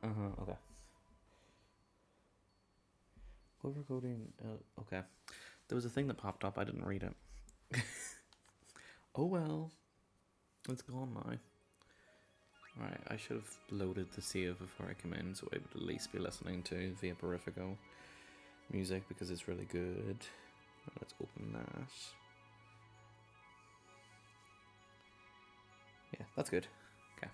Okay. Overcoding. Okay. There was a thing that popped up. I didn't read it. Oh well. It's gone now. Alright, I should have loaded the save before I come in, so I would at least be listening to Vaporifico music because it's really good. Let's open that. Yeah, that's good. Okay.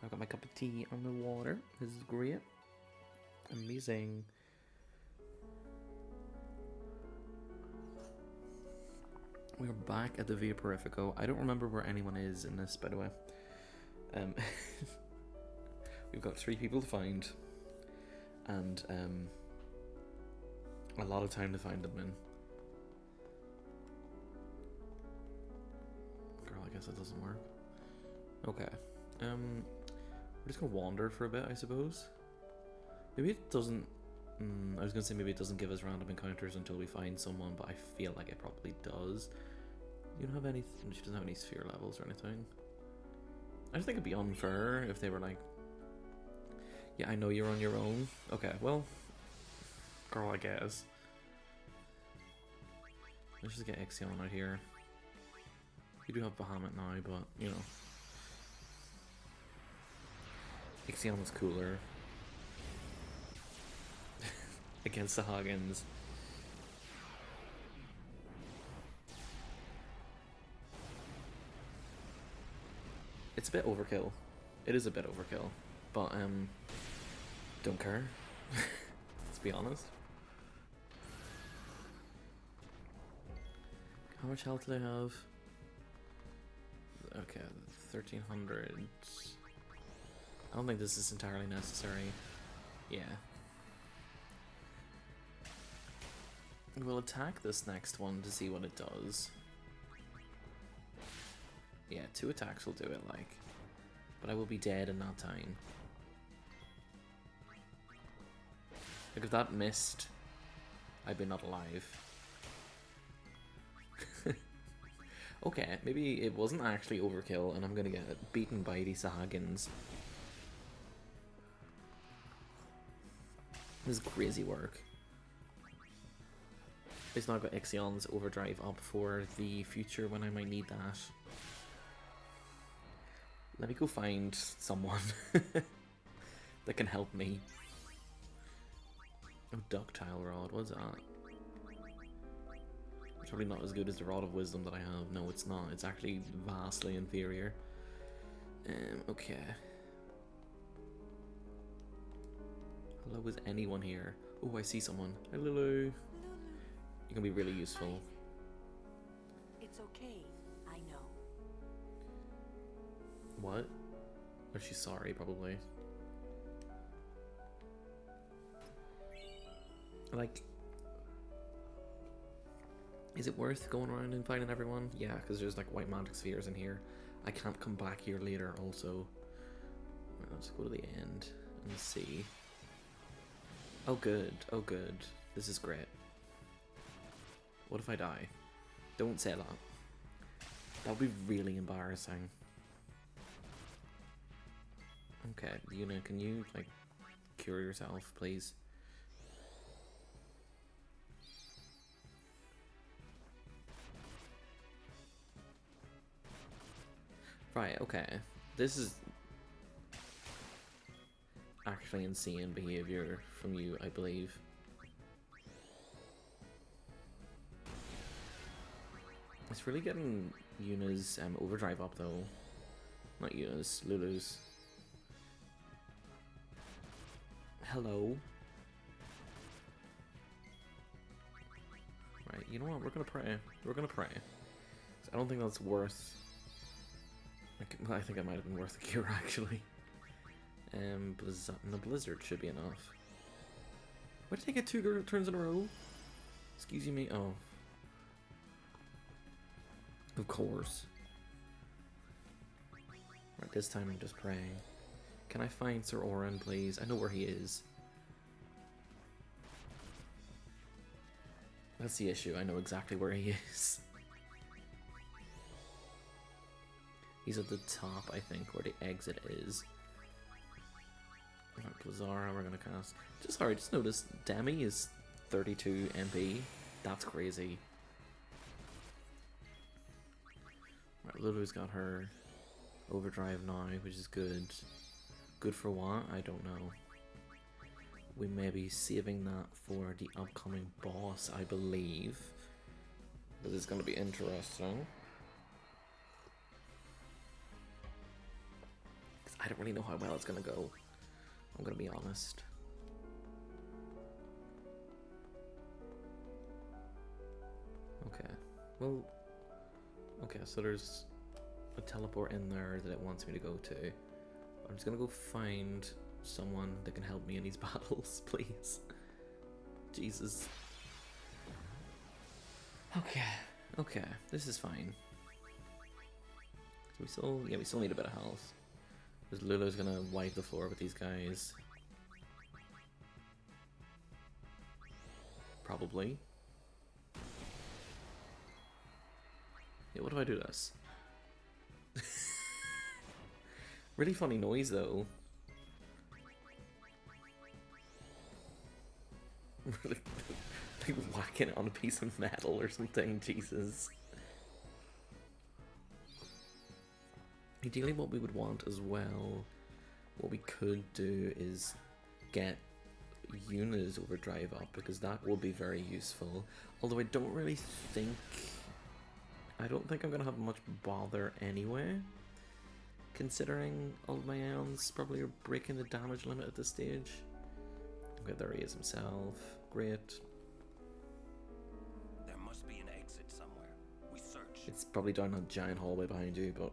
I've got my cup of tea on the water. This is great. Amazing. We're back at the Vaporifico. I don't remember where anyone is in this, by the way. We've got 3 people to find, and a lot of time to find them in. Girl, I guess it doesn't work. Okay. We're just gonna wander for a bit, I suppose. Maybe it doesn't. I was gonna say maybe it doesn't give us random encounters until we find someone, but I feel like it probably does. You don't have any. She doesn't have any sphere levels or anything. I just think it'd be unfair if they were like, yeah, I know you're on your own. Okay, well, girl, I guess. Let's just get Ixion out here. You do have Bahamut now, but, you know. Ixion was cooler. Against the Hagens. It's a bit overkill. It is a bit overkill. But, don't care. Let's be honest. How much health do they have? Okay, 1300. I don't think this is entirely necessary. Yeah. We'll attack this next one to see what it does. Yeah, 2 attacks will do it, like. But I will be dead in that time. Like, if that missed, I'd be not alive. Okay, maybe it wasn't actually overkill and I'm gonna get beaten by these Sahagins. This is crazy work. It's now got Ixion's overdrive up for the future when I might need that. Let me go find someone that can help me. Oh, ductile rod, what's that? It's probably not as good as the rod of wisdom that I have. No, it's not. It's actually vastly inferior. Okay. Hello, is anyone here? Oh, I see someone. Hello. Lulu. You can be really useful. It's okay. I know. What? Or she's sorry, probably. Like, is it worth going around and finding everyone? Yeah, because there's like white magic spheres in here. I can't come back here later also. Right, let's go to the end and see. Oh good, oh good. This is great. What if I die? Don't say that. That would be really embarrassing. Okay, Yuna, can you, like, cure yourself, please? Right, okay. This is actually insane behavior from you, I believe. It's really getting Yuna's overdrive up, though. Not Yuna's, Lulu's. Hello. Right, you know what? We're gonna pray. We're gonna pray. I don't think that's worth. I think it might have been worth a cure actually. The blizzard should be enough. Why did I get 2 turns in a row? Excuse me. Oh, of course. Right, this time I'm just praying. Can I find Sir Oren, please? I know where he is. That's the issue. I know exactly where he is. He's at the top, I think, where the exit is. Lazara, we're gonna cast. Just noticed Demi is 32 MP. That's crazy. Right, Lulu's got her overdrive now, which is good. Good for what? I don't know. We may be saving that for the upcoming boss, I believe. This is going to be interesting. I don't really know how well it's going to go. I'm going to be honest. Okay. Well, okay, so there's a teleport in there that it wants me to go to. I'm just going to go find someone that can help me in these battles, please. Jesus. Okay, this is fine. So we still need a bit of health. Because Lulu's gonna wipe the floor with these guys. Probably. Yeah, what if I do this? Really funny noise though. Really like whacking it on a piece of metal or something, Jesus. Ideally what we would want as well, what we could do is get Yuna's overdrive up, because that will be very useful. Although I don't think I'm gonna have much bother anyway, considering all of my aeons probably are breaking the damage limit at this stage. Okay, there he is himself. Great. There must be an exit somewhere. We search. It's probably down that giant hallway behind you, but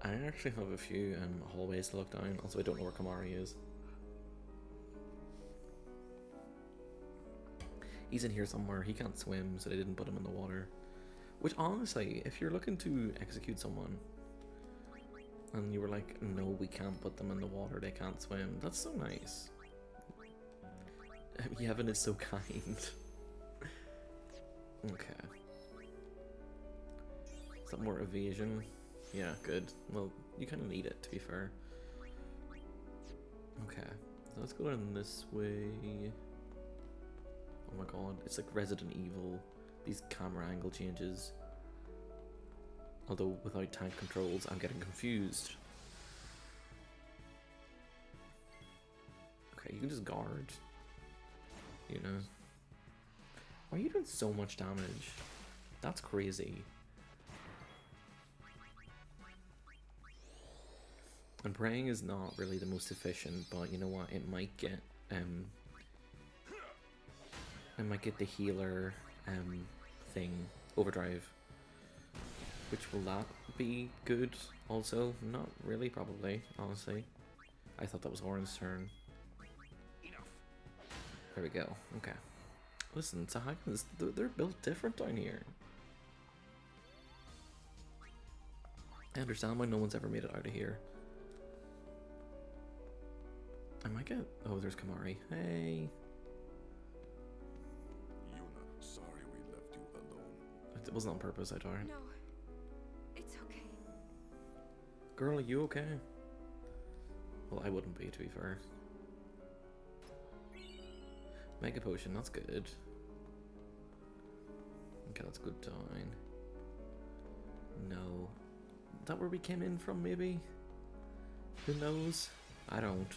I actually have a few hallways to look down. Also, I don't know where Kamari is. He's in here somewhere. He can't swim, so they didn't put him in the water. Which, honestly, if you're looking to execute someone, and you were like, no, we can't put them in the water, they can't swim, that's so nice. Yevon is so kind. Okay. Is that more evasion? Yeah, good. Well, you kind of need it, to be fair. Okay, so let's go down this way. Oh my god, it's like Resident Evil. These camera angle changes. Although without tank controls, I'm getting confused. Okay, you can just guard. You know. Why are you doing so much damage? That's crazy. And praying is not really the most efficient, but you know what? It might get the healer thing overdrive. Which will that be good also? Not really, probably, honestly. I thought that was Oren's turn. Enough. There we go. Okay. Listen, Sahagins, they're built different down here. I understand why no one's ever made it out of here. I might get... Oh, there's Kamari. Hey. Yuna, sorry we left you alone. It wasn't on purpose, I don't. No, it's okay. Girl, are you okay? Well, I wouldn't be, to be fair. Mega potion, that's good. Okay, that's good down. No. Is that where we came in from, maybe? Who knows? I don't.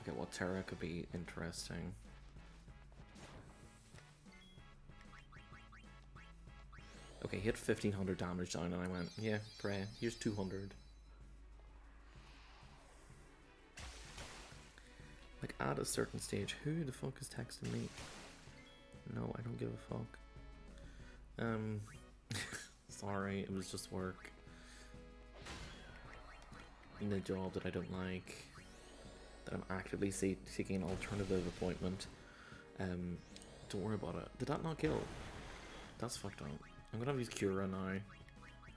Okay, well, Terra could be interesting. Okay, he hit 1500 damage down and I went, yeah, pray, here's 200. Like, at a certain stage, who the fuck is texting me? No, I don't give a fuck. Sorry, it was just work. In a job that I don't like. That I'm actively seeking an alternative appointment. Don't worry about it. Did that not kill? That's fucked up. I'm gonna have to use Cura now. I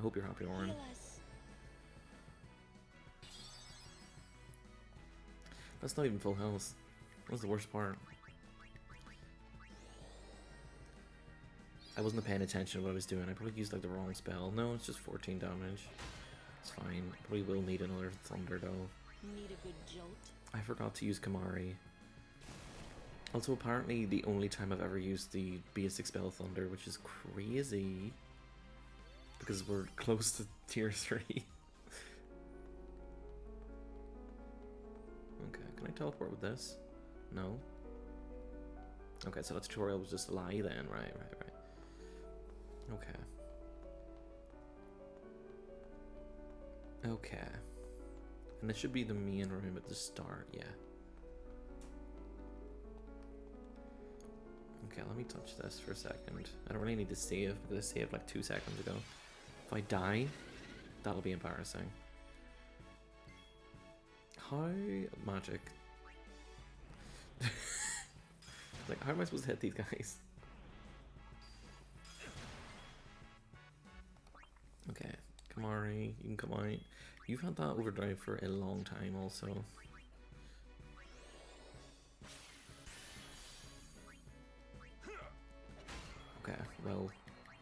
hope you're happy, Oren. That's not even full health. That's the worst part. I wasn't paying attention to what I was doing. I probably used like the wrong spell. No, it's just 14 damage. It's fine. Probably will need another thunder though. Need a good jolt? I forgot to use Kamari. Also, apparently the only time I've ever used the basic spell thunder, which is crazy. Because we're close to tier 3. Okay, can I teleport with this? No. Okay, so the tutorial was just a lie then. Right. Okay. Okay. And this should be the main room at the start, yeah. Okay, let me touch this for a second. I don't really need to save because I saved like 2 seconds ago. If I die, that'll be embarrassing. How magic? Like, how am I supposed to hit these guys? Okay, Kamari, you can come out. You've had that overdrive for a long time also. Okay, well,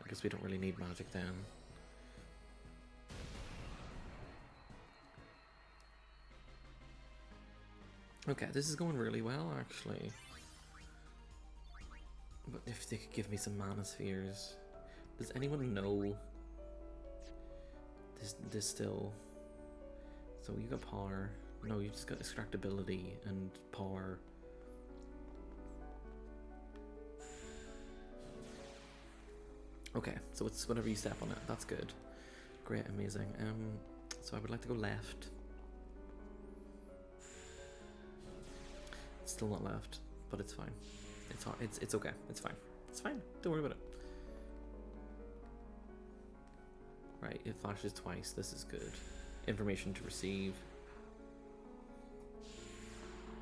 I guess we don't really need magic then. Okay, this is going really well actually. But if they could give me some mana spheres. Does anyone know this still? So you got power. No, you just got extractability and power. Okay, so it's whenever you step on it. That's good. Great, amazing. So I would like to go left. It's still not left, but it's fine. It's okay. It's fine. It's fine. Don't worry about it. Right, it flashes twice. This is good. Information to receive.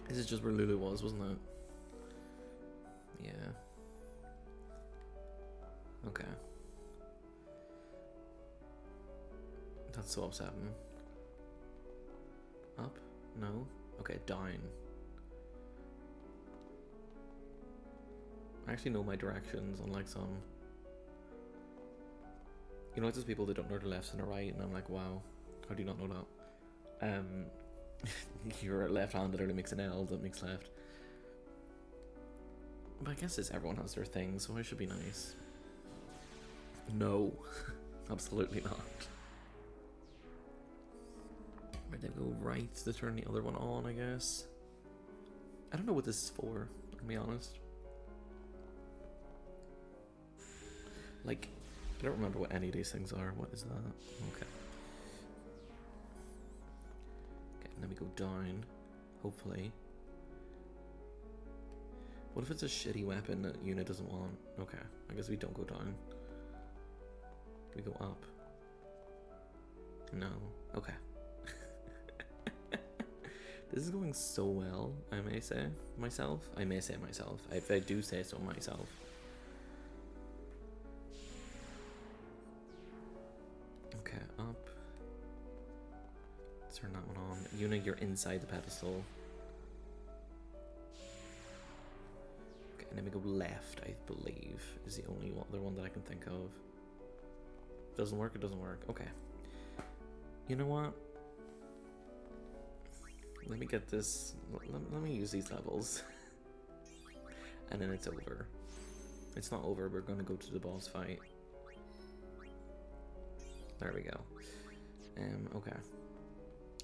This is just where Lulu was, wasn't it? Yeah. Okay. That's so upsetting. Up? No? Okay, down. I actually know my directions, unlike some. You know, like those people that don't know their lefts and their right, and I'm like, wow, how do you not know that? You're left-handed, or it makes an L that makes left. But I guess everyone has their thing, so I should be nice. No, absolutely not. Right, they go right to turn the other one on, I guess. I don't know what this is for, to be honest. Like, I don't remember what any of these things are. What is that? Okay. Okay, and then we go down, hopefully. What if it's a shitty weapon that Una doesn't want? Okay, I guess we don't go down. We go up. No. Okay. This is going so well, I may say myself. I may say myself. If I do say so myself. Okay, up. Let's turn that one on. Una, you're inside the pedestal. Okay, and then we go left, I believe, is the only other one that I can think of. Doesn't work, it doesn't work. Okay. You know what? Let me get this. Let me use these levels. And then it's over. It's not over, we're gonna go to the boss fight. There we go. Okay.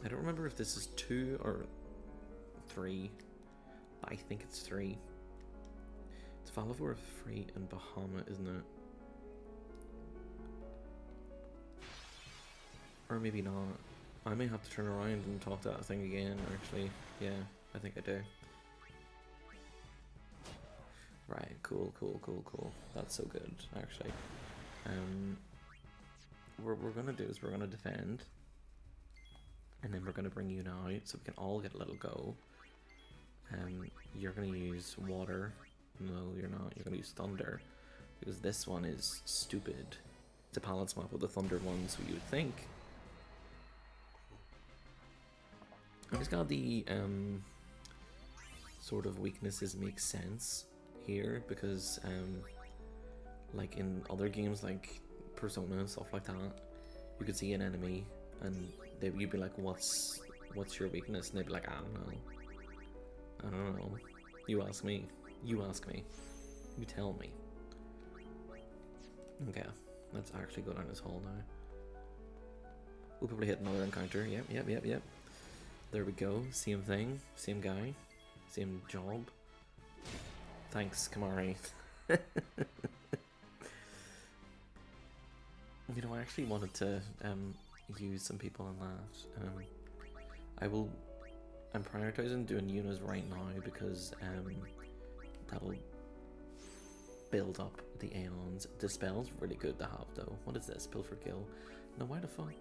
I don't remember if this is 2 or 3. I think it's 3. It's Valavor, Free, and Bahamut, isn't it? Or maybe not. I may have to turn around and talk to that thing again, actually. Yeah, I think I do. Right, cool. That's so good, actually. What we're gonna do is we're gonna defend. And then we're gonna bring you now out so we can all get a little go. You're gonna use water. No, you're not. You're gonna use thunder. Because this one is stupid. It's a palette swap with the thunder one, so you would think. I just got the sort of weaknesses make sense here because like in other games like Persona and stuff like that, you could see an enemy and you'd be like, what's your weakness? And they'd be like, I don't know. You ask me. You tell me. Okay, let's actually go down this hall now. We'll probably hit another encounter. Yep. There we go. Same thing. Same guy. Same job. Thanks, Kamari. You know, I actually wanted to use some people on that. I'm prioritizing doing Yuna's right now because that'll build up the Aeons. Dispel's really good to have though. What is this? Pilfer Kill? No, why the fuck?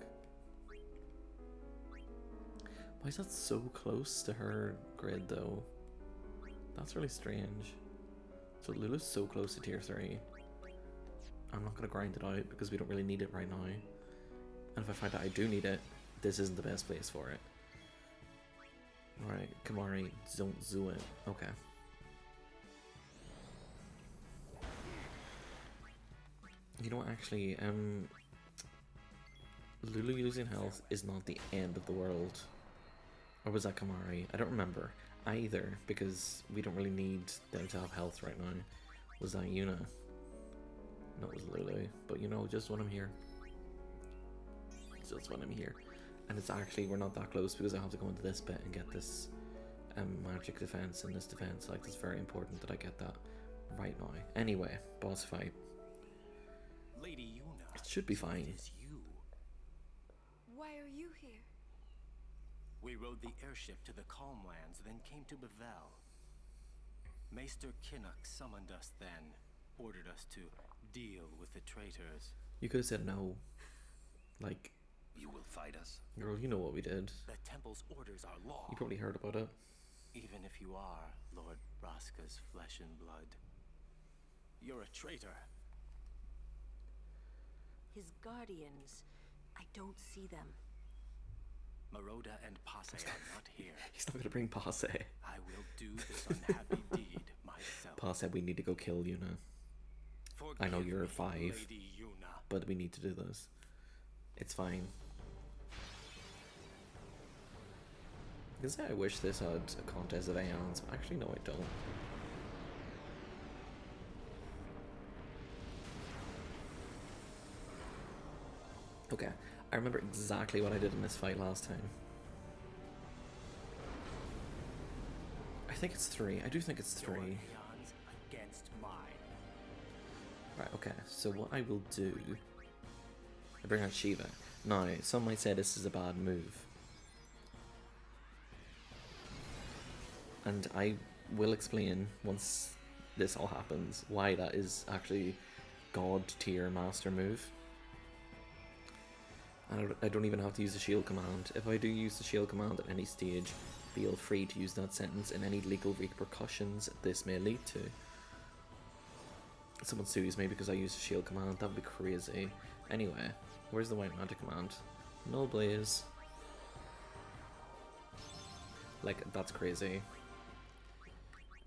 Why is that so close to her grid though? That's really strange. So Lulu's so close to tier 3. I'm not going to grind it out because we don't really need it right now. And if I find out I do need it, this isn't the best place for it. Alright, Kamari, don't zoo it. Okay. You know what, actually, Lulu losing health is not the end of the world. Or was that Kamari? I don't remember either, because we don't really need them to have health right now. Was that Yuna? No, it was Lulu. But you know, just when I'm here. Just when I'm here. And it's actually, we're not that close because I have to go into this bit and get this magic defense and this defense. Like, it's very important that I get that right now. Anyway, boss fight. Lady Yuna. It should be fine. It is you. Why are you here? We rode the airship to the Calmlands, then came to Bevel. Maester KINOC summoned us then, ordered us to deal with the traitors. You could have said no. Like, You will fight us. girl, you know what we did. The temple's orders are law. You probably heard about it. Even if you are Lord Braska's flesh and blood. You're a traitor. His guardians, I don't see them. Maroda and Passe are not here. He's not gonna bring Passe. I will do this unhappy deed myself. Passe, we need to go kill Yuna. I know Forgive you're me, 5, Lady Yuna. but we need to do this. It's fine. I can say I wish this had a contest of Aeons, but actually no, I don't. Okay, I remember exactly what I did in this fight last time. I think it's 3. I do think it's 3. Your aeons against mine. Right, okay, so what I will do... I bring out Shiva. Now, some might say this is a bad move. And I will explain, once this all happens, why that is actually God tier master move. And I don't even have to use the shield command. If I do use the shield command at any stage, feel free to use that sentence in any legal repercussions this may lead to. Someone sues me because I use the shield command, that would be crazy. Anyway, where's the white magic command? Null Blaze. Like, that's crazy.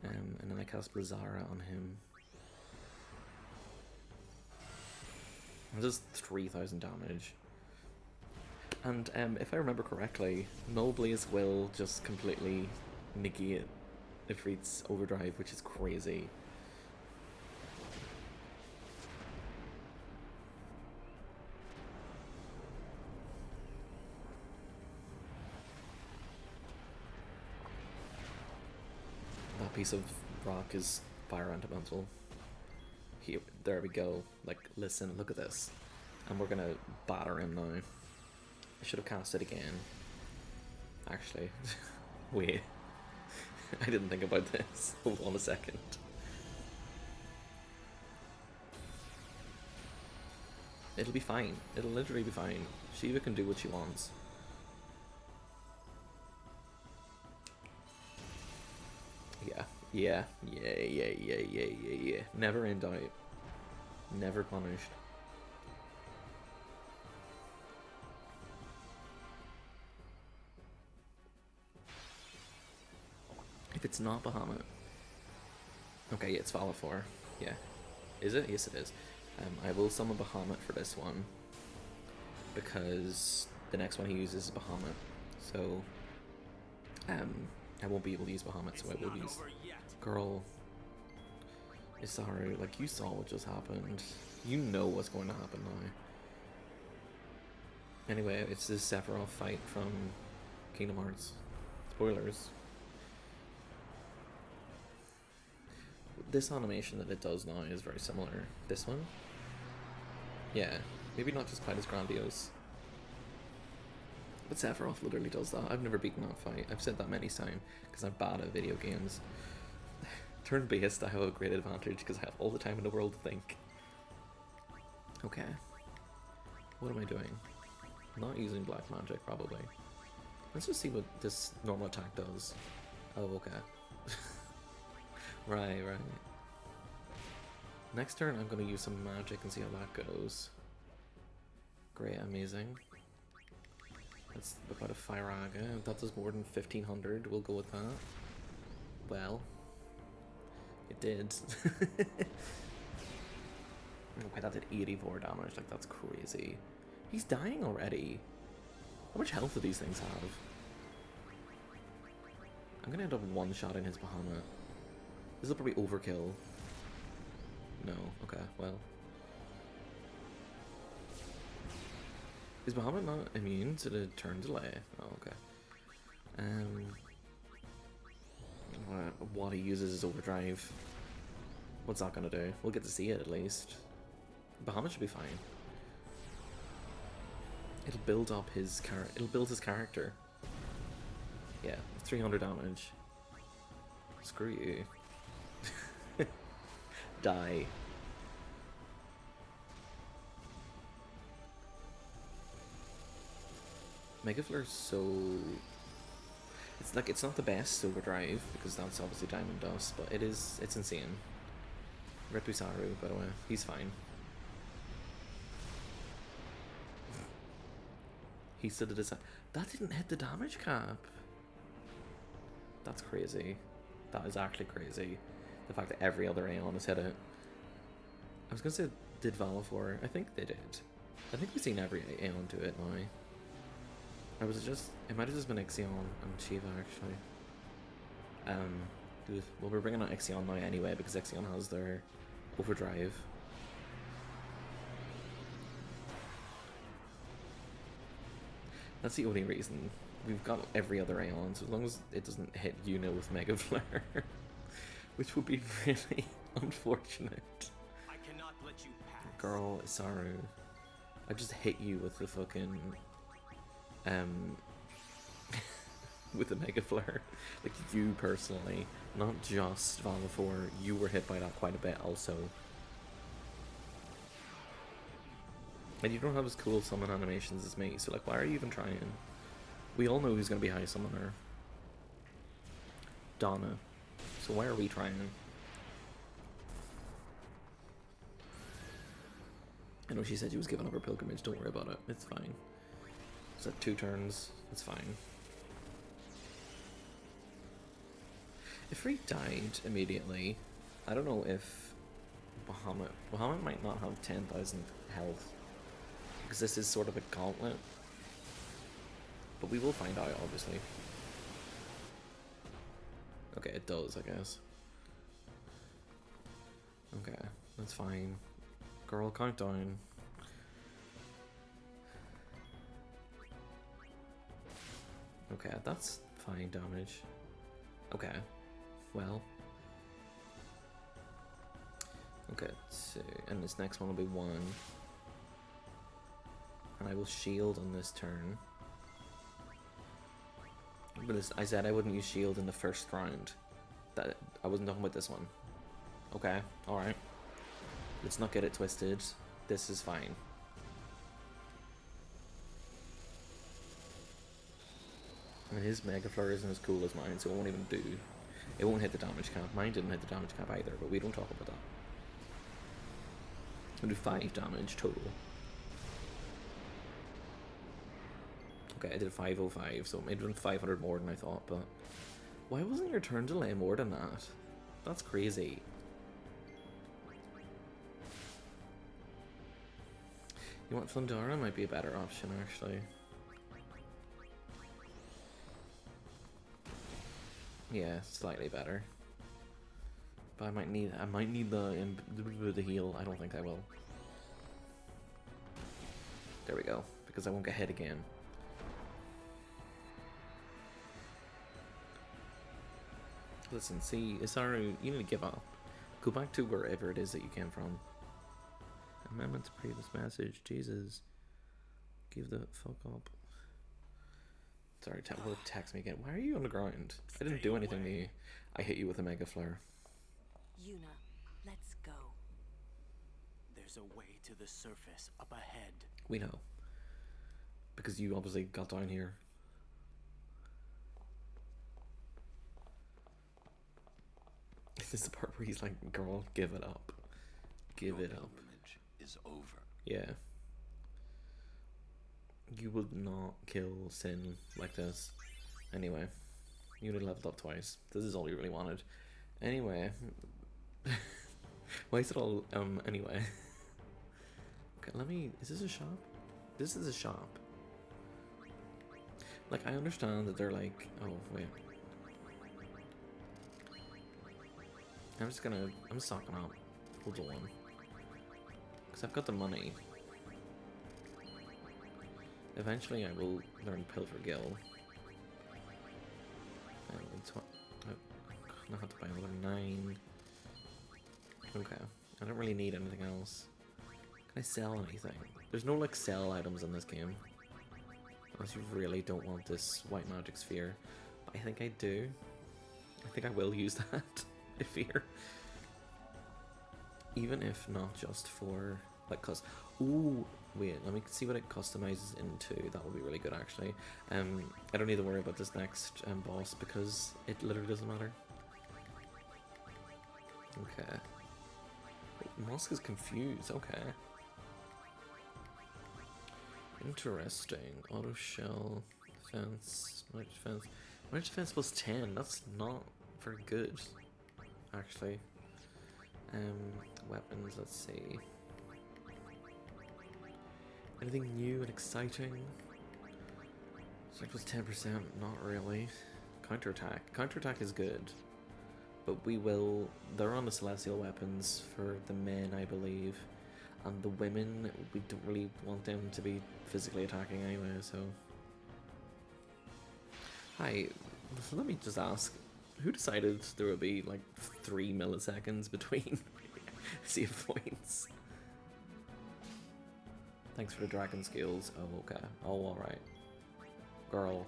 And then I cast Blizzara on him. That does 3,000 damage. And if I remember correctly, Null Blaze will just completely negate Ifrit's overdrive, which is crazy. That piece of rock is fire elemental. Here, there we go. Like, listen, look at this. And we're gonna batter him now. I should have cast it again. Actually, wait. I didn't think about this. Hold on a second. It'll be fine. It'll literally be fine. Shiva can do what she wants. Yeah. Never in doubt. Never punished. If it's not Bahamut. Okay, it's Vala 4. Yeah. Is it? Yes, it is. I will summon Bahamut for this one, because the next one he uses is Bahamut. So, I won't be able to use Bahamut, so I will use... Girl, Isaru, like, you saw what just happened. You know what's going to happen now. Anyway, it's this Sephiroth fight from Kingdom Hearts. Spoilers. This animation that it does now is very similar. This one? Yeah, maybe not just quite as grandiose. But Sephiroth literally does that. I've never beaten that fight. I've said that many times because I'm bad at video games. Turn-based, I have a great advantage because I have all the time in the world to think. Okay. What am I doing? I'm not using black magic, probably. Let's just see what this normal attack does. Oh, okay. Right. Next turn, I'm going to use some magic and see how that goes. Great, amazing. Let's look at a Firaga. That does more than 1500. We'll go with that. Well, it did. Okay, that did 84 damage. Like, that's crazy. He's dying already. How much health do these things have? I'm gonna end up one-shotting his Bahamut. This will probably overkill. No, okay, well. Is Bahamut not immune to the turn delay? Oh, okay. What he uses is overdrive. What's that gonna do? We'll get to see it at least. Bahamut should be fine. It'll build up his it'll build his character. Yeah, 300 damage. Screw you. Die. Mega Flare's so... It's like, it's not the best overdrive, because that's obviously Diamond Dust, but it's insane. Rip Usaru, by the way, he's fine. He stood at his... That didn't hit the damage cap! That's crazy. That is actually crazy. The fact that every other Aeon has hit it. I was gonna say, did Valifor? I think they did. I think we've seen every Aeon do it now. It might have just been Ixion and Shiva, actually. Well, we're bringing out Ixion now anyway, because Ixion has their overdrive. That's the only reason. We've got every other Aeon, so as long as it doesn't hit Yuna with Mega Flare. Which would be really unfortunate. I cannot let you pass. Girl, Isaru. I just hit you with the fucking... with the Mega Flare. Like, you personally, not just Valifor, you were hit by that quite a bit also. And you don't have as cool summon animations as me, so like, why are you even trying? We all know who's gonna be high summoner. Donna. So why are we trying? I know she said she was giving up her pilgrimage, don't worry about it, it's fine. It's at 2 turns, it's fine. If Free died immediately, I don't know if Bahamut might not have 10,000 health, because this is sort of a gauntlet, but we will find out, obviously. Okay, it does, I guess. Okay, that's fine. Girl, count down. Okay, that's fine damage. Okay, well. Okay, 2, and this next one will be 1. And I will shield on this turn. But I said I wouldn't use shield in the first round. That I wasn't talking about this one. Okay, alright. Let's not get it twisted. This is fine. And his Mega Flare isn't as cool as mine, so it won't even do. It won't hit the damage cap. Mine didn't hit the damage cap either, but we don't talk about that. It'll do 5 damage total. Okay, I did 505, so it made it 500 more than I thought, but... Why wasn't your turn delay more than that? That's crazy. You want Thundara? Might be a better option, actually. Yeah, slightly better. But I might need the heal. I don't think I will. There we go, because I won't get hit again. Listen, see, Isaru, you need to give up. Go back to wherever it is that you came from. Amendment to previous message. Jesus. Give the fuck up. Sorry, text me again. Why are you on the ground? I didn't do anything to you. I hit you with a mega flare. Yuna, let's go. There's a way to the surface up ahead. We know. Because you obviously got down here. This is the part where he's like, girl, give it up. Give it up. Pilgrimage is over. Yeah. You would not kill Sin like this. Anyway. You would have leveled up twice. This is all you really wanted. Anyway. Why is it all, anyway? Okay, let me, is this a shop? This is a shop. Like, I understand that they're like, oh, wait. I'm stocking up. Hold on. Because I've got the money. Eventually I will learn Pilfer Gill. I have to buy another 9. Okay. I don't really need anything else. Can I sell anything? There's no like sell items in this game. Unless you really don't want this white magic sphere. But I think I do. I think I will use that. I fear. Even if not just for like ooh, wait, let me see what it customizes into. That would be really good actually. I don't need to worry about this next boss because it literally doesn't matter. Okay. Mosk is confused, okay. Interesting. Auto shell, defense, magic defense. Magic defense plus 10, that's not very good, actually. Weapons, let's see. Anything new and exciting? Strength plus 10%, not really. Counterattack. Counterattack is good. But they're on the celestial weapons for the men, I believe. And the women, we don't really want them to be physically attacking anyway, so. Hi, let me just ask. Who decided there would be like 3 milliseconds between save points? Thanks for the dragon skills. Oh, okay. Oh, alright. Girl.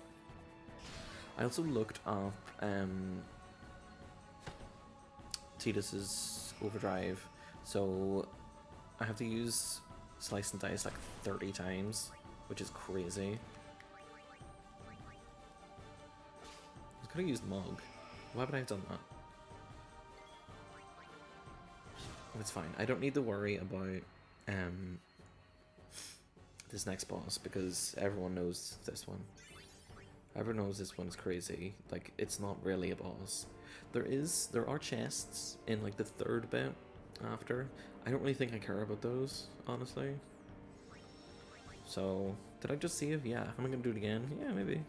I also looked up Tidus's overdrive, so I have to use slice and dice like 30 times, which is crazy. I could have used Mug. Why would I have done that? It's fine. I don't need to worry about this next boss because everyone knows this one. Everyone knows this one's crazy. Like, it's not really a boss. There are chests in like the 3rd bit after. I don't really think I care about those, honestly. So, did I just save? Yeah. Am I gonna do it again? Yeah, maybe.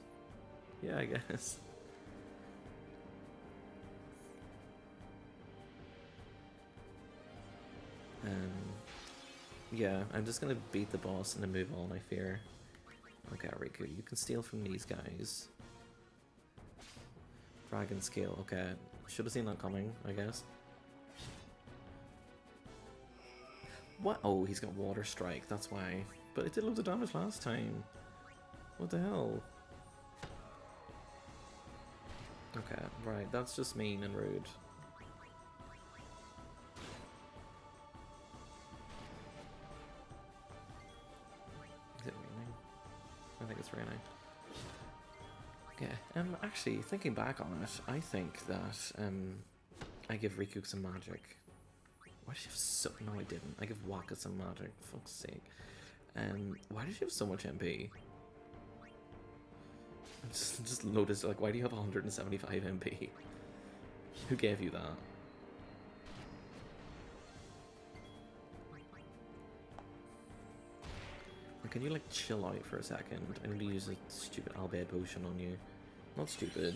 Yeah, I guess. Yeah, I'm just gonna beat the boss and then move on, I fear. Okay, Riku, you can steal from these guys. Dragon scale, okay. Should have seen that coming, I guess. What? Oh, he's got water strike, that's why. But it did loads of damage last time. What the hell? Okay, right, that's just mean and rude. Is it raining? I think it's raining. Okay, actually, thinking back on it, I think that, I give Riku some magic. Why did she have so... No, I didn't. I give Waka some magic, for fuck's sake. Why did she have so much MP? I just noticed, like, why do you have 175 MP? Who gave you that? can you like chill out for a second? I need to use a stupid Albed potion on you. Not stupid.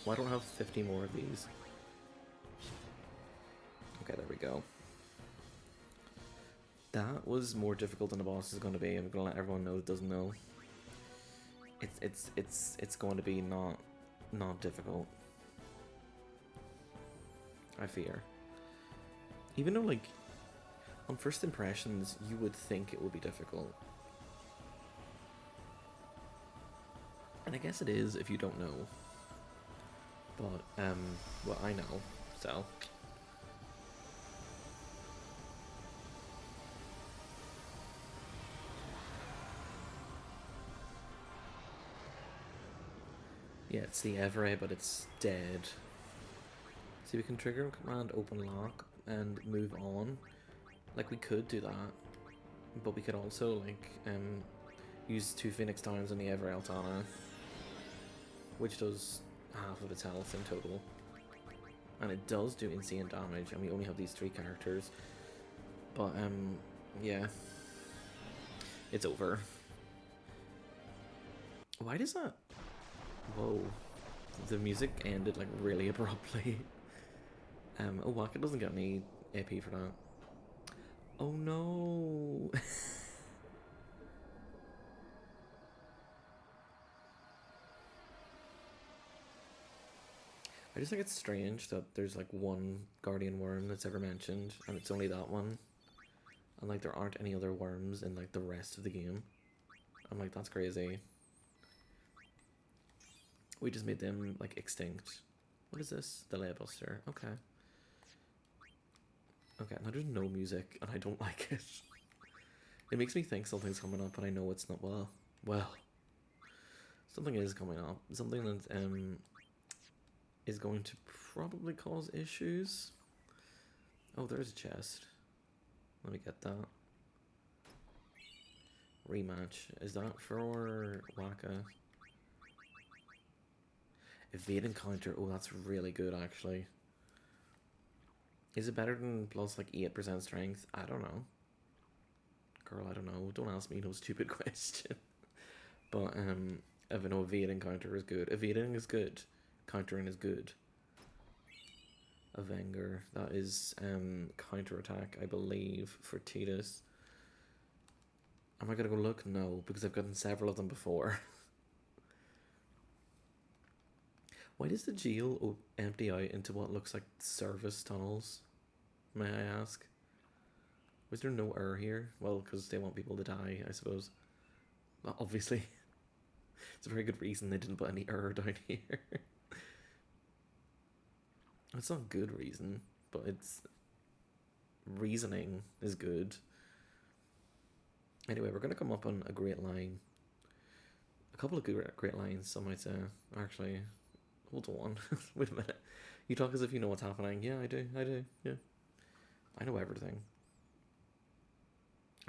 Why don't I have 50 more of these? Okay, there we go. That was more difficult than the boss is going to be. I'm going to let everyone know that doesn't know. It's going to be not difficult. I fear. Even though, like, on first impressions, you would think it would be difficult. And I guess it is if you don't know. But, well, I know, so. Yeah, it's the Everett, but it's dead. See, we can trigger command open lock and move on. Like, we could do that. But we could also, like, use 2 Phoenix Downs on the Everett Altana, which does half of its health in total. And it does do insane damage, and we only have these 3 characters. But, yeah. It's over. Why does that... Whoa. The music ended, like, really abruptly. Oh, Waka doesn't get any AP for that. Oh, no! I just think it's strange that there's, like, one Guardian Worm that's ever mentioned, and it's only that one. And, like, there aren't any other worms in, like, the rest of the game. I'm like, that's crazy. We just made them, like, extinct. What is this? Delay Buster. Okay. Okay, now there's no music, and I don't like it. It makes me think something's coming up, but I know it's not. Well. Something is coming up. Something that, is going to probably cause issues. Oh, there's a chest. Let me get that. Rematch. Is that for Waka? Evade encounter. Oh, that's really good, actually. Is it better than plus, like, 8% strength? I don't know. Girl, I don't know. Don't ask me no stupid question. But, if I know evade encounter is good. Evading is good. Countering is good. Avenger. That is, counterattack, I believe, for Titus. Am I gonna go look? No, because I've gotten several of them before. Why does the jail empty out into what looks like service tunnels? May I ask? Was there no air here? Well, because they want people to die, I suppose. Well, obviously. It's a very good reason they didn't put any air down here. It's not a good reason, but it's... reasoning is good. Anyway, we're going to come up on a great line. A couple of great lines, some might say. Actually... Hold on. Wait a minute. You talk as if you know what's happening. Yeah, I do, yeah. I know everything.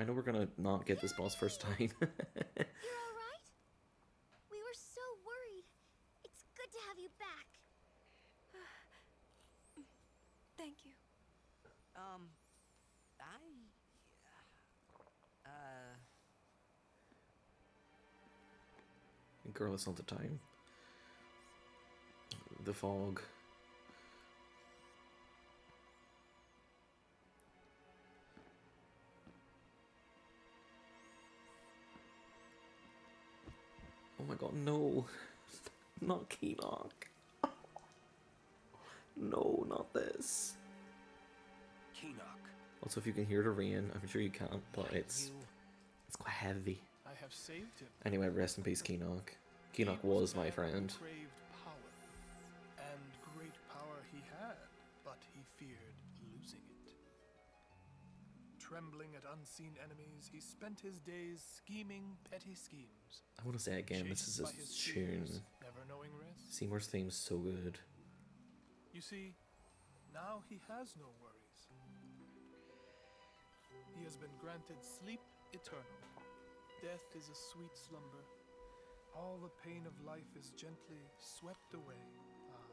I know we're gonna not get this boss first time. You're alright? We were so worried. It's good to have you back. Thank you. Girl, it's not the time. The fog. Oh my god, no. Not KINOC. No, not this. KINOC. Also, if you can hear the rain, I'm sure you can't, but it's quite heavy. I have saved him. Anyway, rest in peace, KINOC. KINOC was my friend. Craved power, and great power he had, but he feared losing it. Trembling at unseen enemies, he spent his days scheming petty schemes. I want to say again, this is chased by a his tune. fears, never knowing rest. Seymour's theme's so good. You see, now he has no worries. He has been granted sleep eternal. Death is a sweet slumber. All the pain of life is gently swept away. Ah,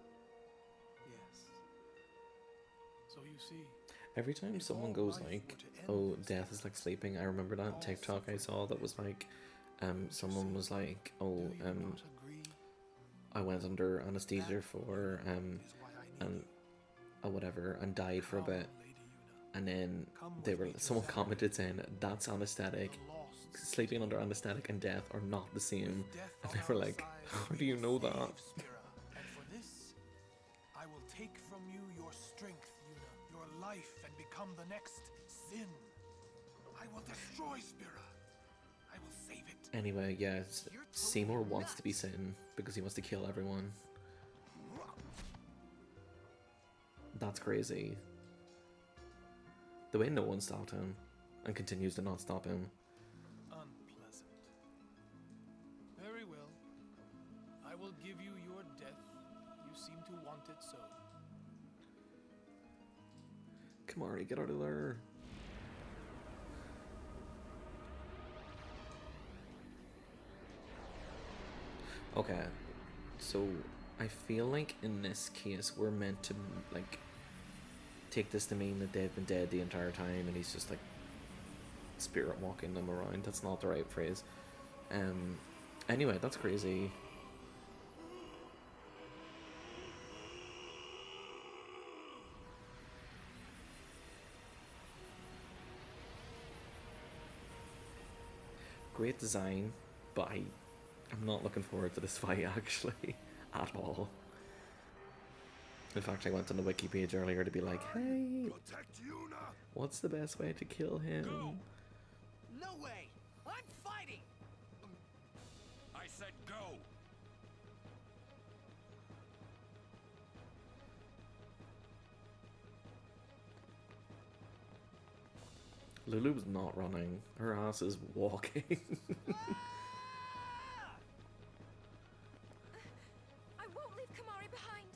yes. So you see, Every time someone goes like, "Oh, death is like sleeping," I remember that TikTok I saw that was like, someone was like, "Oh, I went under anesthesia for and whatever and died for a bit," and then someone commented saying that's anesthetic. Sleeping under anesthetic and death are not the same, and they were like, "How do you know that?" And for this, I will take from you your strength, Yuna, your life, and become the next Sin. I will destroy Spira. I will save it. Anyway, yeah, Seymour wants to be Sin because he wants to kill everyone. That's crazy. The way no one stopped him and continues to not stop him. Unpleasant. Very well. I will give you your death. You seem to want it so. Kamari, get out of there. Okay, so I feel like in this case we're meant to like take this to mean that they've been dead the entire time and he's just like spirit walking them around. That's not the right phrase. Anyway, that's crazy. Great design, but I'm not looking forward to this fight actually at all. In fact, I went on the wiki page earlier to be like, hey, what's the best way to kill him? Go. No way! I'm fighting! I said go! Lulu's not running. Her ass is walking. I won't leave Kamari behind.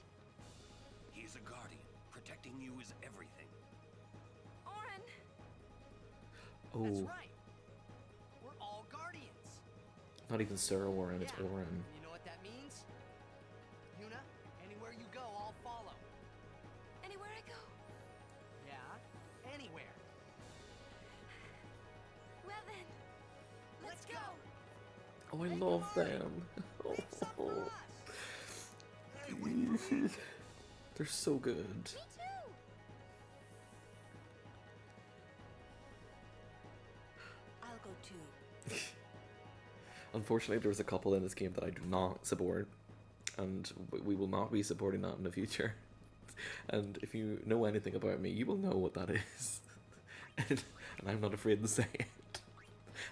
He's a guardian. Protecting you is everything. Oren. Oh, right. We're all guardians. not even Sarah Warren, it's Oren. You know what that means? Yuna, anywhere you go, I'll follow. Anywhere I go. Yeah? Anywhere. Well then, let's go. Oh, I love them. Leave some for us. They're so good. Me too. I'll go too. Unfortunately, there's a couple in this game that I do not support, and we will not be supporting that in the future. And if you know anything about me, you will know what that is. and I'm not afraid to say it.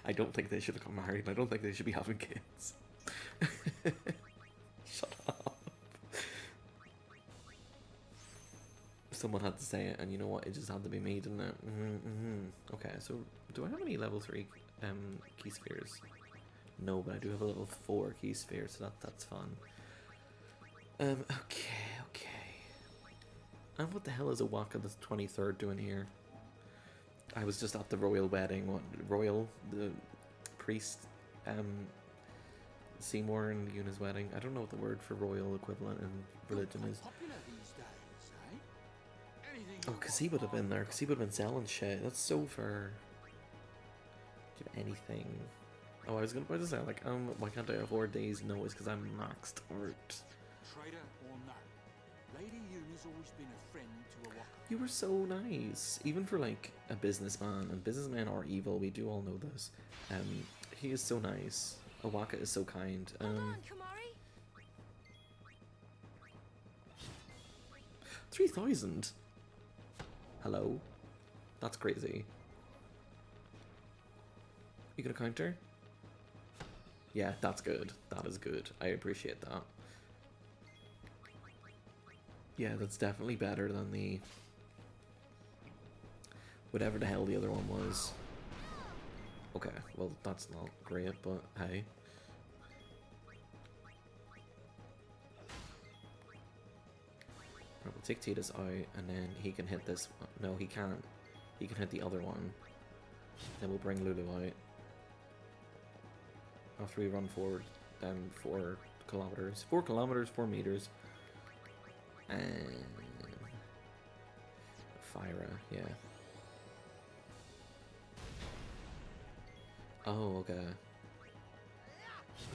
I don't think they should have got married, and I don't think they should be having kids. Shut up. Someone had to say it, and you know what? It just had to be me, didn't it? Okay, so do I have any level 3 key spheres? No, but I do have a level 4 key sphere, so that's fun. Okay. And what the hell is a Waka the 23rd doing here? I was just at the royal wedding. The priest, Seymour and Yuna's wedding. I don't know what the word for royal equivalent in religion is. Oh, because he would have been there, because he would have been selling shit. That's so fair. Do you have anything? Oh, I was about to say, like, why can't I afford these? No, it's because I'm maxed out. Traitor or no, Lady Yuna's always been a friend to a Waka. You were so nice, even for like a businessman, and businessmen are evil. We do all know this. He is so nice. Awaka is so kind. Hold on, Kamari. 3,000. Hello, that's crazy. You gonna counter? Yeah, that's good. That is good. I appreciate that. Yeah, that's definitely better than the whatever the hell the other one was. Okay, well that's not great, but hey. Right, we'll take Titus out, and then he can hit this. No, he can't. He can hit the other one. Then we'll bring Lulu out. After we run forward, 4 kilometers. 4 kilometers, 4 meters. And 5 Kyra, yeah. Oh, okay.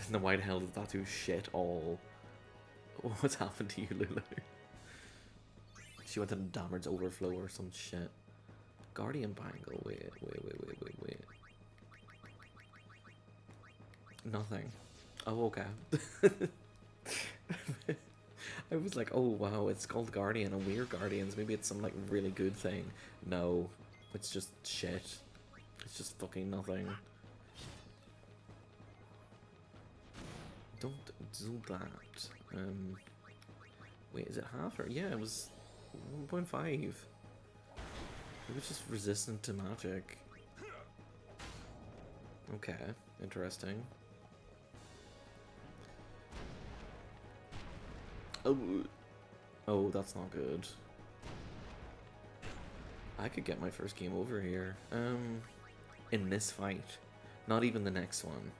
Then why the hell did that do shit all? What's happened to you, Lulu? She went into damage overflow or some shit. Guardian Bangle, wait. Nothing. Oh, okay. I was like, oh wow, it's called Guardian and we're Guardians. Maybe it's some like really good thing. No, it's just shit. It's just fucking nothing. Don't do that. Wait, is it half or yeah? It was 1.5. It was just resistant to magic. Okay, interesting. Oh, that's not good. I could get my first game over here. In this fight, not even the next one.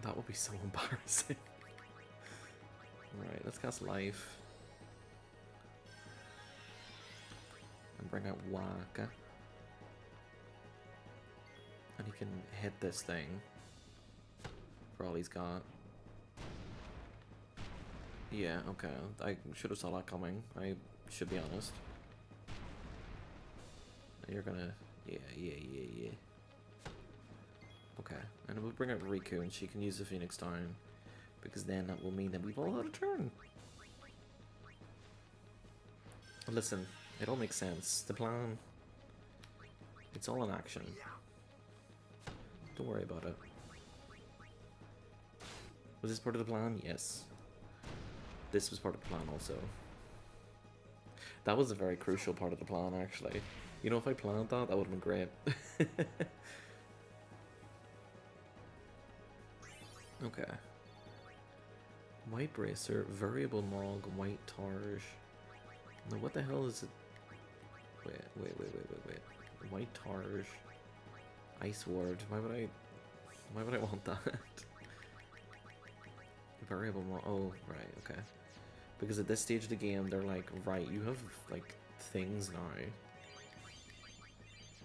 That would be so embarrassing. Alright, let's cast Life. And bring out Waka. And he can hit this thing. For all he's got. Yeah, okay. I should have saw that coming. I should be honest. You're gonna... Yeah. Okay, and we'll bring out Riku and she can use the Phoenix Down. Because then that will mean that we've all had a turn. Listen, it all makes sense. The plan... It's all in action. Don't worry about it. Was this part of the plan? Yes. This was part of the plan also. That was a very crucial part of the plan, actually. You know, if I planned that, that would have been great. Okay. White Bracer, Variable Mog, White Targe. Now, what the hell is it? Wait. White Targe. Ice Ward. Why would I want that? Variable Mog. Oh, right, okay. Because at this stage of the game, they're like, right, you have, like, things now.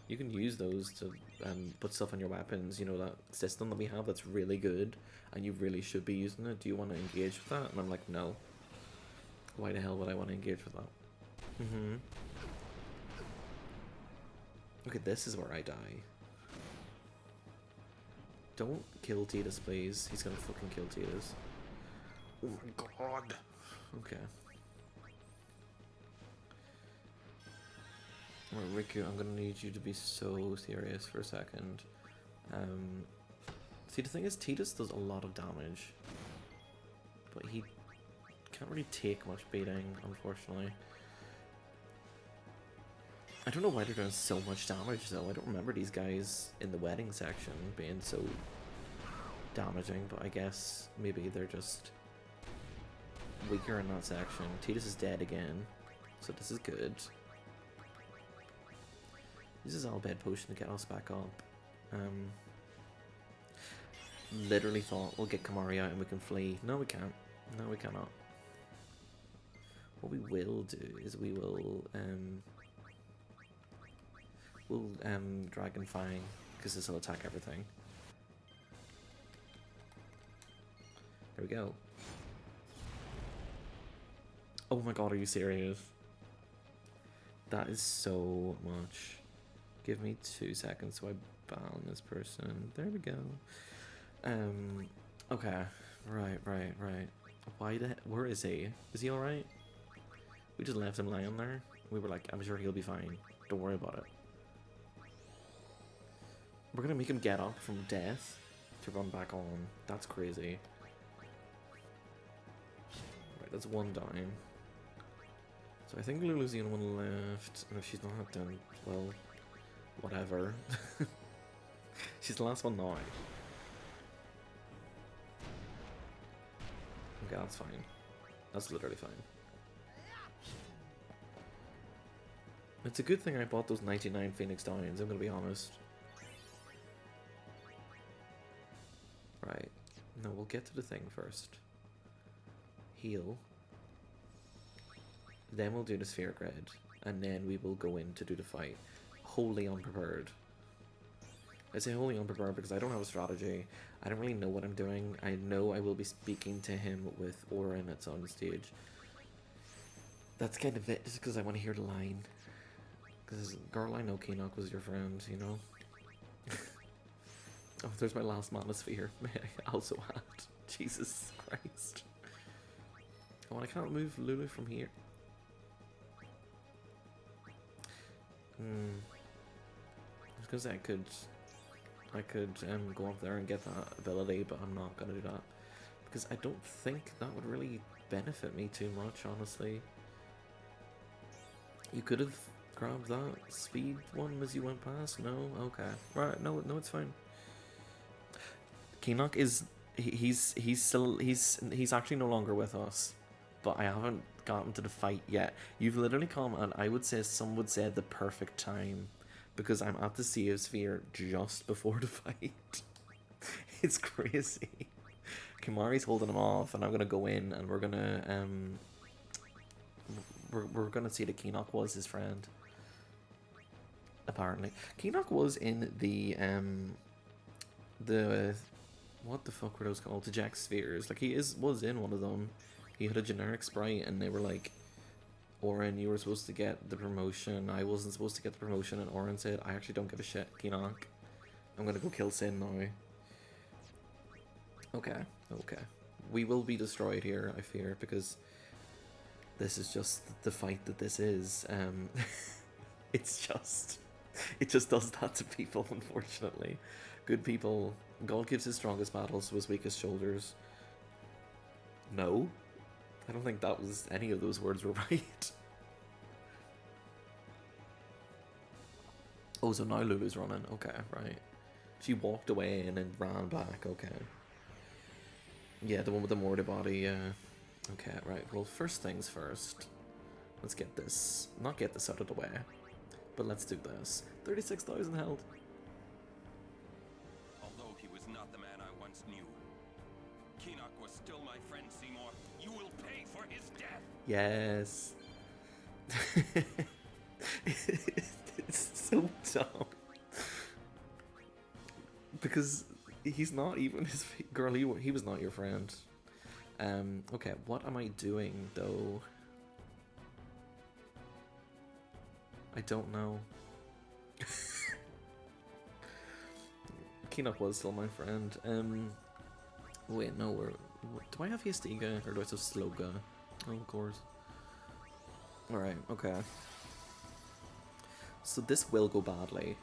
You can use those to put stuff on your weapons, you know, that system that we have that's really good, and you really should be using it. Do you want to engage with that? And I'm like, no. Why the hell would I want to engage with that? Okay, this is where I die. Don't kill Tidus, please. He's gonna fucking kill Tidus. Oh my god. Okay. Alright, Riku, I'm gonna need you to be so serious for a second. See, the thing is, Tidus does a lot of damage, but he can't really take much beating, unfortunately. I don't know why they're doing so much damage, though. I don't remember these guys in the wedding section being so damaging, but I guess maybe they're just weaker in that section. Tidus is dead again, so this is good. This is all bed potion to get us back up. Literally thought we'll get Kamari out and we can flee. No, we can't. No, we cannot. What we will do is we will Dragon Fang, because this will attack everything. There we go. Oh my god, are you serious? That is so much. Give me 2 seconds so I ban this person. There we go. Okay. Right. Why the where is he? Is he alright? We just left him lying there. We were like, I'm sure he'll be fine. Don't worry about it. We're gonna make him get up from death to run back on. That's crazy. Right, that's one down. So I think Lulu's the only one left. And if she's not, then, well, whatever. She's the last one now. Okay, that's fine. That's literally fine. It's a good thing I bought those 99 Phoenix Downs, I'm gonna be honest. Right. No, we'll get to the thing first. Heal. Then we'll do the sphere grid, and then we will go in to do the fight. Wholly unprepared. I say wholly unprepared because I don't have a strategy. I don't really know what I'm doing. I know I will be speaking to him with Orin at some stage. That's kind of it, just because I want to hear the line. Because, girl, I know KINOC was your friend, you know? Oh, there's my last manosphere. May I also add? Jesus Christ. Oh, and I can't move Lulu from here. I was gonna say I could go up there and get that ability, but I'm not gonna do that. Because I don't think that would really benefit me too much, honestly. You could have grabbed that speed one as you went past? No? Okay. Right, no, it's fine. KINOC is he's actually no longer with us, but I haven't gotten to the fight yet. You've literally come at, I would say, some would say, the perfect time, because I'm at the Sea of Sphere just before the fight. It's crazy. Kimari's holding him off, and I'm gonna go in, and we're gonna see that KINOC was his friend. Apparently, KINOC was in the what the fuck were those called? The Jack Spheres. Like, he was in one of them. He had a generic sprite, and they were like, Orin, you were supposed to get the promotion. I wasn't supposed to get the promotion, and Orin said, I actually don't give a shit, KINOC. I'm gonna go kill Sin now. Okay. We will be destroyed here, I fear, because this is just the fight that this is. It just does that to people, unfortunately. Good people, God gives his strongest battles to his weakest shoulders. No, I don't think that was, any of those words were right. Oh, so now Lulu's running. Okay, right. She walked away and then ran back. Okay. Yeah, the one with the mortar body, yeah. Okay, right. Well, first things first. Let's get this. Not get this out of the way, but let's do this. 36,000 health. Although he was not the man I once knew, KINOC was still my friend, Seymour. You will pay for his death. Yes. It's so dumb. Because he's not even his girl. He was not your friend. Okay, what am I doing though? I don't know. KINOC was still my friend. Wait, no, do I have Yastiga or do I have Sloga? Oh, of course. Alright, okay. So this will go badly.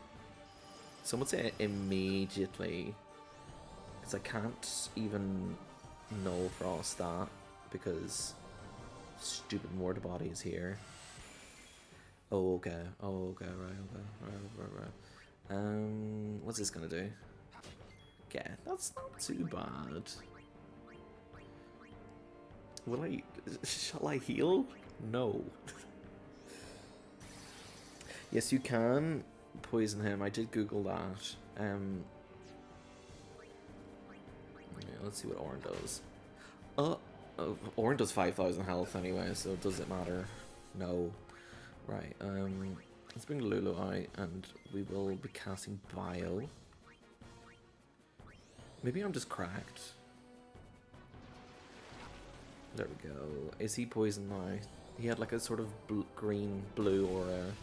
Some would say immediately. Because I can't even know Frost that. Because stupid mortar body is here. Oh, okay. Oh, okay, right. What's this gonna do? Okay, that's not too bad. Shall I heal? No. Yes, you can poison him. I did Google that. Yeah, let's see what Orin does. Orin does 5,000 health anyway, so does it matter? No. Right, let's bring Lulu out, and we will be casting Bio. Maybe I'm just cracked. There we go. Is he poisoned now? He had like a sort of green-blue aura.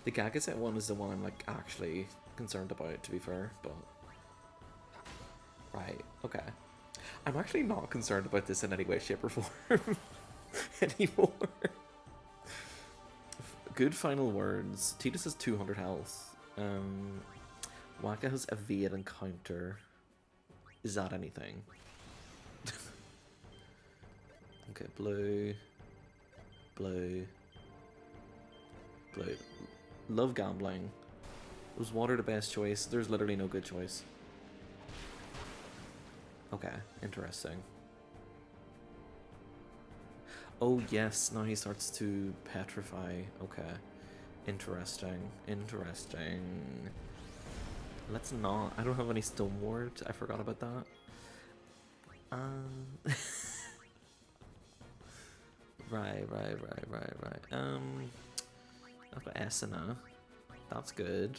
The Gagaset one is the one I'm like actually concerned about, to be fair, but... Right, okay. I'm actually not concerned about this in any way, shape, or form anymore. Good final words. Titus has 200 health. Waka has evade and counter. Is that anything? Okay, blue. Love gambling. Was water the best choice? There's literally no good choice. Okay, interesting. Oh yes, now he starts to petrify. Okay, interesting. Let's not. I don't have any stone ward. I forgot about that. Right. I've got Esena. That's good.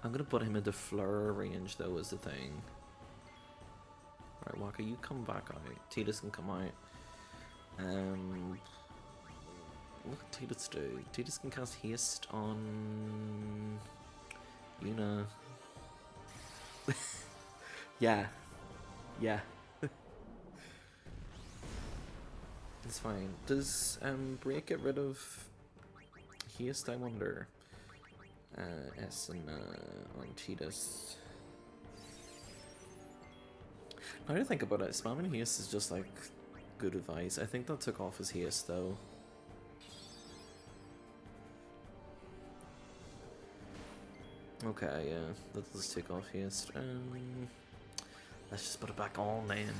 I'm gonna put him into flare range though, is the thing. Right, Waka, you come back out. Titus can come out. What can Titus do? Titus can cast haste on Yuna. Yeah. It's fine. Does Break get rid of haste, I wonder? S and on Titus. Now to think about it, spamming haste is just like good advice. I think that took off his haste though. Okay, yeah, that does take off haste. Let's just put it back on then.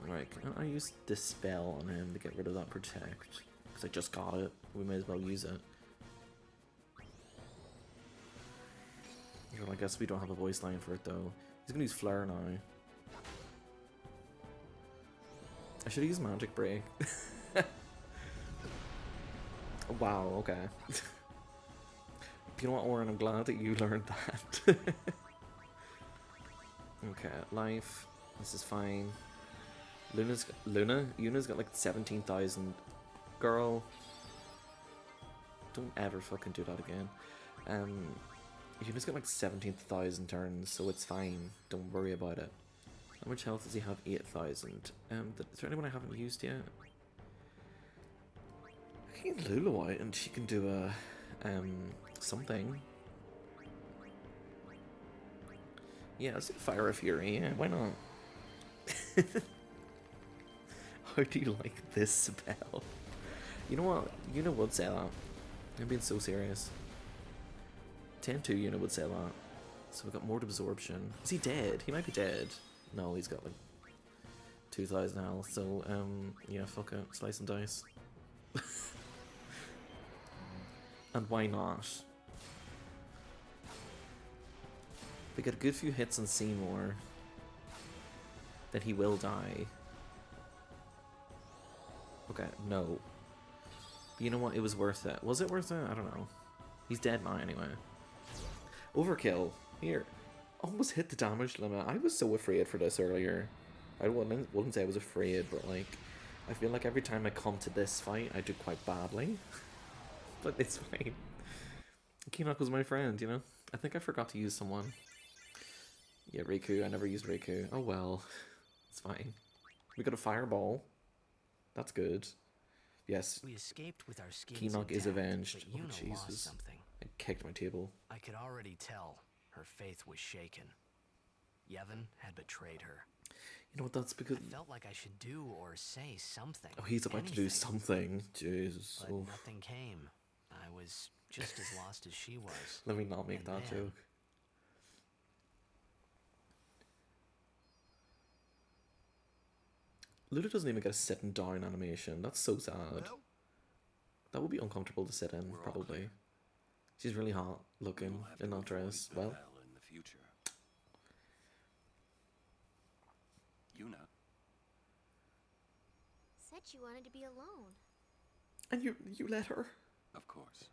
Right, can I use Dispel on him to get rid of that Protect? Because I just got it. We may as well use it. Well, I guess we don't have a voice line for it though. He's gonna use Flare now. I should use Magic Break. Wow, okay. You know what, Oren? I'm glad that you learned that. Okay, life. This is fine. Yuna's got like 17,000. Girl. Don't ever fucking do that again. Yuna's got like 17,000 turns, so it's fine. Don't worry about it. How much health does he have? 8,000. Is there anyone I haven't used yet? I can get Lulu out and she can do a something. Yeah, let's do Fire of Fury, yeah, why not? How do you like this spell? You know what? Yuna would say that. I'm being so serious. 10-2 Yuna would say that. So we got more absorption. Is he dead? He might be dead. No, he's got like 2,000 health, so yeah, fuck it. Slice and dice. And why not? If we get a good few hits on Seymour, then he will die. Okay, no. But you know what? It was worth it. Was it worth it? I don't know. He's dead now anyway. Overkill. Here. Almost hit the damage limit. I was so afraid for this earlier. I wouldn't say I was afraid, but like, I feel like every time I come to this fight, I do quite badly. But it's fine. KINOC was my friend, you know? I think I forgot to use someone. Yeah, Riku. I never used Riku. Oh well. It's fine. We got a fireball. That's good. Yes. We escaped with our skins KINOC is intact, avenged. but Oh, Yuna lost Jesus. something. I kicked my table. I could already tell her faith was shaken. Yevon had betrayed her. You know what, that's because... I felt like I should do or say something. Oh, he's about to do something. Jesus. But Oof. nothing came. I was just as lost as she was. Let me not make that then- joke. Lulu doesn't even get a sitting down animation. That's so sad. Well, That would be uncomfortable to sit in, We're all probably. clear. She's really hot looking we'll have to in that avoid dress. Well, Bevelle in the future. Yuna, Said she wanted to be alone. and you let her. of course.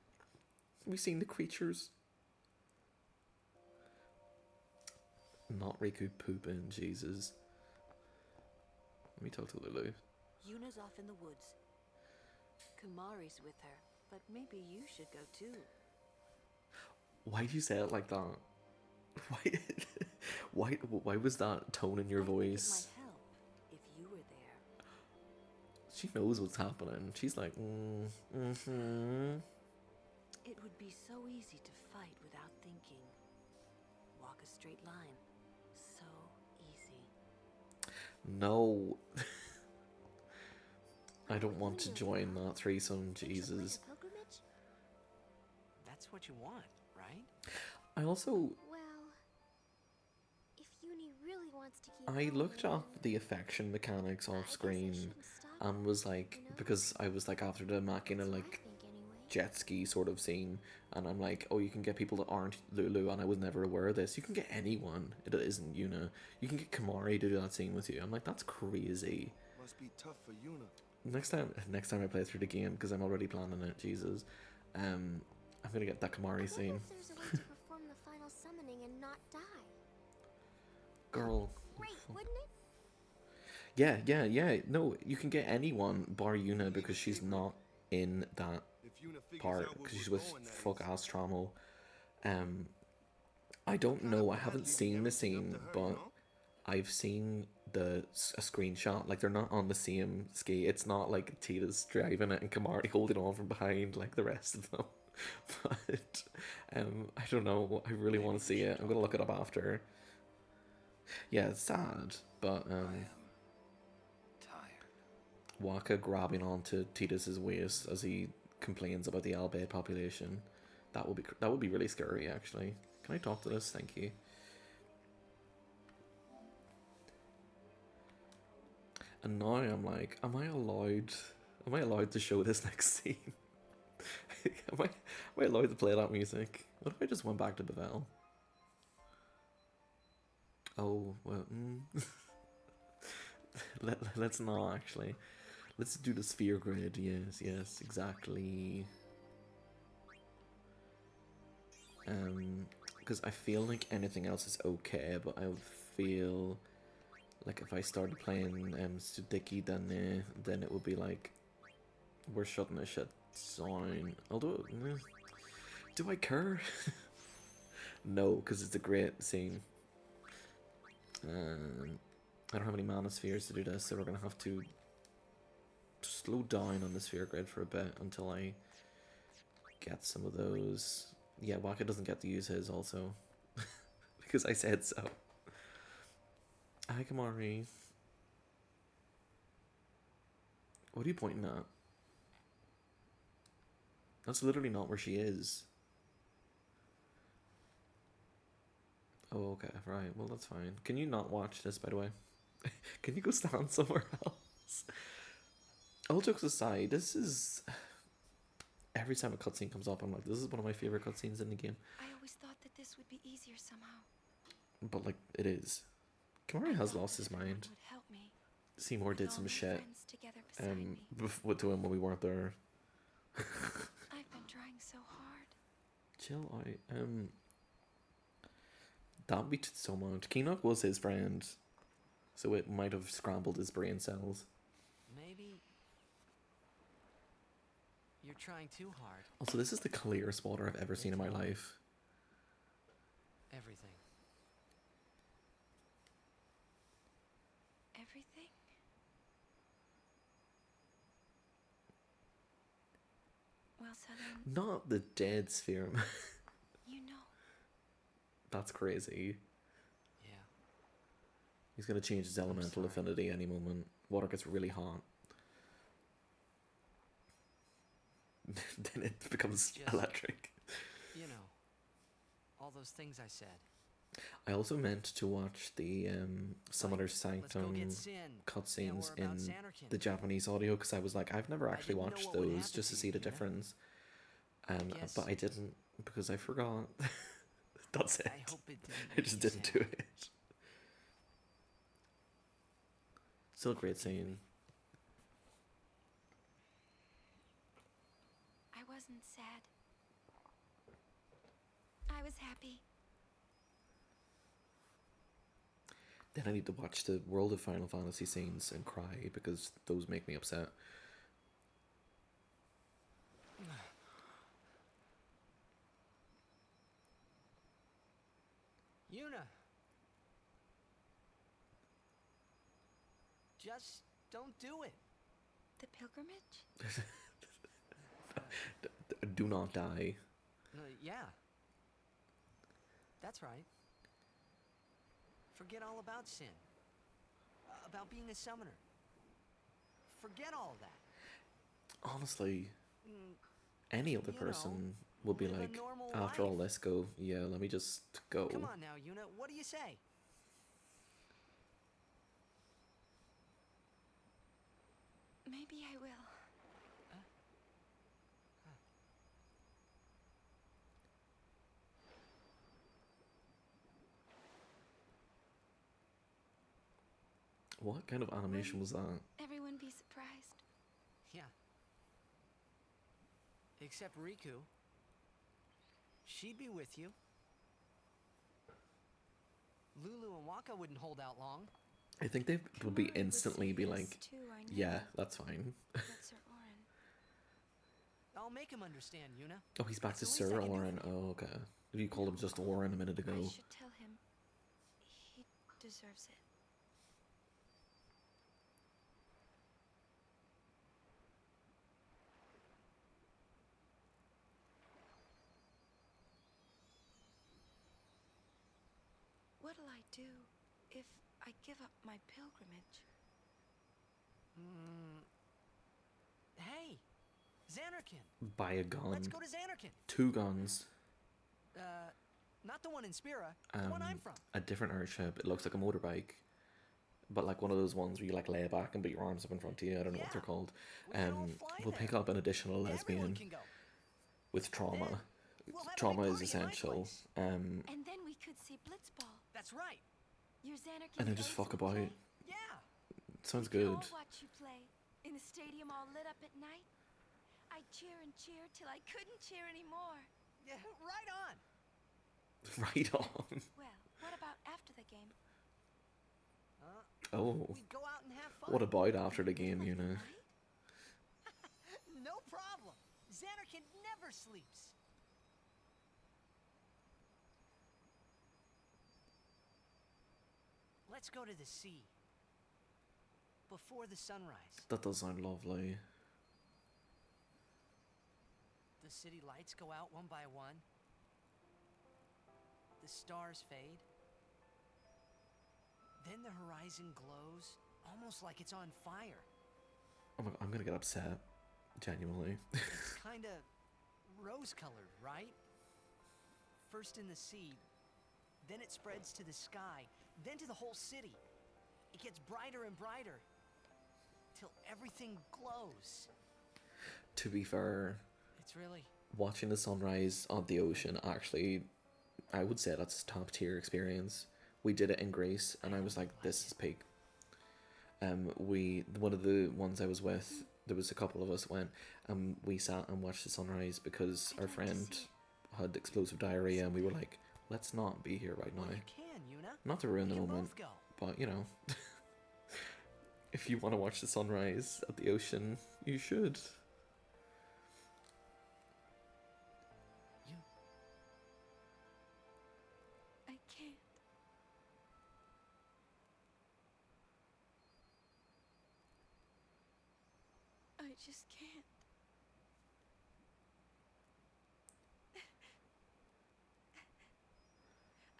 We've seen the creatures. Not Riku pooping, Jesus. Let me talk to Lulu. Yuna's off in the woods. Kamari's with her, but maybe you should go too. Why do you say it like that? Why was that tone in your voice? It might help if you were there. She knows what's happening. She's like, mm-hmm. It would be so easy to fight without thinking. Walk a straight line. So easy. No. I don't want to join that threesome, Jesus. Pilgrimage? That's what you want, right? I also, Well, if Uni really wants to keep I going, looked then up the affection mechanics I off guess I screen shouldn't stop and was like, you know? because I was like after the Machina, That's what I like, think anyway. jet ski sort of scene, and I'm like, oh, you can get people that aren't Lulu, and I was never aware of this. You can get anyone. It isn't Yuna. You can get Kamari to do that scene with you. I'm like, that's crazy. Must be tough for Yuna. Next time I play through the game, because I'm already planning it. Jesus, I'm gonna get that Kamari scene. If there's a way to perform the final summoning and not die. Girl. Great, wouldn't it? Yeah. No, you can get anyone bar Yuna because she's not in that part, because she's with fuck ass Tramo. I don't know. I haven't seen the scene, but I've seen a screenshot. Like, they're not on the same ski. It's not like Tita's driving it and Kamari holding on from behind like the rest of them. But I don't know. I really want to see it. I'm gonna look it up after. Yeah, it's sad, but Waka grabbing onto Titus's waist as he complains about the Albed population. That would be really scary, actually. Can I talk to this? Thank you. And now I'm like, am I allowed to show this next scene? am I allowed to play that music? What if I just went back to Bevel? Oh, well, let's not actually. Let's do the sphere grid. Yes, exactly. Because I feel like anything else is okay, but I would feel like if I started playing Sudiki, then it would be like we're shutting this shit down. Although, do I care? No, because it's a great scene. I don't have any mana spheres to do this, so we're gonna have to slow down on the sphere grid for a bit until I get some of those. Yeah, Waka doesn't get to use his also. Because I said so. Hi, Kamari. What are you pointing at? That's literally not where she is. Oh, okay, right. Well, that's fine. Can you not watch this, by the way? Can you go stand somewhere else? All jokes aside, this is... Every time a cutscene comes up, I'm like, this is one of my favorite cutscenes in the game. I always thought that this would be easier somehow. But, like, it is. Kamari has lost his mind. Would help me. Seymour did some shit to him when we weren't there. I've been trying so hard. Chill out. That beat so much. KINOC was his friend, so it might have scrambled his brain cells. Maybe you're trying too hard. Also, this is the clearest water I've ever seen in my life. Everything. Everything? Well, so then... Not the dead sphere. You know. That's crazy. Yeah. He's gonna change his elemental affinity any moment. Water gets really hot. Then it becomes Just, electric. You know, all those things I said. I also meant to watch the Summoner's Sanctum cutscenes in the Japanese audio, because I was like, I've never actually watched those just to see the difference. But I didn't, because I forgot. That's it. I just didn't do it. Still a great scene. I wasn't sad. I was happy. Then I need to watch the World of Final Fantasy scenes and cry, because those make me upset. Yuna! Just don't do it. The pilgrimage? Do not die. Yeah. That's right. Forget all about sin. About being a summoner. Forget all of that. Honestly, any other person would be like, after all this, go, yeah, let me just go. Come on now, Yuna, what do you say? Maybe I will. What kind of animation was that? Everyone be surprised. Yeah. Except Riku. She'd be with you. Lulu and Waka wouldn't hold out long. I think they would be Kamari would instantly say be yes, like, too, I know. yeah, that's fine. That's Sir Orin. I'll make him understand, Yuna. Oh, he's back to That's the least Sir I can do Orin. for you. Oh, okay. You called him just Orin a minute ago. I should tell him. He deserves it. What'll I do if I give up my pilgrimage? Hey, Xanarkin. Buy a gun. Let's go to Xanarkin. 2 guns. Not the one in Spira. The one I'm from. A different airship. It looks like a motorbike, but like one of those ones where you like lay back and put your arms up in front of you. I don't know what they're called. We can all fly We'll there. pick up an additional Everyone lesbian can go. with trauma. Then we'll have a Trauma big is party at my essential. place. And then we could see Blitzball. That's right. Your Xanarkin And then just ace fuck would about. play. Yeah. Sounds We can good. all watch you play in the stadium all lit up at night. I'd cheer and cheer till I couldn't cheer anymore. Yeah, right on. Right on. Well, what about after the game? Oh, We'd go out and have fun. what about after the game, you know? No problem. Xanarkin never sleeps. Let's go to the sea. Before the sunrise. That does sound lovely. The city lights go out one by one. The stars fade. Then the horizon glows, almost like it's on fire. Oh my god, I'm gonna get upset. Genuinely. It's kinda rose-colored, right? First in the sea, then it spreads to the sky, then to the whole city. It gets brighter and brighter, till everything glows. To be fair, It's really... watching the sunrise on the ocean, actually, I would say that's a top tier experience. We did it in Greece, and I was like, this is peak. One of the ones I was with, there was a couple of us went, and we sat and watched the sunrise because our friend had explosive diarrhea, and we were like, let's not be here right Well, now. you can, Yuna. Not to ruin We the can moment, both go. but you know, if you want to watch the sunrise at the ocean, you should. I can't. I just can't.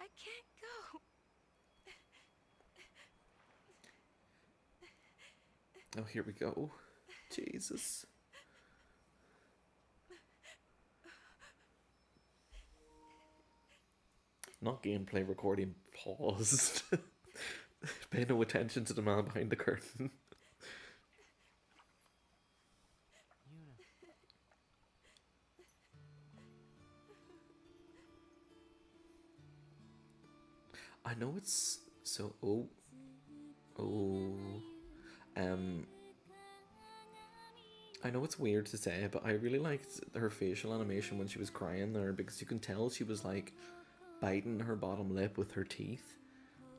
I can't go. Oh, here we go. Jesus. Not gameplay recording paused. Pay no attention to the man behind the curtain. Yuna. I know it's so I know it's weird to say, but I really liked her facial animation when she was crying there, because you can tell she was like biting her bottom lip with her teeth.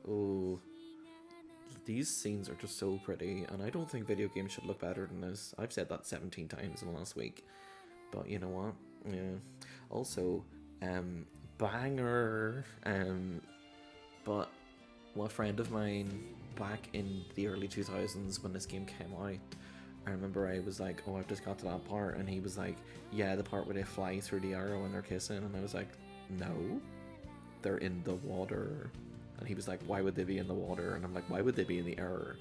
Oh, these scenes are just so pretty, and I don't think video games should look better than this. I've said that 17 times in the last week, but you know what? Yeah. Also, banger. But a friend of mine back in the early 2000s when this game came out, I remember I was like, oh, I've just got to that part, and he was like, yeah, the part where they fly through the arrow and they're kissing, and I was like, no, they're in the water. And he was like, why would they be in the water? And I'm like, why would they be in the air?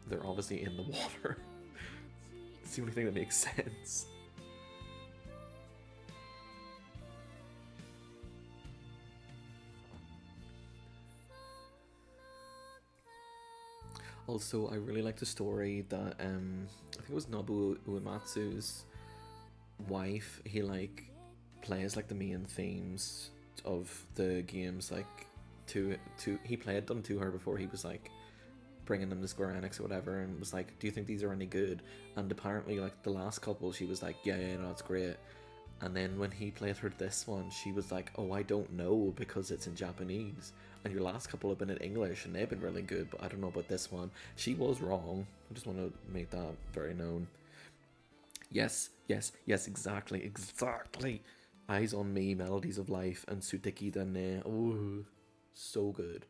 They're obviously in the water. It's the only thing that makes sense. Also, I really like the story that I think it was Nobuo Uematsu's wife. He like plays like the main themes of the games, like to he played them to her before he was like bringing them to Square Enix or whatever, and was like, "Do you think these are any good?" And apparently, like the last couple, she was like, "Yeah, no, it's great." And then when he played her this one, she was like, "Oh, I don't know because it's in Japanese. And your last couple have been in English and they've been really good, but I don't know about this one." She was wrong. I just want to make that very known. Yes, exactly. Eyes on Me, Melodies of Life, and Suteki Dane. Oh, so good.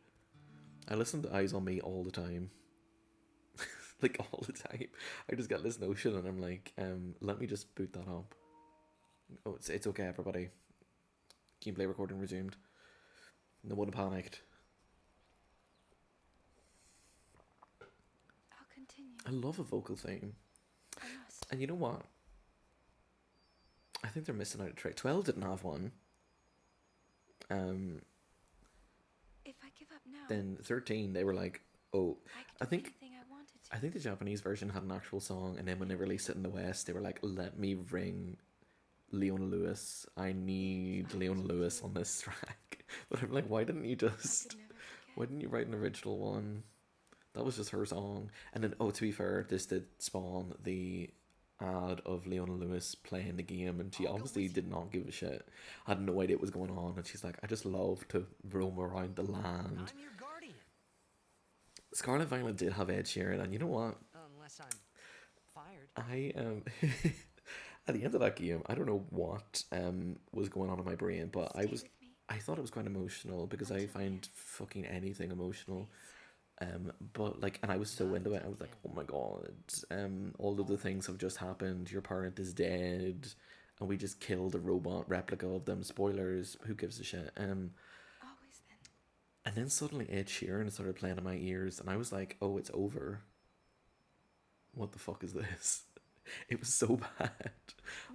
I listen to Eyes on Me all the time. Like, all the time. I just get this notion and I'm like, let me just boot that up. Oh, it's okay, everybody. Gameplay recording resumed. No one panicked. I'll continue. I love a vocal theme. I must. And you know what? I think they're missing out a trick. 12 didn't have one. If I give up now, Then 13, they were like, oh, I I could do think anything I wanted to. I think the Japanese version had an actual song, and then when they released it in the West, they were like, let me ring Leona Lewis. I need Leona Lewis on this track. But I'm like, why didn't you just... Why didn't you write an original one? That was just her song. And then, oh, to be fair, this did spawn the ad of Leona Lewis playing the game, and she obviously did not give a shit. Had no idea what was going on, and she's like, I just love to roam around the land. I'm your guardian. Scarlet Violet did have Ed Sheeran, and you know what? Unless I'm fired. I at the end of that game, I don't know what was going on in my brain, but I thought it was quite emotional because I find fucking anything emotional. But like, and I was so into it. I was like, oh my god, all of the things have just happened. Your parent is dead, and we just killed a robot replica of them. Spoilers. Who gives a shit? Always then. And then suddenly Ed Sheeran started playing in my ears, and I was like, oh, it's over. What the fuck is this? It was so bad.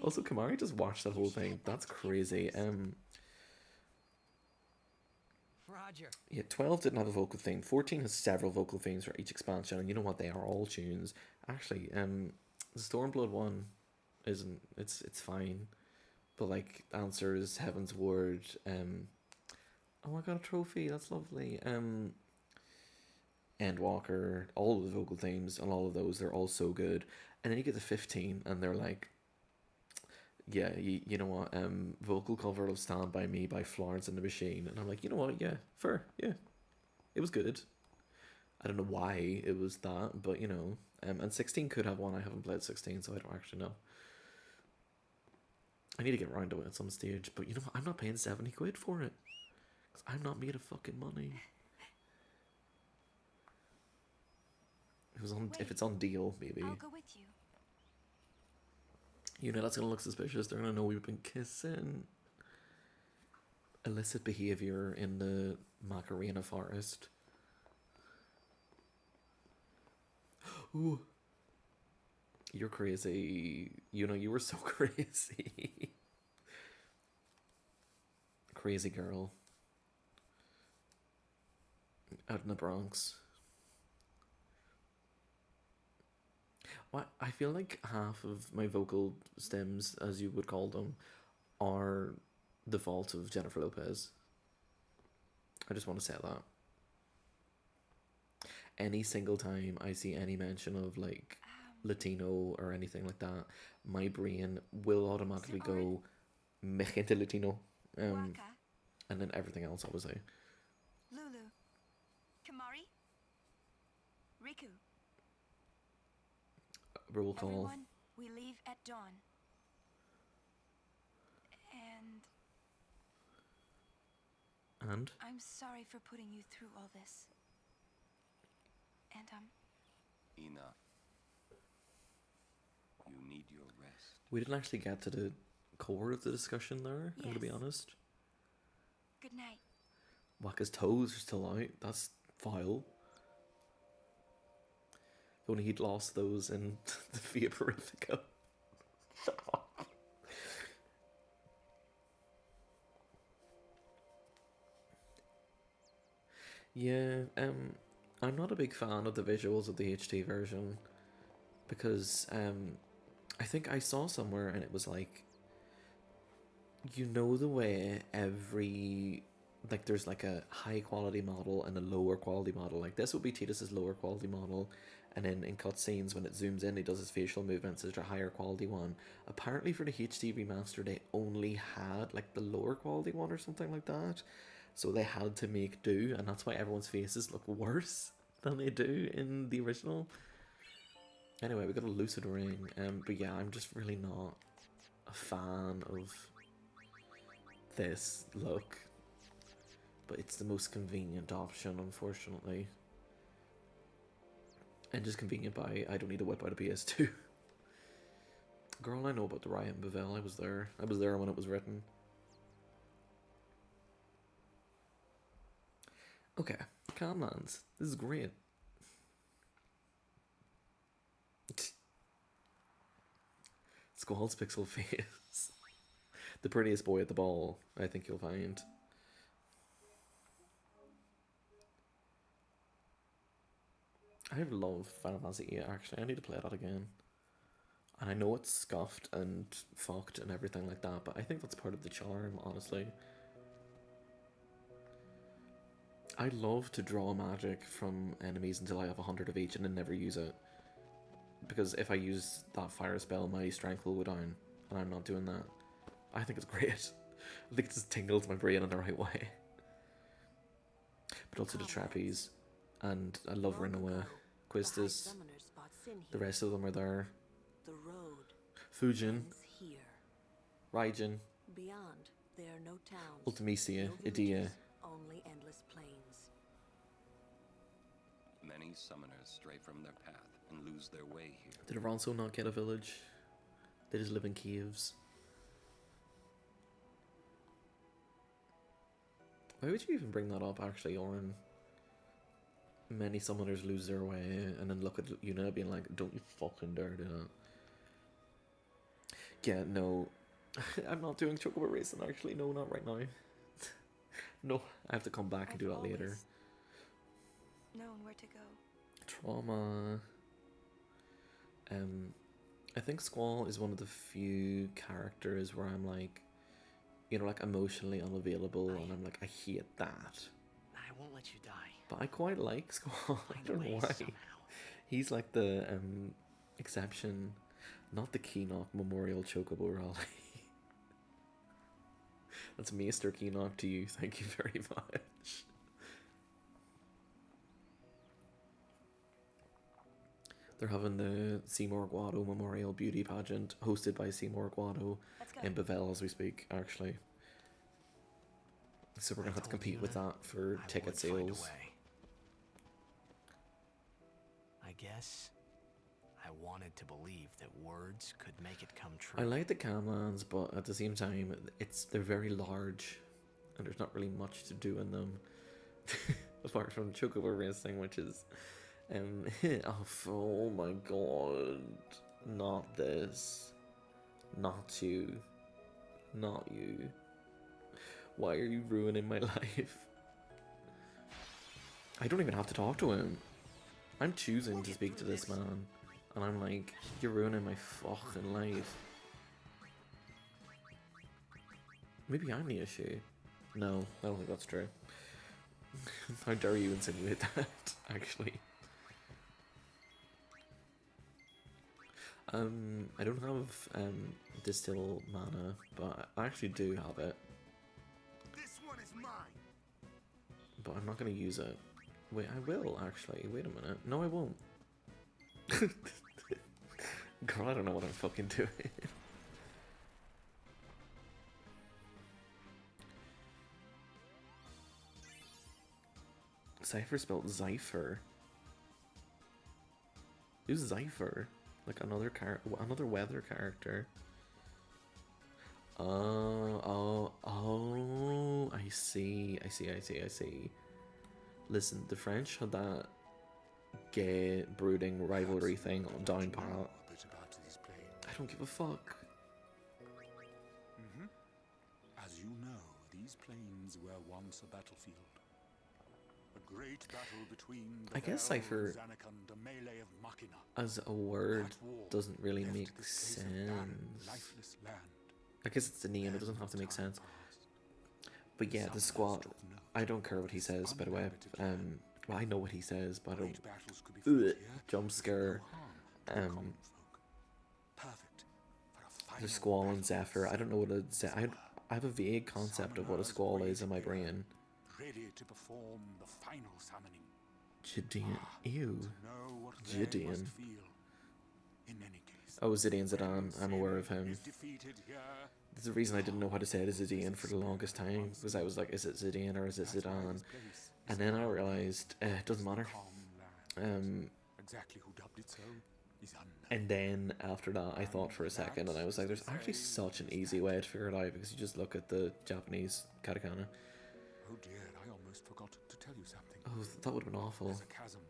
Also, Kamari just watched that whole thing. That's crazy. Roger. Yeah, 12 didn't have a vocal theme. 14 has several vocal themes for each expansion, and you know what? They are all tunes. Actually, the Stormblood one isn't. It's fine, but like Answers, Heaven's Word. Oh, I got a trophy. That's lovely. Endwalker. All of the vocal themes and all of those, they're all so good. And then you get to 15, and they're like, yeah, you know what, vocal cover of Stand By Me by Florence and the Machine. And I'm like, you know what, yeah, fair, yeah. It was good. I don't know why it was that, but you know, and 16 could have one. I haven't played 16, so I don't actually know. I need to get around to it at some stage, but you know what, I'm not paying 70 quid for it. Because I'm not made of fucking money. If it's on deal, maybe. I'll go with you. You know, that's gonna look suspicious. They're gonna know we've been kissing. Illicit behavior in the Macarena forest. Ooh. You're crazy. You know, you were so crazy. Crazy girl. Out in the Bronx. I feel like half of my vocal stems, as you would call them, are the fault of Jennifer Lopez. I just want to say that. Any single time I see any mention of like Latino or anything like that, my brain will automatically go me gente Latino, and then everything else I would say. Lulu. Kamari. Riku. Roll call. Everyone, we leave at dawn. And? I'm sorry for putting you through all this. And Enough. You need your rest. We didn't actually get to the core of the discussion there, I'm gonna be honest. Good night. Waka's toes are still out. That's vile. If only he'd lost those in the Via Purifica. Shut up. Yeah, I'm not a big fan of the visuals of the HD version because I think I saw somewhere and it was like, you know, the way every like there's like a high quality model and a lower quality model. Like this would be Tidus's lower quality model, and then in cutscenes when it zooms in, he does his facial movements. There's a higher quality one. Apparently for the HD remaster, they only had like the lower quality one or something like that, so they had to make do, and that's why everyone's faces look worse than they do in the original. Anyway, we got a lucid ring, but yeah, I'm just really not a fan of this look. But it's the most convenient option, unfortunately. And just convenient by, I don't need to whip out a PS2. Girl, I know about the riot in Bevelle. I was there. I was there when it was written. Okay, Comlands. This is great. Squall's pixel face. The prettiest boy at the ball, I think you'll find. I love Final Fantasy VIII, actually. I need to play that again. And I know it's scuffed and fucked and everything like that, but I think that's part of the charm, honestly. I love to draw magic from enemies until I have 100 of each and then never use it. Because if I use that fire spell, my strength will go down, and I'm not doing that. I think it's great. I think it just tingles my brain in the right way. But also the trapeze. And I love Rinoa, Quistis. The rest of them are there. The road Fujin, ends here. Raijin, Beyond, there are no towns, Ultimisia, no Idia. villages, only endless plains. Many summoners stray from their path and lose their way here. Did Aronso not get a village? They just live in caves. Why would you even bring that up, actually, Oren? Many summoners lose their way, and then look at Yuna being like, don't you fucking dare do that. Yeah, no. I'm not doing Chocobo Racing, actually. No, not right now. No, I have to come back and do that later. Known where to go. Trauma. I think Squall is one of the few characters where I'm like, you know, like emotionally unavailable, and I'm like, I hate that. I won't let you die. But I quite like Squall. I don't know why. Somehow. He's like the exception, not the KINOC Memorial Chocobo Rally. That's Mr. KINOC to you. Thank you very much. They're having the Seymour Guado Memorial Beauty Pageant hosted by Seymour Guado in Bevelle as we speak, actually. So we're going to have to compete with that for ticket sales. I guess I wanted to believe that words could make it come true. I like the Camlands, but at the same time, they're very large, and there's not really much to do in them, apart from Chocobo Racing, which is, oh my god, not this, not you, not you. Why are you ruining my life? I don't even have to talk to him. I'm choosing to speak to this man, and I'm like, you're ruining my fucking life. Maybe I'm the issue. No, I don't think that's true. How dare you insinuate that, actually. I don't have distill mana, but I actually do have it. This one is mine. But I'm not going to use it. Wait, I will actually. Wait a minute. No, I won't. Girl, I don't know what I'm fucking doing. Cypher spelled Zypher. Who's Zypher? Like another another weather character. Oh, I see. Listen, the French had that gay, brooding rivalry thing down pat. I don't give a fuck. As you know, these plains were once a battlefield. A great battle between I guess Cypher, Zanarkand, a melee of Machina. as a word, That war doesn't really left make this place a barren, sense. lifeless land. I guess it's the name, it doesn't have to make sense. But yeah, the Some squad. took note. I don't care what he says, by the way. Uninhabited Well, I know what he says, but I don't. Great battles could be fought Ugh, here jump with scare. no harm to the Um, common folk. Perfect for a final The squall and battle Zephyr. I don't know what a I have a vague concept of what a Summoners squall is in my wait here, brain. ready to perform the final summoning. Jidian. Ew. To know what they must Jidian. feel. In any case, Oh, Zidian Zidane. I'm aware of Sin him. is defeated here. There's a reason I didn't know how to say it as Zidian for the longest time, because I was like, is it Zidian or is it That's why Zidane? this place And is then I called realized it doesn't matter. Calm Land. Exactly who dubbed it so is unknown. And then after that, I thought for a second, and I was like, there's actually such an easy way to figure it out, because you just look at the Japanese katakana. Oh dear, I almost forgot to tell you something. Oh, that would have been awful. There's a chasm,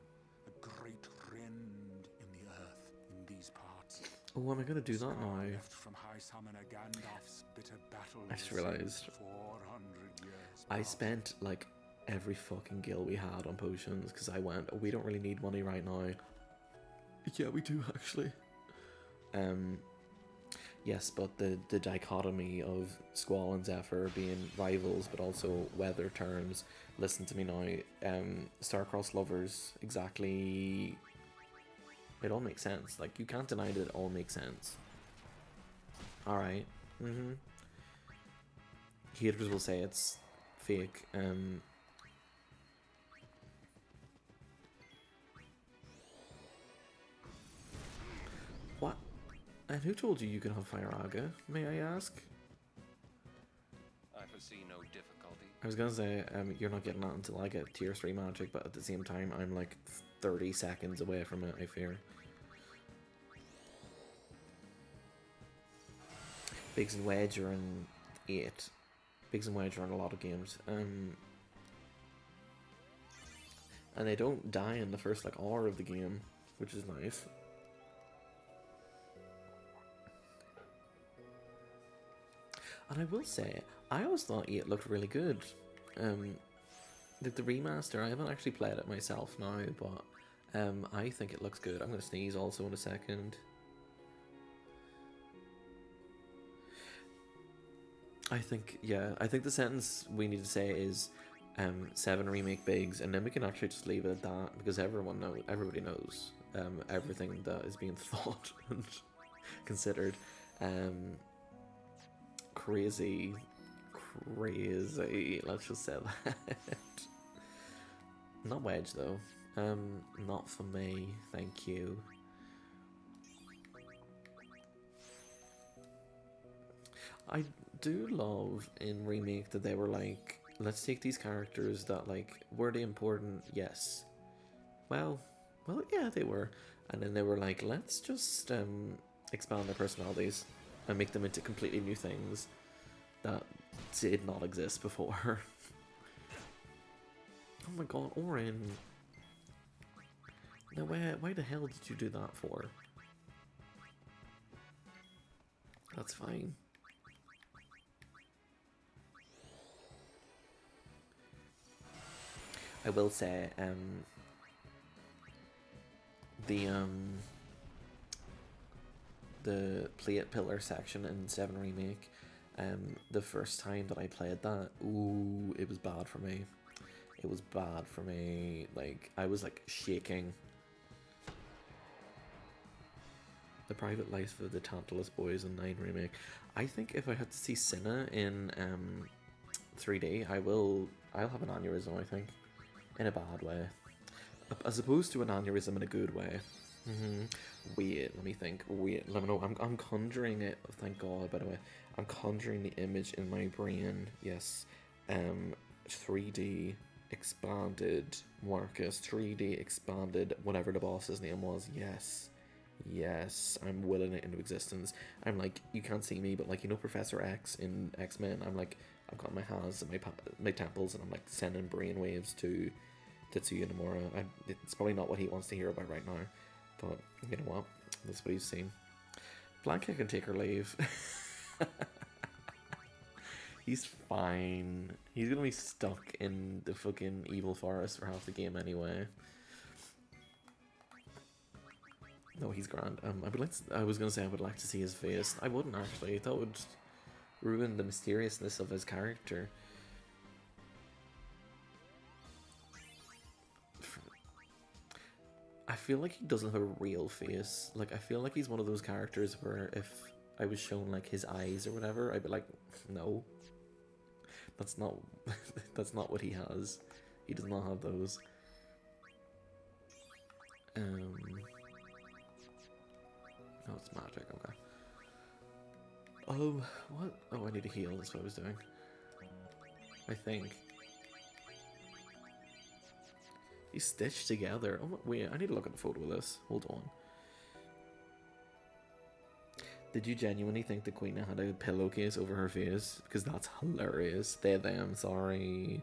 a great rend in the earth in these parts. Oh, am I going to do that now? Left from High Summoner Gandalf's bitter battle. I just realised. 400 years I past. spent like every fucking gil we had on potions, because I went, oh, we don't really need money right now. Yeah, we do actually. Yes, but the dichotomy of Squall and Zephyr being rivals, but also weather terms. Listen to me now. Star-crossed lovers, exactly. It all makes sense. Like, you can't deny that it all makes sense. All right. Haters will say it's fake. What? And who told you you can have Fire Aga, may I ask? I foresee no difficulty. I was gonna say, you're not getting that until I get tier 3 magic, but at the same time, I'm like 30 seconds away from it, I fear. Biggs and Wedge are in 8. Biggs and Wedge are in a lot of games. And they don't die in the first like hour of the game, which is nice. And I will say, I always thought 8 looked really good. The remaster, I haven't actually played it myself now, but I think it looks good. I'm going to sneeze also in a second. I think the sentence we need to say is 7 remake Biggs, and then we can actually just leave it at that, because everybody knows everything that is being thought and considered. Crazy, let's just say that. Not Wedge though. Not for me, thank you. I do love in Remake that they were like, let's take these characters that like, were they important? Yes. Well, yeah, they were. And then they were like, let's just expand their personalities and make them into completely new things that did not exist before. Oh my god, Orin. Now why the hell did you do that for? That's fine. I will say, the plate pillar section in 7 Remake, the first time that I played that, ooh, it was bad for me. It was bad for me. Like, I was like shaking. The Private Life of the Tantalus Boys in 9 Remake. I think if I had to see Cinna in 3D, I'll have an aneurysm, I think. In a bad way. As opposed to an aneurysm in a good way. Wait, let me think. Wait, let me know. I'm conjuring it. Thank God, by the way. I'm conjuring the image in my brain. Yes. 3D expanded Marcus. 3D expanded whatever the boss's name was. Yes. Yes. I'm willing it into existence. I'm like, you can't see me, but like, you know Professor X in X-Men? I'm like, I've got my hands and my temples, and I'm like sending brainwaves to Tetsuya Nomura. It's probably not what he wants to hear about right now, but you know what? That's what he's seen. Blanca can take her leave. He's fine. He's gonna be stuck in the fucking evil forest for half the game anyway. No, he's grand. I was gonna say I would like to see his face. I wouldn't actually. That would ruin the mysteriousness of his character. I feel like he doesn't have a real face. Like, I feel like he's one of those characters where if I was shown like his eyes or whatever, I'd be like, no, that's not that's not what he has. He does not have those. No, it's magic. Okay. Oh, what? Oh, I need to heal. That's what I was doing. I think. He's stitched together. Oh, wait, I need to look at the photo of this. Hold on. Did you genuinely think the Queen had a pillowcase over her face? Because that's hilarious. They, them, sorry.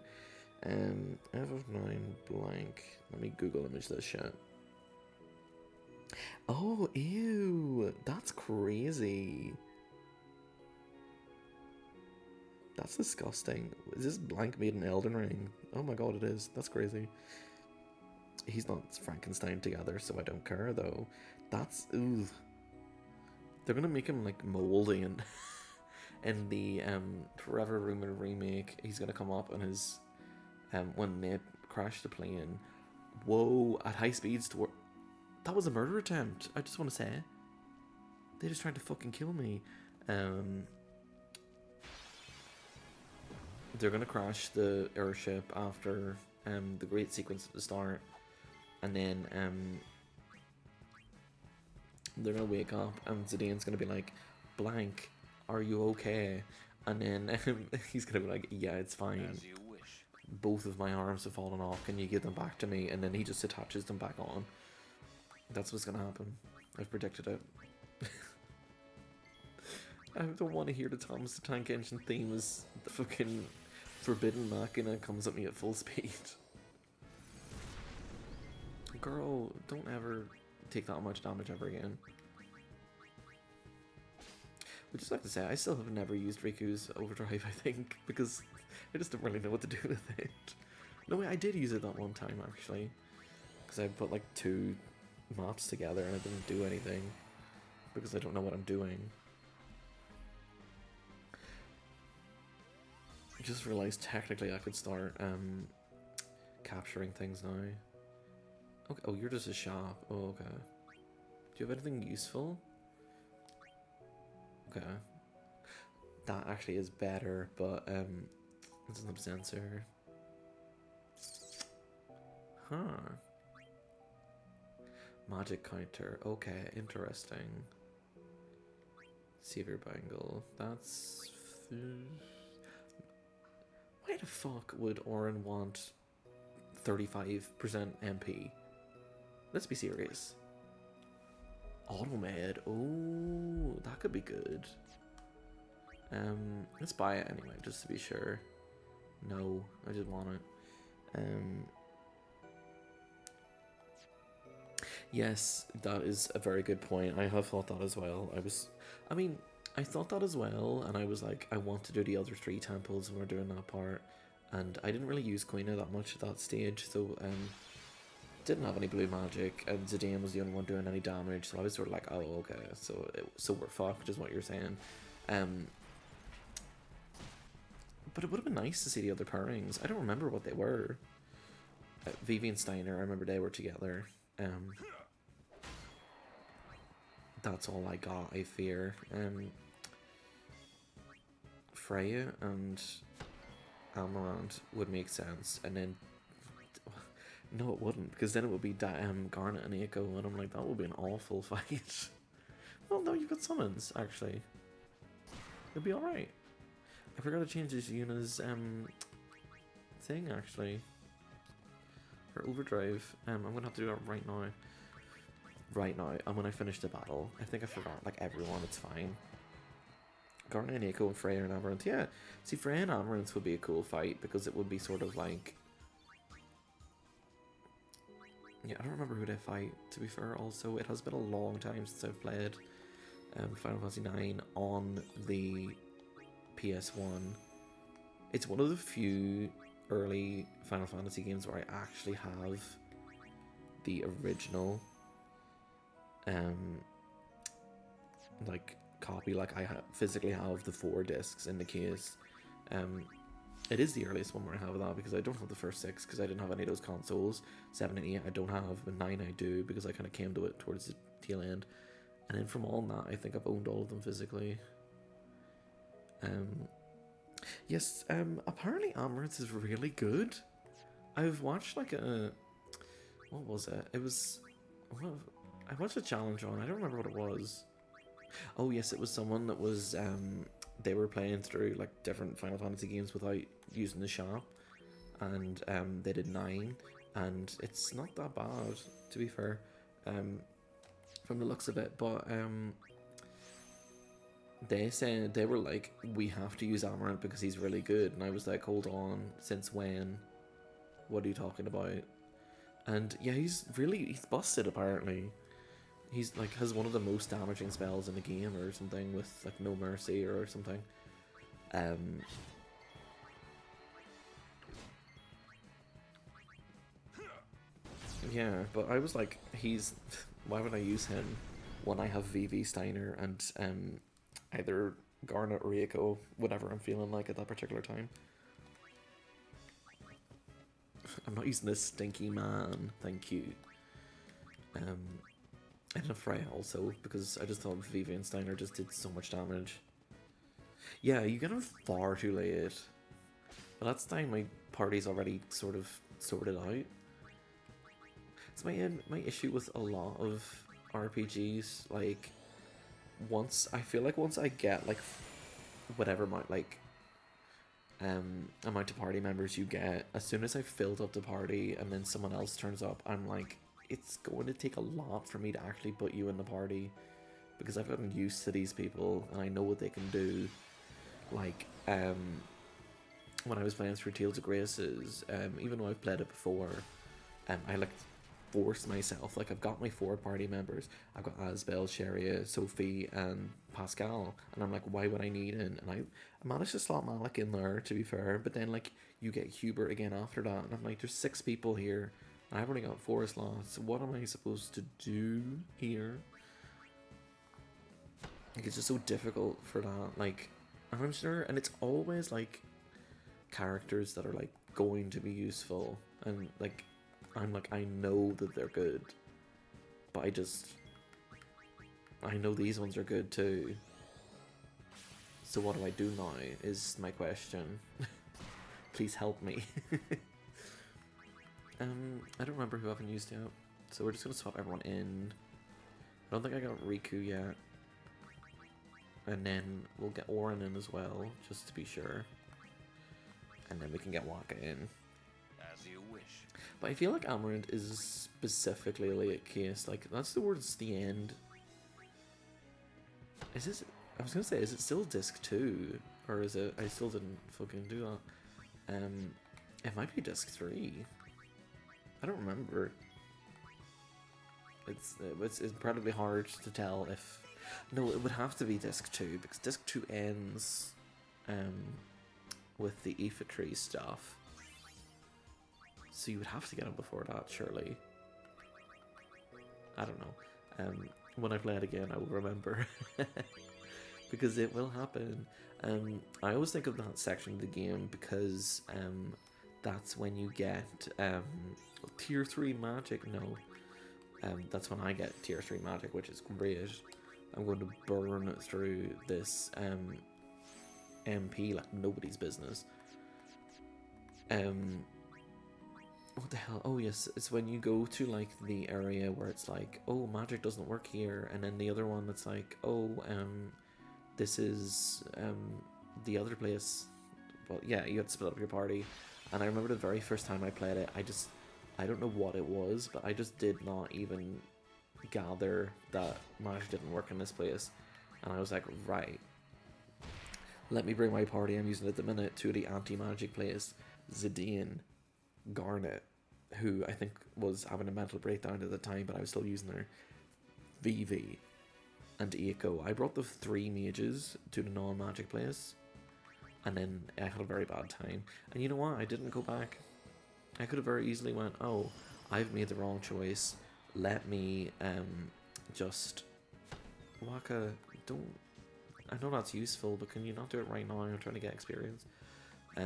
F9 blank. Let me Google image this shit. Oh, ew. That's crazy. That's disgusting. Is this blank made in Elden Ring? Oh my god, it is. That's crazy. He's not Frankenstein together, so I don't care, though. That's... Ooh. They're gonna make him, like, moldy, and in the Forever Rumored remake, he's gonna come up and his... when they crash the plane. Whoa, at high speeds to... That was a murder attempt, I just want to say. They just tried to fucking kill me. They're gonna crash the airship after the great sequence at the start, and then they're gonna wake up and Zidane's gonna be like, blank, are you okay? And then he's gonna be like, yeah, it's fine. As you wish. Both of my arms have fallen off, can you give them back to me? And then he just attaches them back on. That's what's gonna happen. I've predicted it. I don't want to hear the Thomas the Tank Engine theme as the fucking Forbidden Machina comes at me at full speed. Girl, don't ever take that much damage ever again. Would just like to say, I still have never used Riku's Overdrive, I think, because I just don't really know what to do with it. No, wait, I did use it that one time, actually. Because I put, like, 2 maps together and I didn't do anything. Because I don't know what I'm doing. I just realized technically I could start capturing things now. Okay. Oh, you're just a shop. Oh, okay. Do you have anything useful? Okay. That actually is better, but it's an sensor. Huh. Magic counter. Okay, interesting. Savior bangle. That's... Why the fuck would Orin want 35% MP? Let's be serious. Automed. Oh, that could be good. Let's buy it anyway, just to be sure. No, I just want it. Yes, that is a very good point. I have thought that as well. I thought that as well, and I was like, I want to do the other 3 temples when we're doing that part. And I didn't really use Quina that much at that stage, so didn't have any blue magic, and Zidane was the only one doing any damage, so I was sort of like, oh, okay, so we're fucked, is what you're saying. But it would have been nice to see the other pairings. I don't remember what they were. Vivi and Steiner, I remember they were together. That's all I got, I fear. Freya and Amarant would make sense, and then no, it wouldn't, because then it would be Garnet and Eiko, and I'm like, that would be an awful fight. Well, no, you've got summons, actually. It'll be alright. I forgot to change this Yuna's thing, actually. Her overdrive. I'm gonna have to do it right now. Right now, and when I finish the battle. I think I forgot, like, everyone, it's fine. Garnet and Eiko and Freya and Amaranth, yeah. See, Freya and Amaranth would be a cool fight, because it would be sort of like... Yeah, I don't remember who they fight, to be fair, also. It has been a long time since I've played Final Fantasy IX on the PS1. It's one of the few early Final Fantasy games where I actually have the original like copy. Like, I physically have the 4 discs in the case. it is the earliest one where I have that, because I don't have the first 6 because I didn't have any of those consoles. 7 and 8 I don't have, but 9 I do because I kind of came to it towards the tail end. And then from all that, I think I've owned all of them physically. Yes, apparently Amaranth is really good. I've watched like a... What was it? It was... I watched a challenge on, I don't remember what it was. Oh yes, it was someone that was... they were playing through like different Final Fantasy games without using the shop. And they did 9. And it's not that bad, to be fair. From the looks of it. But they said, they were like, we have to use Amaranth because he's really good. And I was like, hold on, since when? What are you talking about? And yeah, he's busted apparently. He's like, has one of the most damaging spells in the game or something, with like no mercy or something. Yeah, but I was like, why would I use him when I have VV Steiner and either Garnet or Rieko, whatever I'm feeling like at that particular time. I'm not using this stinky man, thank you. And a Freya also, because I just thought Vivi and Steiner just did so much damage. Yeah, you get him far too late. But that's the time my party's already sort of sorted out. It's my issue with a lot of RPGs, like, I feel like once I get, like, whatever amount of party members you get, as soon as I've filled up the party and then someone else turns up, I'm like, it's going to take a lot for me to actually put you in the party, because I've gotten used to these people and I know what they can do. Like, when I was playing through Tales of Graces, even though I've played it before, I like forced myself, like, I've got my 4 party members, I've got Asbel, Sheria, Sophie and Pascal, and I'm like, why would I need in? And I managed to slot Malik in there, to be fair, but then like you get Hubert again after that, and I'm like, there's 6 people here, and I've only got 4 slots, what am I supposed to do here? Like, it's just so difficult for that, like, and I'm sure, and it's always like characters that are like going to be useful, and like, I'm like, I know that they're good, but I know these ones are good too. So what do I do now is my question. Please help me. I don't remember who I haven't used yet, so we're just gonna swap everyone in. I don't think I got Riku yet. And then we'll get Orin in as well, just to be sure. And then we can get Waka in. As you wish. But I feel like Amaranth is specifically a late case. Like, that's towards the end. Is this... I was gonna say, is it still disc 2? Or is it... I still didn't fucking do that. It might be disc 3. I don't remember. It's incredibly hard to tell if... No, it would have to be disc 2, because disc 2 ends with the Aoife Tree stuff. So you would have to get him before that, surely. I don't know. When I play it again, I will remember. Because it will happen. I always think of that section of the game because that's when you get tier 3 magic. No. That's when I get tier 3 magic, which is great. I'm going to burn through this MP like nobody's business. What the hell? Oh yes, it's when you go to like the area where it's like, oh, magic doesn't work here, and then the other one that's like, oh, this is the other place. Well, yeah, you have to split up your party. And I remember the very first time I played it, I don't know what it was, but I just did not even gather that magic didn't work in this place. And I was like, right, let me bring my party I'm using at the minute to the anti-magic place. Zidane, Garnet, who I think was having a mental breakdown at the time, but I was still using her, Vivi, and Eiko. I brought the 3 mages to the non-magic place, and then I had a very bad time. And you know what? I didn't go back. I could have very easily went, oh, I've made the wrong choice. Let me just... Waka, don't... I know that's useful, but can you not do it right now? I'm trying to get experience. I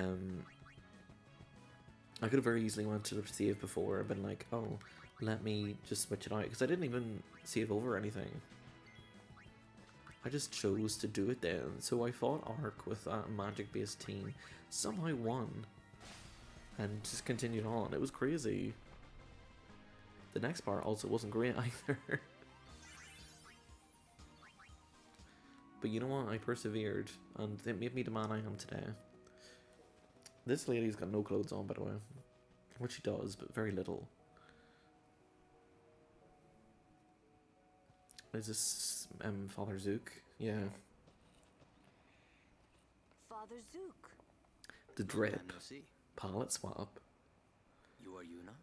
could have very easily went to the save before and been like, oh, let me just switch it out, because I didn't even save over anything. I just chose to do it then, so I fought Ark with that magic-based team, somehow won, and just continued on. It was crazy. The next part also wasn't great either. But you know what, I persevered, and it made me the man I am today. This lady's got no clothes on, by the way. What she does, but very little. Is this Father Zook? Yeah. Father Zook. The drip. Palette swap. You are Yuna?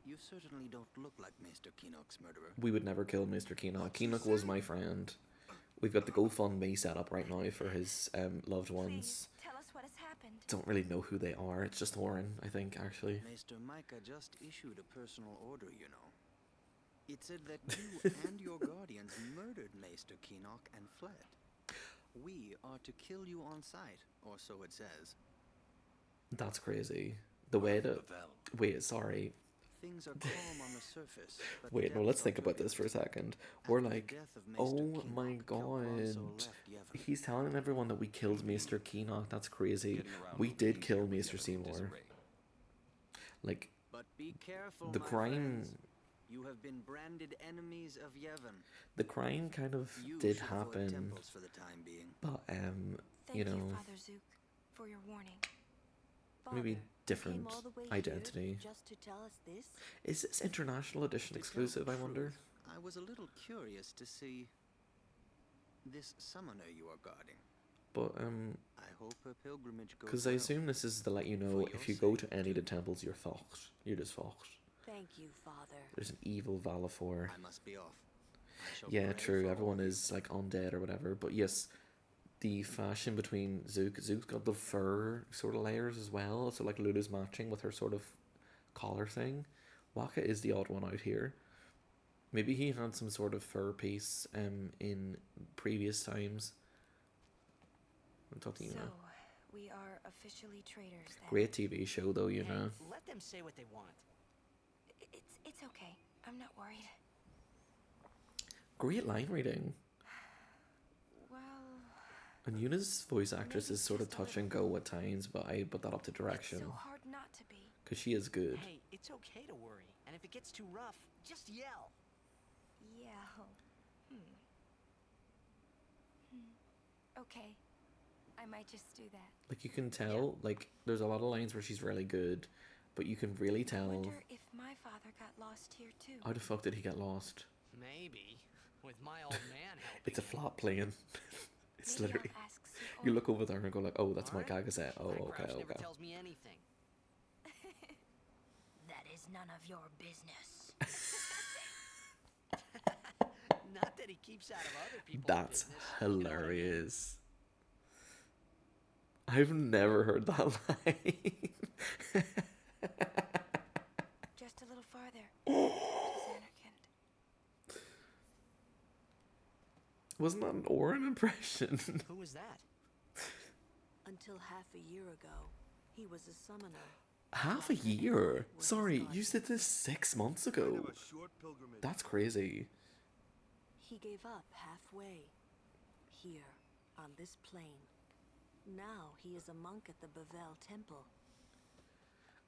You certainly don't look like Maester KINOC's murderer. We would never kill Mr. KINOC. KINOC was my friend. We've got the GoFundMe set up right now for his loved ones. Please, tell us what has happened. Don't really know who they are. It's just Orin, I think, actually. Maester Micah just issued a personal order, you know. It said that you and your guardians murdered Maester KINOC and fled. We are to kill you on sight, or so it says. That's crazy. The way that... Wait, sorry. Things are calm on the surface. But Wait, no, let's think about this for a second. We're After the like, death of oh Maester my KINOC, god. Kel'Thuzzo left Yevon. He's telling everyone that we killed Maester KINOC. That's crazy. We did kill Maester Seymour. Like, But be careful, the my crime... friends. You have been branded enemies of Yevon. The crime kind of You did should avoid happen, temples for the time being. but Thank you know, Father Zook, for your warning. maybe Father, different came all the way identity. here just to tell us this? Is this international edition To exclusive, tell I the wonder? truth, I was a little curious to see this summoner you are guarding. But I hope her pilgrimage goes because I well. assume this is to let you know For if your you go to sake, any of the too. temples, you're fucked. You're just fucked. Thank you, Father. There's an evil Valafor. I must be off. I shall Yeah, pray true. for all Everyone of you. is like undead or whatever. But yes, the fashion between Zook. Zook's got the fur sort of layers as well. So like Lulu's matching with her sort of collar thing. Waka is the odd one out here. Maybe he had some sort of fur piece in previous times. I'm talking So, about. we are officially traitors then. Great TV show though, you Hey, know. let them say what they want. It's okay. I'm not worried. Great line reading. Well, And Yuna's voice actress maybe is sort of just a touch and little. go at times, but I put that up to it's direction. so hard not to be. Because she is good. Hey, it's okay to worry. And if it gets too rough, just yell. Yeah. Okay. I might just do that. Like you can tell, like there's a lot of lines where she's really good, but you can really I tell wonder if my father got lost here too. how the fuck did he get lost? Maybe. With my old man helping. It's a him. flop plane. It's Maybe I'll literally ask Sir you Orin. look over there and go like, oh, that's my Alright. Gagazette. Oh, My okay, grouch never okay. tells me anything. That is none of your business. Not that he keeps out of other people's That's business. You know what I mean? hilarious. I've never heard that line. Just a little farther. To Xanarkand. Wasn't that an Orin impression? Who was that? Until half a year ago, he was a summoner. Half a year? Sorry, you said this 6 months ago. That's crazy. He gave up halfway. Here, on this plain. Now he is a monk at the Bavel Temple.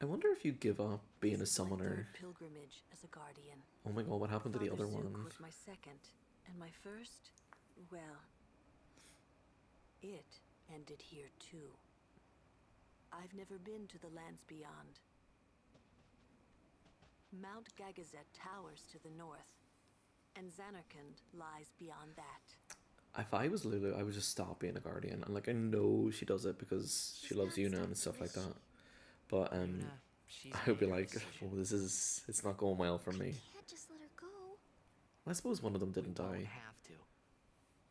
I wonder if you give up being a This is my summoner. third pilgrimage as a guardian. Oh my god, what happened to the Father other Zook one? was my second, and my first, well, it ended here too. I've never been to the lands beyond. Mount Gagazet towers to the north, and Xanarkand lies beyond that. If I was Lulu, I would just stop being a guardian. And like I know she does it because she loves Yuna and stuff like that. But Yuna, she's I would be made her like, decision. oh, it's not going well for me. Can't just let her go. I suppose one of them didn't We won't die. have to.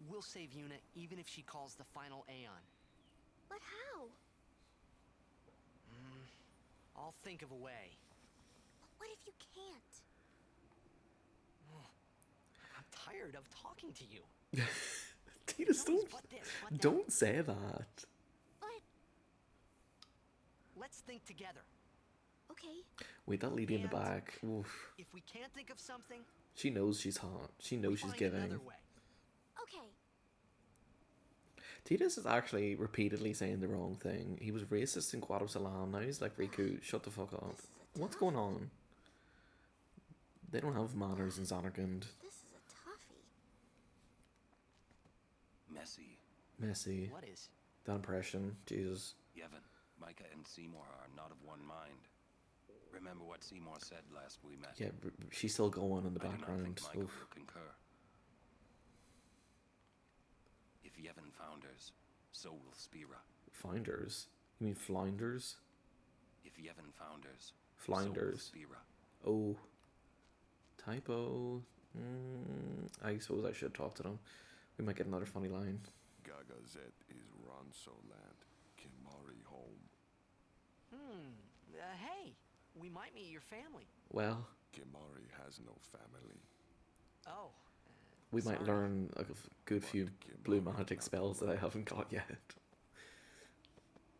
We'll save Yuna even if she calls the final Aeon. But how? I'll think of a way. What if you can't? I'm tired of talking to you. Titus, No, what this? What that? don't say that. But Let's think together. okay. Wait, that lady in the And back. Oof. If we can't think of something, She knows she's hot. She we knows she's find giving. another way. Okay. Titus is actually repeatedly saying the wrong thing. He was racist in Guadalajara. Now he's like, Riku, shut the fuck up. What's going on? They don't have manners in Zanarkand. This is a toughie. Messy. Messy. What is? That impression. Jesus. Yevon, Micah, and Seymour are not of one mind. Remember what Seymour said last we met. Yeah, she's still going in the I do not background. think Micah Oof. will concur. If Yevon founders, so will Spira. Finders? You mean flinders? If Yevon founders, Flinders. so will Spira. Oh. Typo. I suppose I should talk to them. We might get another funny line. Gagazet is Ronso land. Kimari home. Hey, we might meet your family. Well, Kimari has no family. Oh. we might Sorry. learn a good few But blue Kimari magic not spells that I allowed. haven't got yet.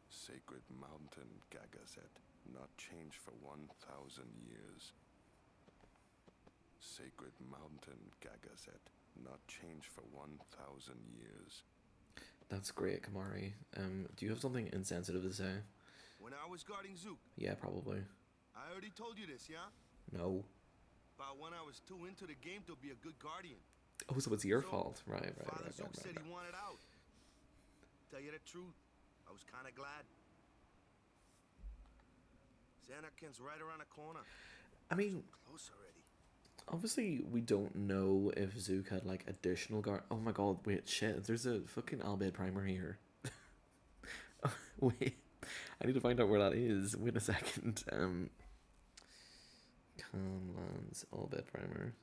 Sacred mountain Gagazet, not changed for 1,000 years. Sacred mountain Gagazet, not changed for 1,000 years. That's great, Kamari. Do you have something insensitive to say? When I was guarding Zook, Yeah, probably. I already told you this, yeah? No. About when I was too into the game to be a good guardian. Oh, so it's your So, fault. Right. Father Zook said he wanted out. Tell you the truth, I was kind of glad. Xanarkand's right around the corner. I mean, Close already. obviously we don't know if Zook had like additional guard. Oh my god, wait, shit, there's a fucking Albed primer here. Wait, I need to find out where that is. Wait a second. Comlands Albed primer.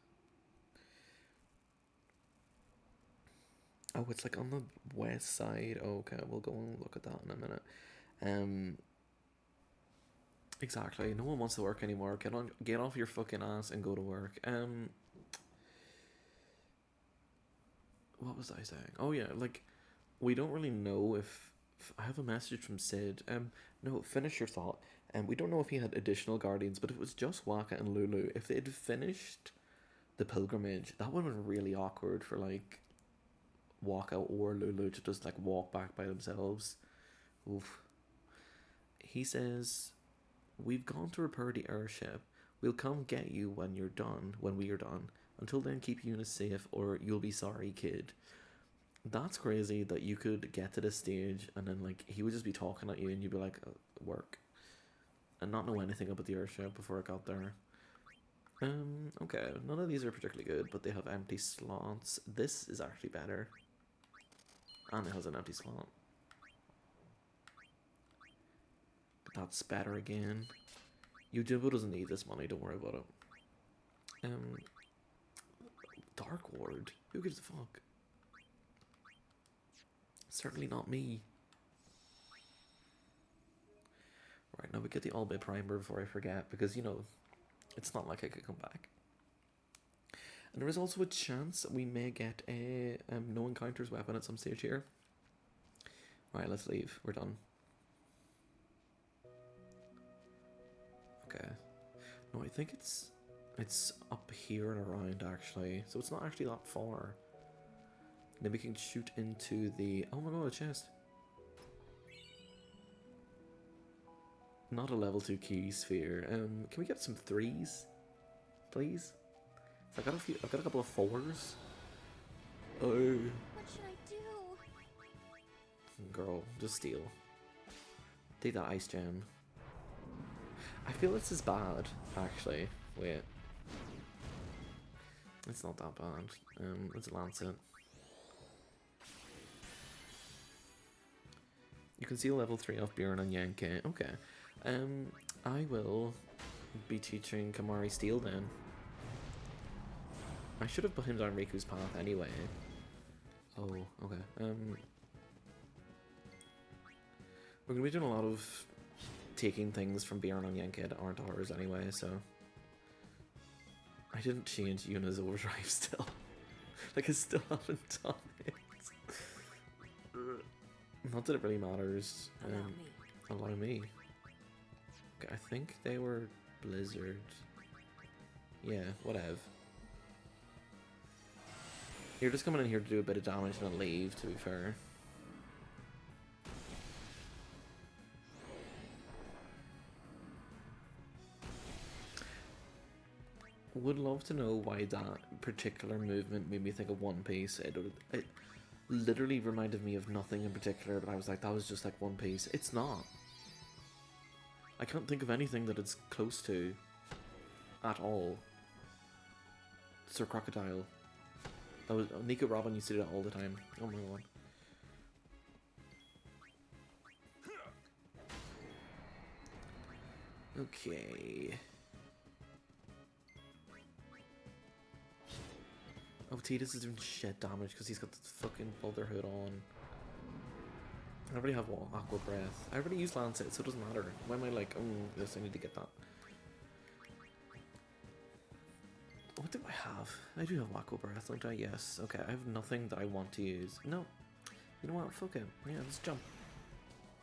Oh, it's like on the west side. Okay, we'll go and look at that in a minute. Exactly. No one wants to work anymore. Get off your fucking ass and go to work. What was I saying? Oh yeah, like we don't really know if I have a message from Sid. No, finish your thought. We don't know if he had additional guardians, but if it was just Waka and Lulu, if they had finished the pilgrimage, that would have been really awkward for like Waka or Lulu to just like walk back by themselves. Oof. He says, "We've gone to repair the airship. We'll come get you when you're done, when we are done. Until then, keep Eunice safe or you'll be sorry, kid." That's crazy that you could get to this stage and then like he would just be talking at you and you'd be like, work. And not know anything about the airship before it got there. Okay, none of these are particularly good, but they have empty slots. This is actually better. And it has an empty slot. That's better again. Yojimbo doesn't need this money, don't worry about it. Dark Ward? Who gives a fuck? Certainly not me. Right, now we get the Albed primer before I forget, because, you know, it's not like I could come back. And there is also a chance that we may get a no encounters weapon at some stage here. Right, let's leave. We're done. Okay. No, I think it's up here and around, actually. So it's not actually that far. Then we can shoot into the... Oh my god, a chest. Not a level 2 key sphere. Can we get some 3s? Please? So I've got a couple of 4s. Oh. What should I do? Girl, just steal. Take that ice gem. I feel this is bad, actually. Wait. It's not that bad. Let's lance it. You can see level 3 off Bjorn and Yankee. Okay. I will be teaching Kamari Steel then. I should have put him down Riku's path anyway. Oh, okay. We're gonna be doing a lot of taking things from Bjorn and Yankee that aren't ours anyway, so I didn't change Yuna's overdrive still. Like I still haven't done it. Not that it really matters. Allow me. Allow me. Okay, I think they were Blizzard. Yeah, whatever. You're just coming in here to do a bit of damage and then leave, to be fair. Would love to know why that particular movement made me think of One Piece. It literally reminded me of nothing in particular, but I was like, that was just like One Piece. It's not. I can't think of anything that it's close to at all. Sir Crocodile. That was Nico Robin used to do that all the time. Oh my god. Okay. Oh, Tidus is doing shit damage because he's got the fucking Brotherhood on. I already have Aqua Breath. I already used Lancet, so it doesn't matter. Why am I like, oh, yes, I need to get that. What do I have? I do have Aqua Breath, don't I? Yes. Okay, I have nothing that I want to use. No. You know what? Fuck it. Yeah, let's jump.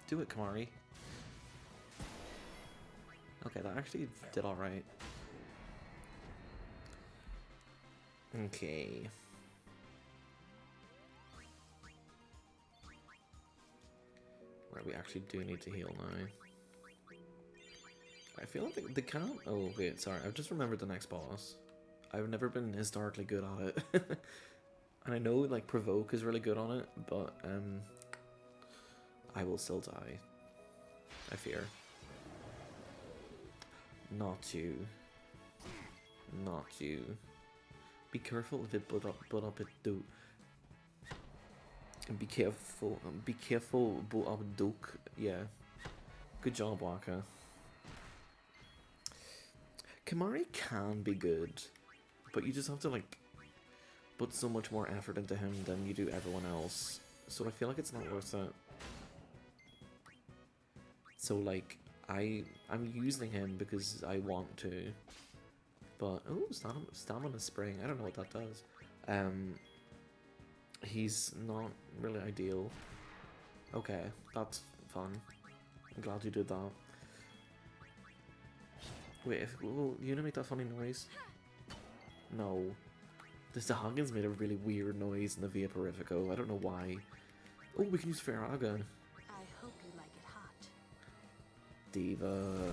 Do it, Kamari. Okay, that actually did alright. Okay. Right, we actually do need to heal now. I feel like they can't. Oh, wait, sorry. I've just remembered the next boss. I've never been historically good at it. And I know, like, Provoke is really good on it, but, I will still die. I fear. Not you. Not you. Be careful if it butt up it do. And be careful butt up duke. Yeah. Good job, Waka. Kamari can be good, but you just have to like put so much more effort into him than you do everyone else. So I feel like it's not worth it. So like I'm using him because I want to. But oh, stamina spring. I don't know what that does. He's not really ideal. Okay, that's fun. I'm glad you did that. Wait, will Yuna make that funny noise? No. The Sahagins made a really weird noise in the Vaporifico. I don't know why. Oh, we can use Faraga. I hope you like it hot. Diva.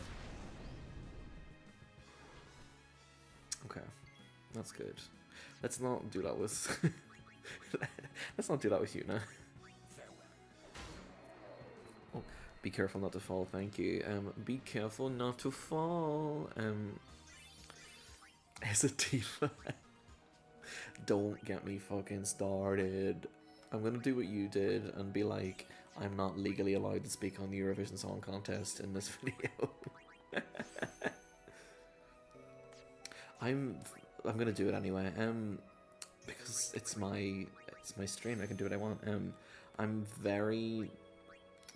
Okay, that's good. Let's not do that with. Let's not do that with Yuna. Oh, be careful not to fall. Thank you. Be careful not to fall. Is it Diva? Don't get me fucking started. I'm gonna do what you did and be like, I'm not legally allowed to speak on the Eurovision Song Contest in this video. I'm gonna do it anyway. Because it's my stream. I can do what I want. I'm very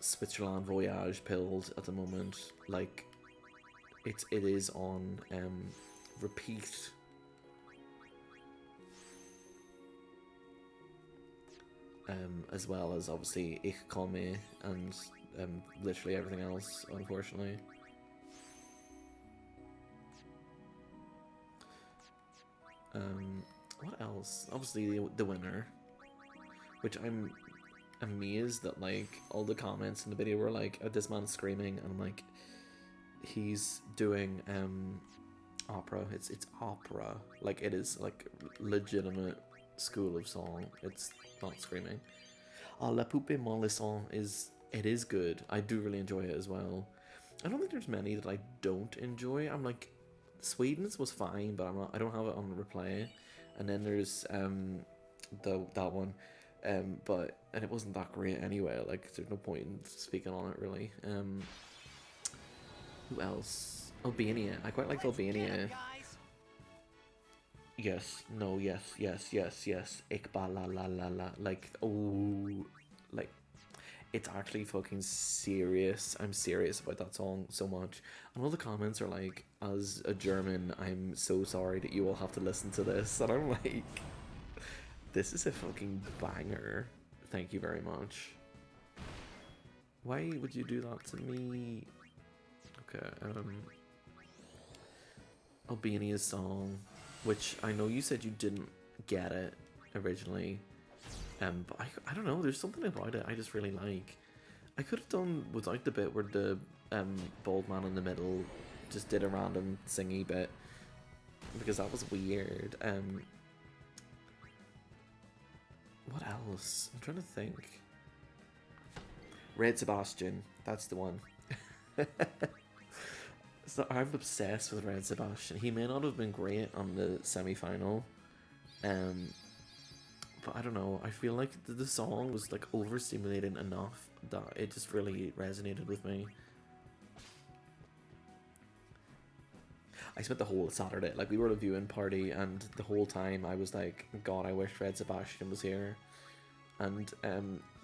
Switzerland Voyage pilled at the moment. Like, it is on repeat. As well as obviously Ich Komme and literally everything else, unfortunately. What else? Obviously the winner, which I'm amazed that like all the comments in the video were like, oh, this man's screaming, and I'm like, he's doing opera. It's opera. Like, it is like legitimate school of song. It's not screaming. La Poupée Mollison is good. I do really enjoy it as well. I don't think there's many that I don't enjoy. I'm like, Sweden's was fine, but I don't have it on replay. And then there's that one, and it wasn't that great anyway. Like, there's no point in speaking on it really. Who else? Albania. I quite liked Albania. Yes. No. Yes. Yes. Yes. Yes. Ikba la la la la. Like, oh, like, it's actually fucking serious. I'm serious about that song so much. And all the comments are like, as a German, I'm so sorry that you will have to listen to this. And I'm like, this is a fucking banger. Thank you very much. Why would you do that to me? Okay, Albania's song, which I know you said you didn't get it originally, but I don't know, there's something about it I just really like. I could have done without the bit where the bald man in the middle just did a random singy bit, because that was weird. What else? I'm trying to think. Red Sebastian, that's the one. So I'm obsessed with Red Sebastian. He may not have been great on the semi-final, but I don't know. I feel like the song was like overstimulating enough that it just really resonated with me. I spent the whole Saturday, like we were at a viewing party, and the whole time I was like, God, I wish Red Sebastian was here. And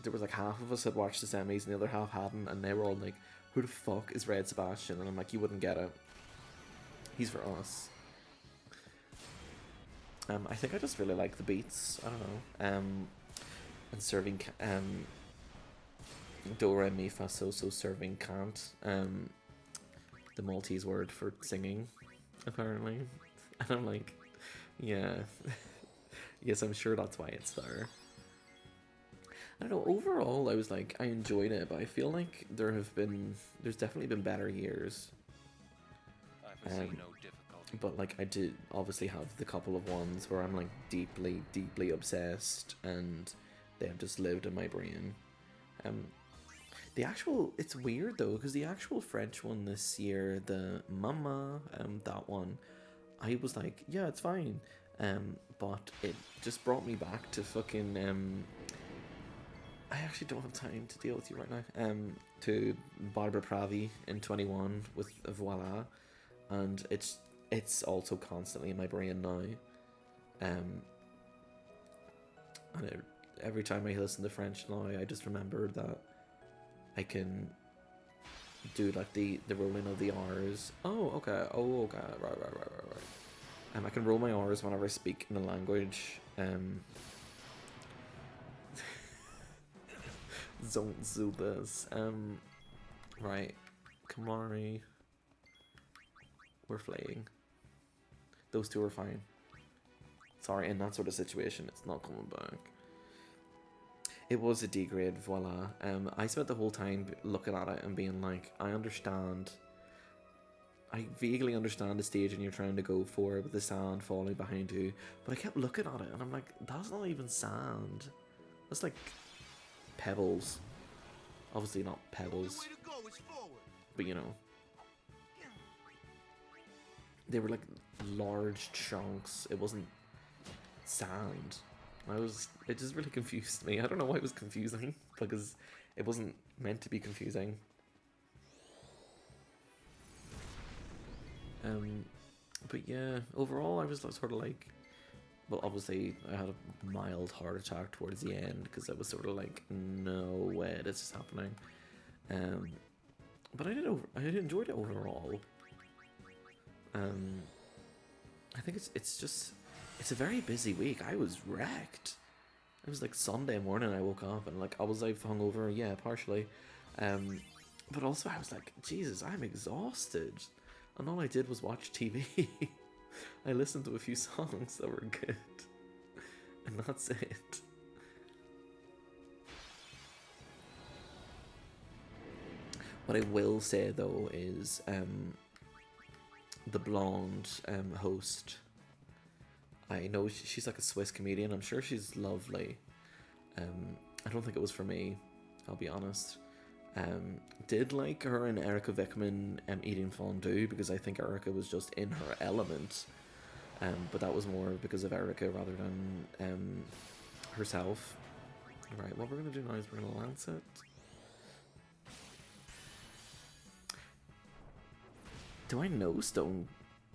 there was like half of us had watched the semis and the other half hadn't, and they were all like, who the fuck is Red Sebastian? And I'm like, you wouldn't get it. He's for us. I think I just really like the beats. I don't know. And serving do re mi fa so serving can't. The Maltese word for singing, apparently. And I'm like, yeah. Yes, I'm sure that's why it's there. I don't know, overall I was like, I enjoyed it, but I feel like there's definitely been better years. I foresee no difficulty. But like I did obviously have the couple of ones where I'm like deeply, deeply obsessed, and they have just lived in my brain. It's weird though, because the actual French one this year, the Mama, that one, I was like, yeah, it's fine. But it just brought me back to fucking I actually don't have time to deal with you right now. To Barbara Pravi in 21 with Voila, and it's also constantly in my brain now. And every time I listen to French now, I just remember that I can do like the rolling of the R's. Oh, okay. Right. I can roll my R's whenever I speak in a language. Don't do this. Right. Kamari. We're flaying. Those two are fine. Sorry, in that sort of situation, it's not coming back. It was a D grade, voila. I spent the whole time looking at it and being like, I vaguely understand the staging you're trying to go for with the sand falling behind you, but I kept looking at it and I'm like, that's not even sand. That's like pebbles. Obviously not pebbles, but you know, they were like large chunks. It wasn't sand. It just really confused me. I don't know why it was confusing, because it wasn't meant to be confusing. But yeah, overall I was sort of like, well, obviously I had a mild heart attack towards the end, because I was sort of like, no way this is happening. But I enjoyed it overall. I think it's a very busy week. I was wrecked. It was like Sunday morning I woke up and like, was I hungover? Yeah, partially. But also I was like, Jesus, I'm exhausted. And all I did was watch TV. I listened to a few songs that were good. And that's it. What I will say though is the blonde host, I know she's like a Swiss comedian. I'm sure she's lovely. I don't think it was for me, I'll be honest. Did like her and Erica Vickman eating fondue, because I think Erica was just in her element. But that was more because of Erica rather than herself. Right, what we're going to do now is we're going to lance it. Do I know Stone?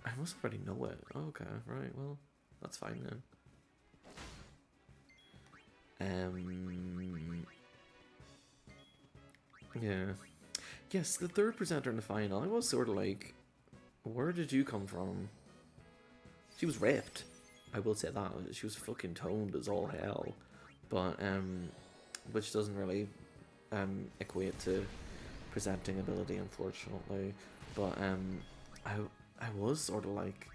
I must already know it. Okay, right, well, that's fine then. Yeah. Yes, the third presenter in the final, I was sort of like, where did you come from? She was ripped. I will say that. She was fucking toned as all hell. But, which doesn't really equate to presenting ability, unfortunately. But I was sort of like,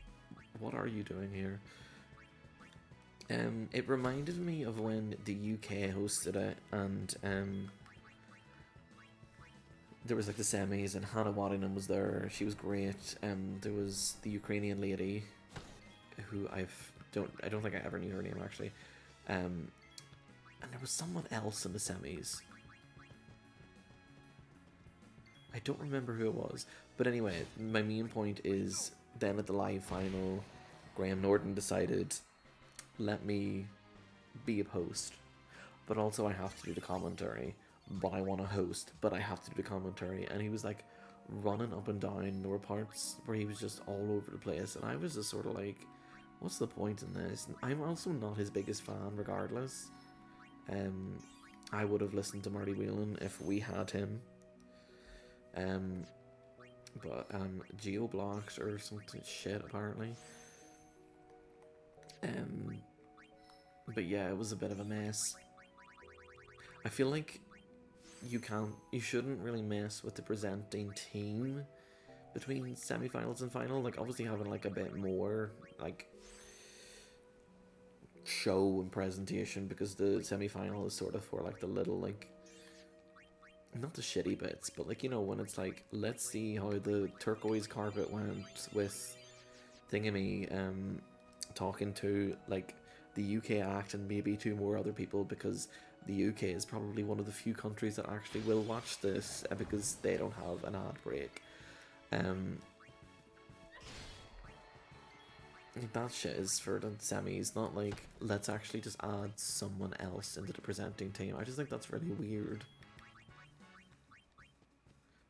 what are you doing here? It reminded me of when the UK hosted it, and there was like the semis, and Hannah Waddingham was there. She was great. There was the Ukrainian lady, who I don't think I ever knew her name actually. And there was someone else in the semis. I don't remember who it was, but anyway, my main point is then at the live final, Graham Norton decided, let me be a host, but also I have to do the commentary. But I want to host, but I have to do the commentary. And he was like running up and down. There were parts where he was just all over the place, and I was just sort of like, what's the point in this? And I'm also not his biggest fan, regardless. I would have listened to Marty Whelan if we had him. But Geo blocked or something shit apparently. But yeah, it was a bit of a mess. I feel like you shouldn't really mess with the presenting team between semi-finals and final. Like, obviously having like a bit more like show and presentation, because the semi-final is sort of for like the little, like, not the shitty bits, but like, you know, when it's like, let's see how the turquoise carpet went with Thingamy talking to like the UK act and maybe 2 more other people, because the UK is probably one of the few countries that actually will watch this because they don't have an ad break. That shit is for the semis, not like, let's actually just add someone else into the presenting team. I just think that's really weird.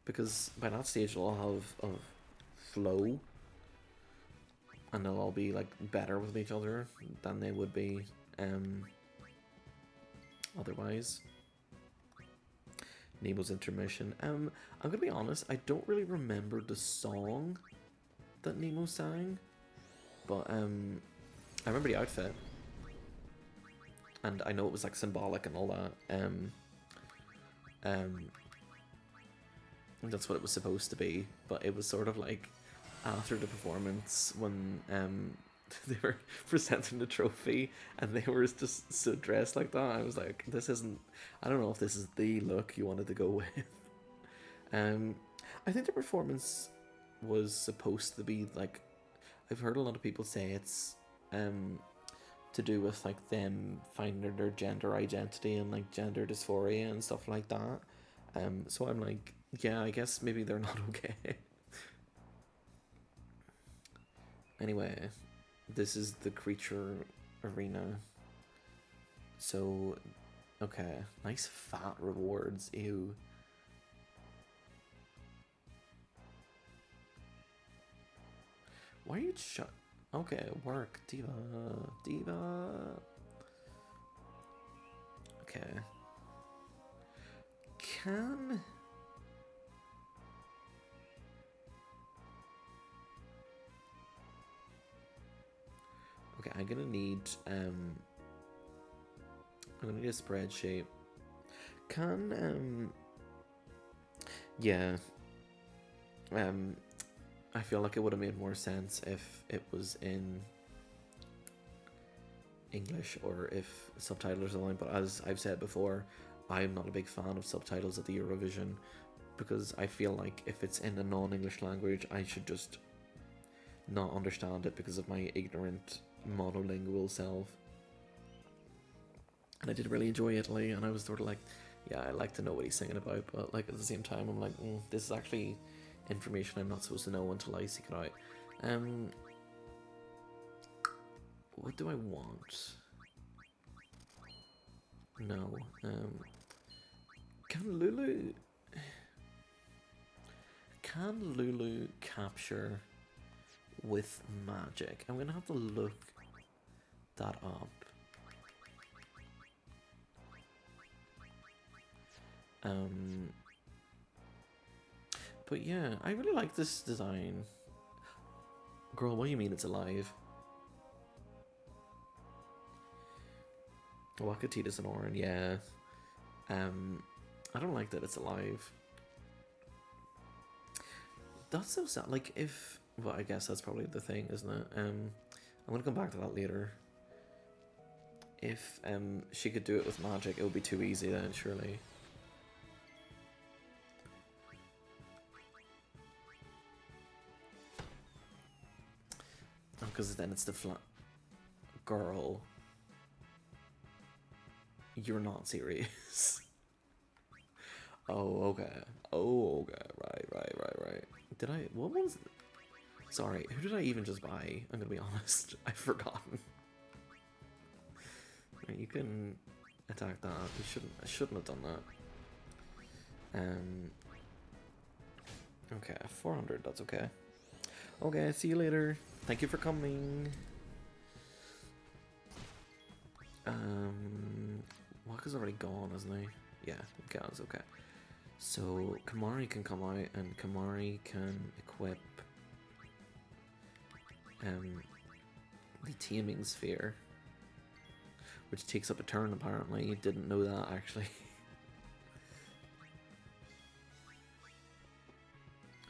Because by that stage they'll all have a flow, and they'll all be like better with each other than they would be otherwise. Nemo's intermission. I'm gonna be honest, I don't really remember the song that Nemo sang, but I remember the outfit, and I know it was like symbolic and all that. That's what it was supposed to be, but it was sort of like after the performance when they were presenting the trophy and they were just so dressed like that. I was like, this isn't, I don't know if this is the look you wanted to go with. I think the performance was supposed to be like, I've heard a lot of people say it's to do with like them finding their gender identity and like gender dysphoria and stuff like that. So I'm like, yeah, I guess maybe they're not okay. Anyway, this is the creature arena. So, okay, nice fat rewards, ew. Why are you shut? Okay, work, diva. Okay. Okay, I'm gonna need a spreadsheet. Yeah. I feel like it would have made more sense if it was in English or if subtitles are online, but as I've said before, I'm not a big fan of subtitles at the Eurovision, because I feel like if it's in a non-English language, I should just not understand it because of my ignorant monolingual self. And I did really enjoy Italy, and I was sort of like, yeah, I like to know what he's singing about, but like at the same time I'm like, this is actually information I'm not supposed to know until I seek it out. What do I want? No. Can Lulu capture with magic? I'm gonna have to look that up. But yeah, I really like this design. Girl, what do you mean it's alive? Wakatitas and Oran, yeah. I don't like that it's alive. That's so sad. Like, if... Well, I guess that's probably the thing, isn't it? I'm gonna come back to that later. If she could do it with magic, it would be too easy then, surely. Because then it's the flat... Girl. You're not serious. Oh, okay. Oh, okay. Right. Did I... What was... Sorry, who did I even just buy? I'm gonna be honest. I've forgotten. Right, you can attack that. I shouldn't have done that. Okay, 400, that's okay. Okay, see you later. Thank you for coming. Waka's already gone, isn't he? Yeah, okay, that's okay. So, Kamari can come out, and Kamari can equip the Taming Sphere, which takes up a turn, apparently. Didn't know that, actually.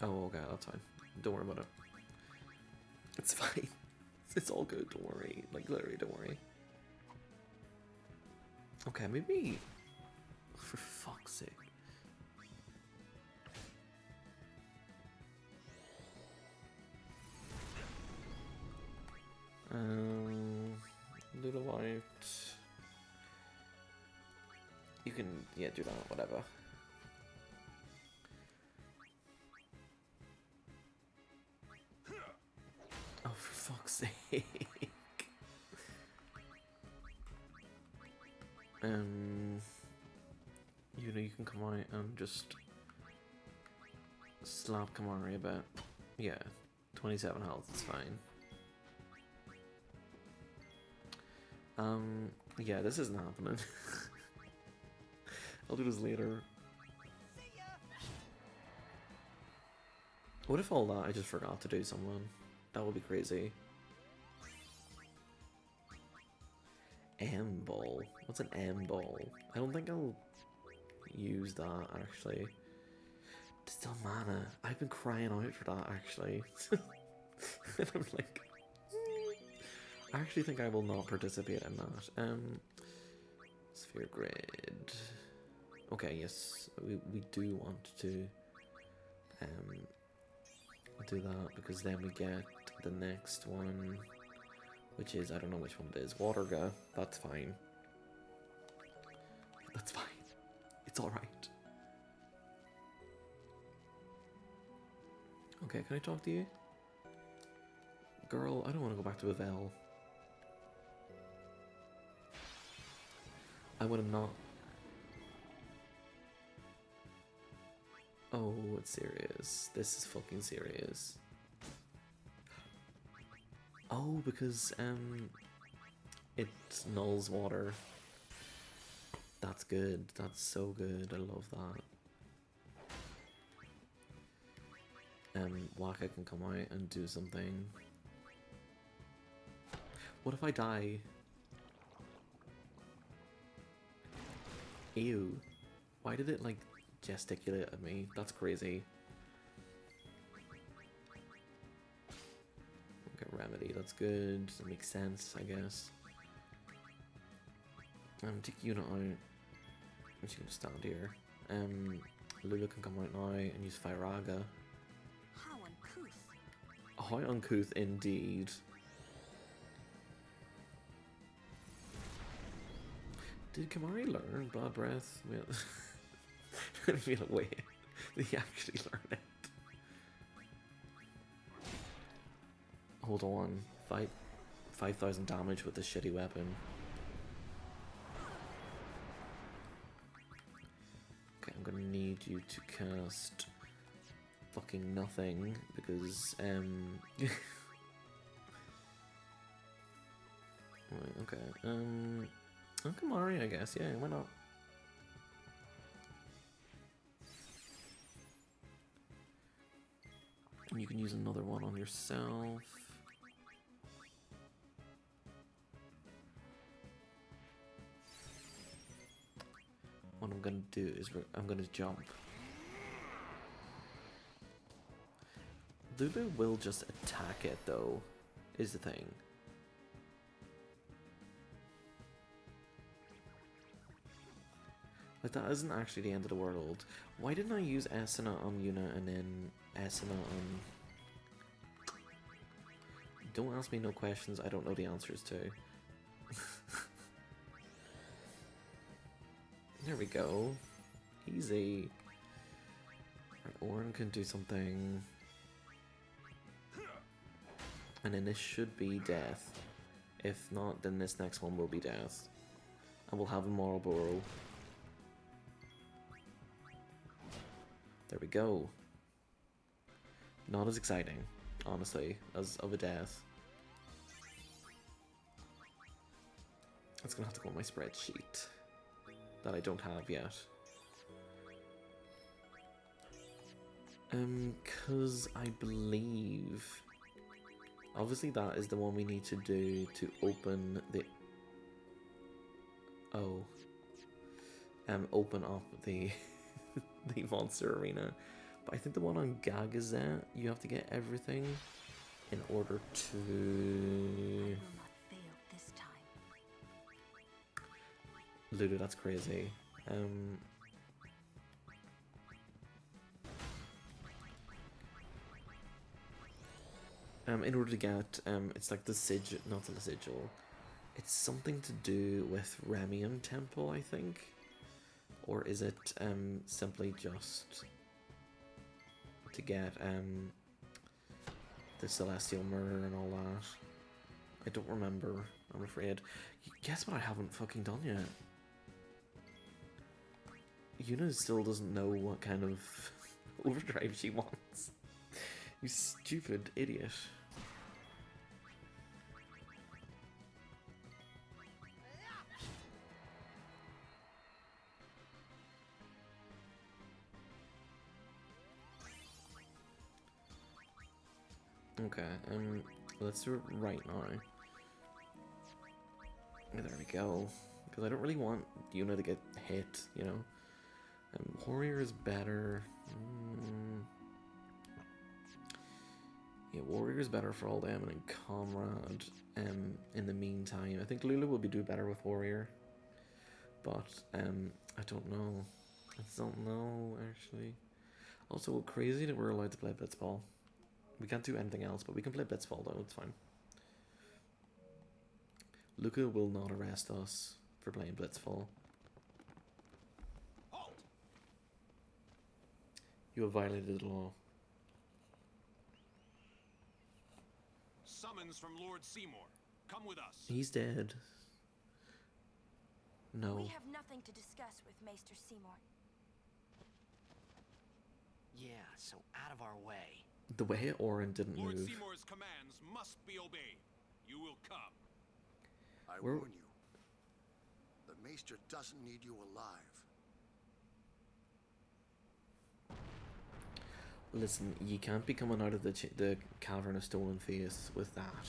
Oh, okay, that's fine. Don't worry about it. It's fine. It's all good, don't worry. Like, literally, don't worry. Okay, maybe... For fuck's sake. Little light. You can, yeah, do that, whatever. Oh, for fuck's sake. You know, you can come out and just slap Kamari a bit. Yeah, 27 health, it's fine. Yeah, this isn't happening. I'll do this later. What if all that I just forgot to do someone? That would be crazy. M-ball? What's an M-ball? I don't think I'll use that, actually. Still mana. I've been crying out for that, actually. And I'm like... I actually think I will not participate in that. Sphere grid. Okay, yes, we do want to do that, because then we get the next one, which is, I don't know which one it is. Waterga. That's fine. That's fine. It's alright. Okay, can I talk to you? Girl, I don't want to go back to Bevel. I would have not. Oh, it's serious. This is fucking serious. Oh, because it nulls water. That's good. That's so good. I love that. Waka can come out and do something. What if I die? Ew. Why did it, like, gesticulate at me? That's crazy. Okay, remedy. That's good. That makes sense, I guess. Take Yuna out. I'm just gonna stand here. Lulu can come out now and use Firaga. How uncouth. How uncouth indeed. Did Kamari learn Bad Breath? I feel wait. Did he actually learn it? Hold on. 5,000 damage with this shitty weapon. Okay, I'm gonna need you to cast fucking nothing because right, okay. Kamari, I guess, yeah, why not? And you can use another one on yourself. what I'm gonna do is I'm gonna jump. Lulu will just attack it though, is the thing. Like that isn't actually the end of the world. Why didn't I use Asuna on Yuna and then Asuna on... Don't ask me no questions I don't know the answers to. There we go. Easy. Right, Orin can do something. And then this should be death. If not, then this next one will be death. And we'll have a Marlboro. There we go. Not as exciting, honestly, as of a death. It's gonna have to go on my spreadsheet that I don't have yet. Cause I believe obviously that is the one we need to do to open the open up the the monster arena. But I think the one on Gagazet, you have to get everything in order to... I will not fail this time. Lulu, that's crazy. In order to get, it's like the sigil, not the sigil. It's something to do with Remium Temple, I think. Or is it simply just to get the Celestial Murder and all that? I don't remember, I'm afraid. Guess what I haven't fucking done yet? Yuna still doesn't know what kind of overdrive she wants. You stupid idiot. Okay, let's do it right now. There we go. Because I don't really want Yuna to get hit, you know? Warrior is better. Yeah, Warrior is better for all them, and then Comrade, in the meantime. I think Lulu will be do better with Warrior. But, I don't know. I don't know, actually. Also, crazy that we're allowed to play Blitzball. We can't do anything else, but we can play Blitzball though, it's fine. Luca will not arrest us for playing Blitzball. Halt! You have violated the law. Summons from Lord Seymour. Come with us. He's dead. No. We have nothing to discuss with Maester Seymour. Yeah, so out of our way. The way Orin didn't Lord move. Seymour's commands must be obeyed. You will come. I We're- warn you. The Maester doesn't need you alive. Listen, you can't be coming out of the Cavern of Stolen Faith with that.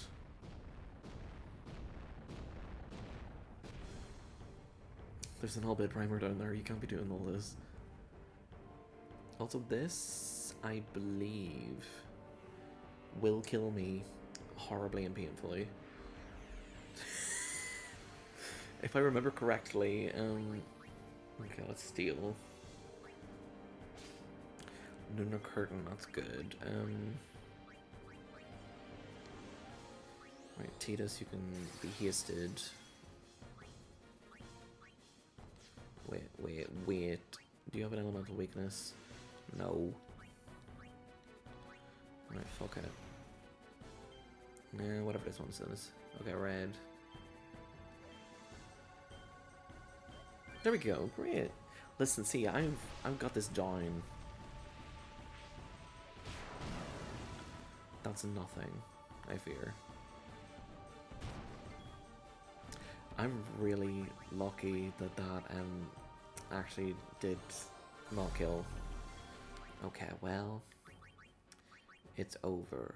There's an all-bit primer down there, you can't be doing all this. Also, this, I believe, will kill me horribly and painfully. If I remember correctly, okay, let's steal. Lunar Curtain, that's good. Right, Titus, you can be hasted. Wait. Do you have an elemental weakness? No. Right, fuck it. Nah, whatever this one says. Okay, red. There we go, great. Listen, see, I've got this down. That's nothing, I fear. I'm really lucky that actually did not kill. Okay, well, it's over.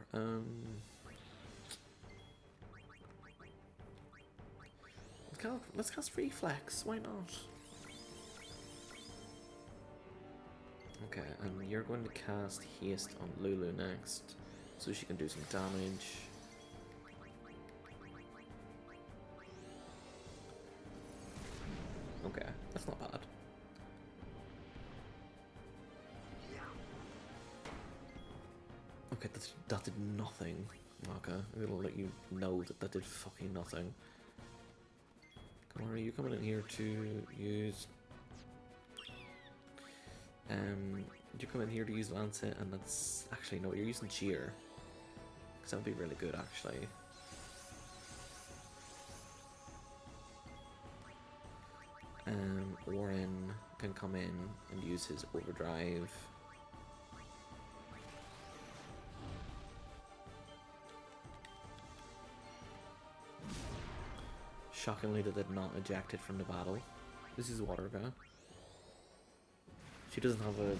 Let's cast Reflex, why not? Okay, and you're going to cast haste on Lulu next, so she can do some damage. Okay, that's not bad. Okay, that did nothing. Okay, I'm gonna let you know that that did fucking nothing. Come on, are you coming in here to use... you come in here to use Lancet, and that's... Actually, no, you're using Cheer. Because that would be really good, actually. Warren can come in and use his Overdrive. Shockingly, they did not eject it from the battle. This is Waterga. She doesn't have a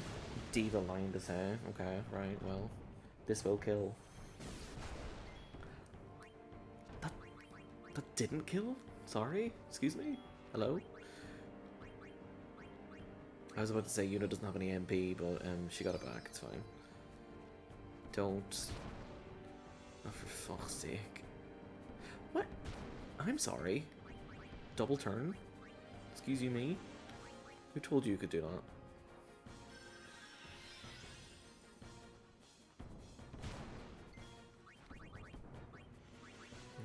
diva line to say. Okay, right, well, this will kill. That didn't kill? Sorry? Excuse me? Hello? I was about to say Yuna doesn't have any MP, but she got it back, it's fine. Don't. Oh, for fuck's sake. What? I'm sorry. Double turn? Excuse you me? Who told you could do that?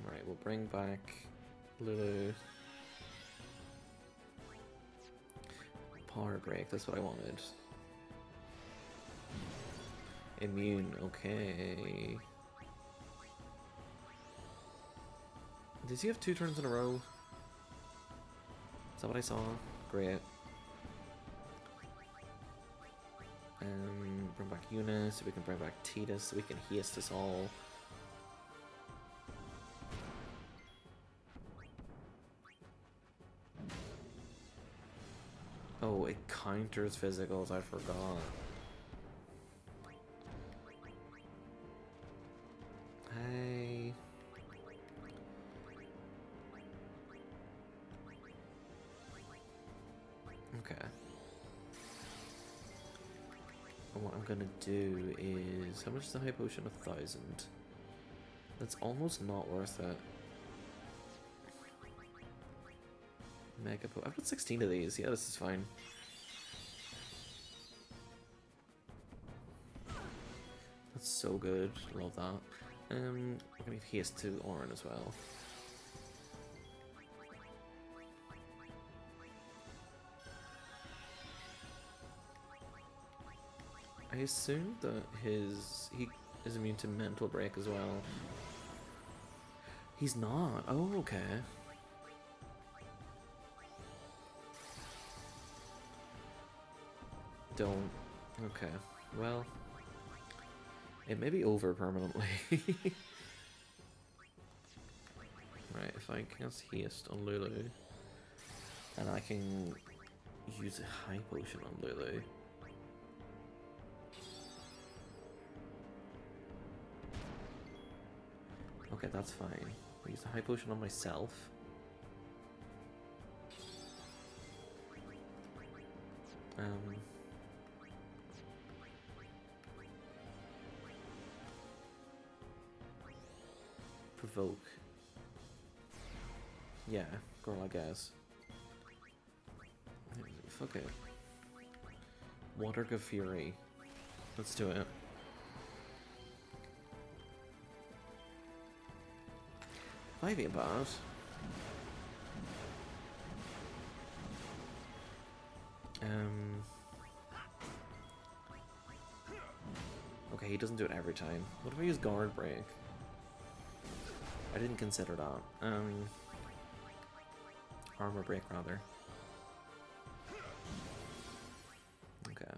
Alright, we'll bring back Lulu. Power break, that's what I wanted. Immune, okay. Does he have 2 turns in a row? Is that what I saw? Great. Bring back Eunice, so we can bring back Titus, so we can haste us all. Oh, it counters physicals, I forgot. Hey. Okay. And what I'm gonna do is... How much is the high potion? 1,000. That's almost not worth it. Mega po... I've got 16 of these. Yeah, this is fine. That's so good. Love that. I'm gonna give haste to Orin as well. I assume that he is immune to mental break as well. He's not. Oh, okay. Don't. Okay. Well, it may be over permanently. Right, if I cast haste on Lulu, and I can use a high potion on Lulu. Okay, that's fine. I'll use the high potion on myself. Provoke. Yeah, girl, I guess. Fuck it. Waterga Fury. Let's do it. Might be bad. Okay, he doesn't do it every time. What if I use guard break? I didn't consider that. Armor break rather. Okay.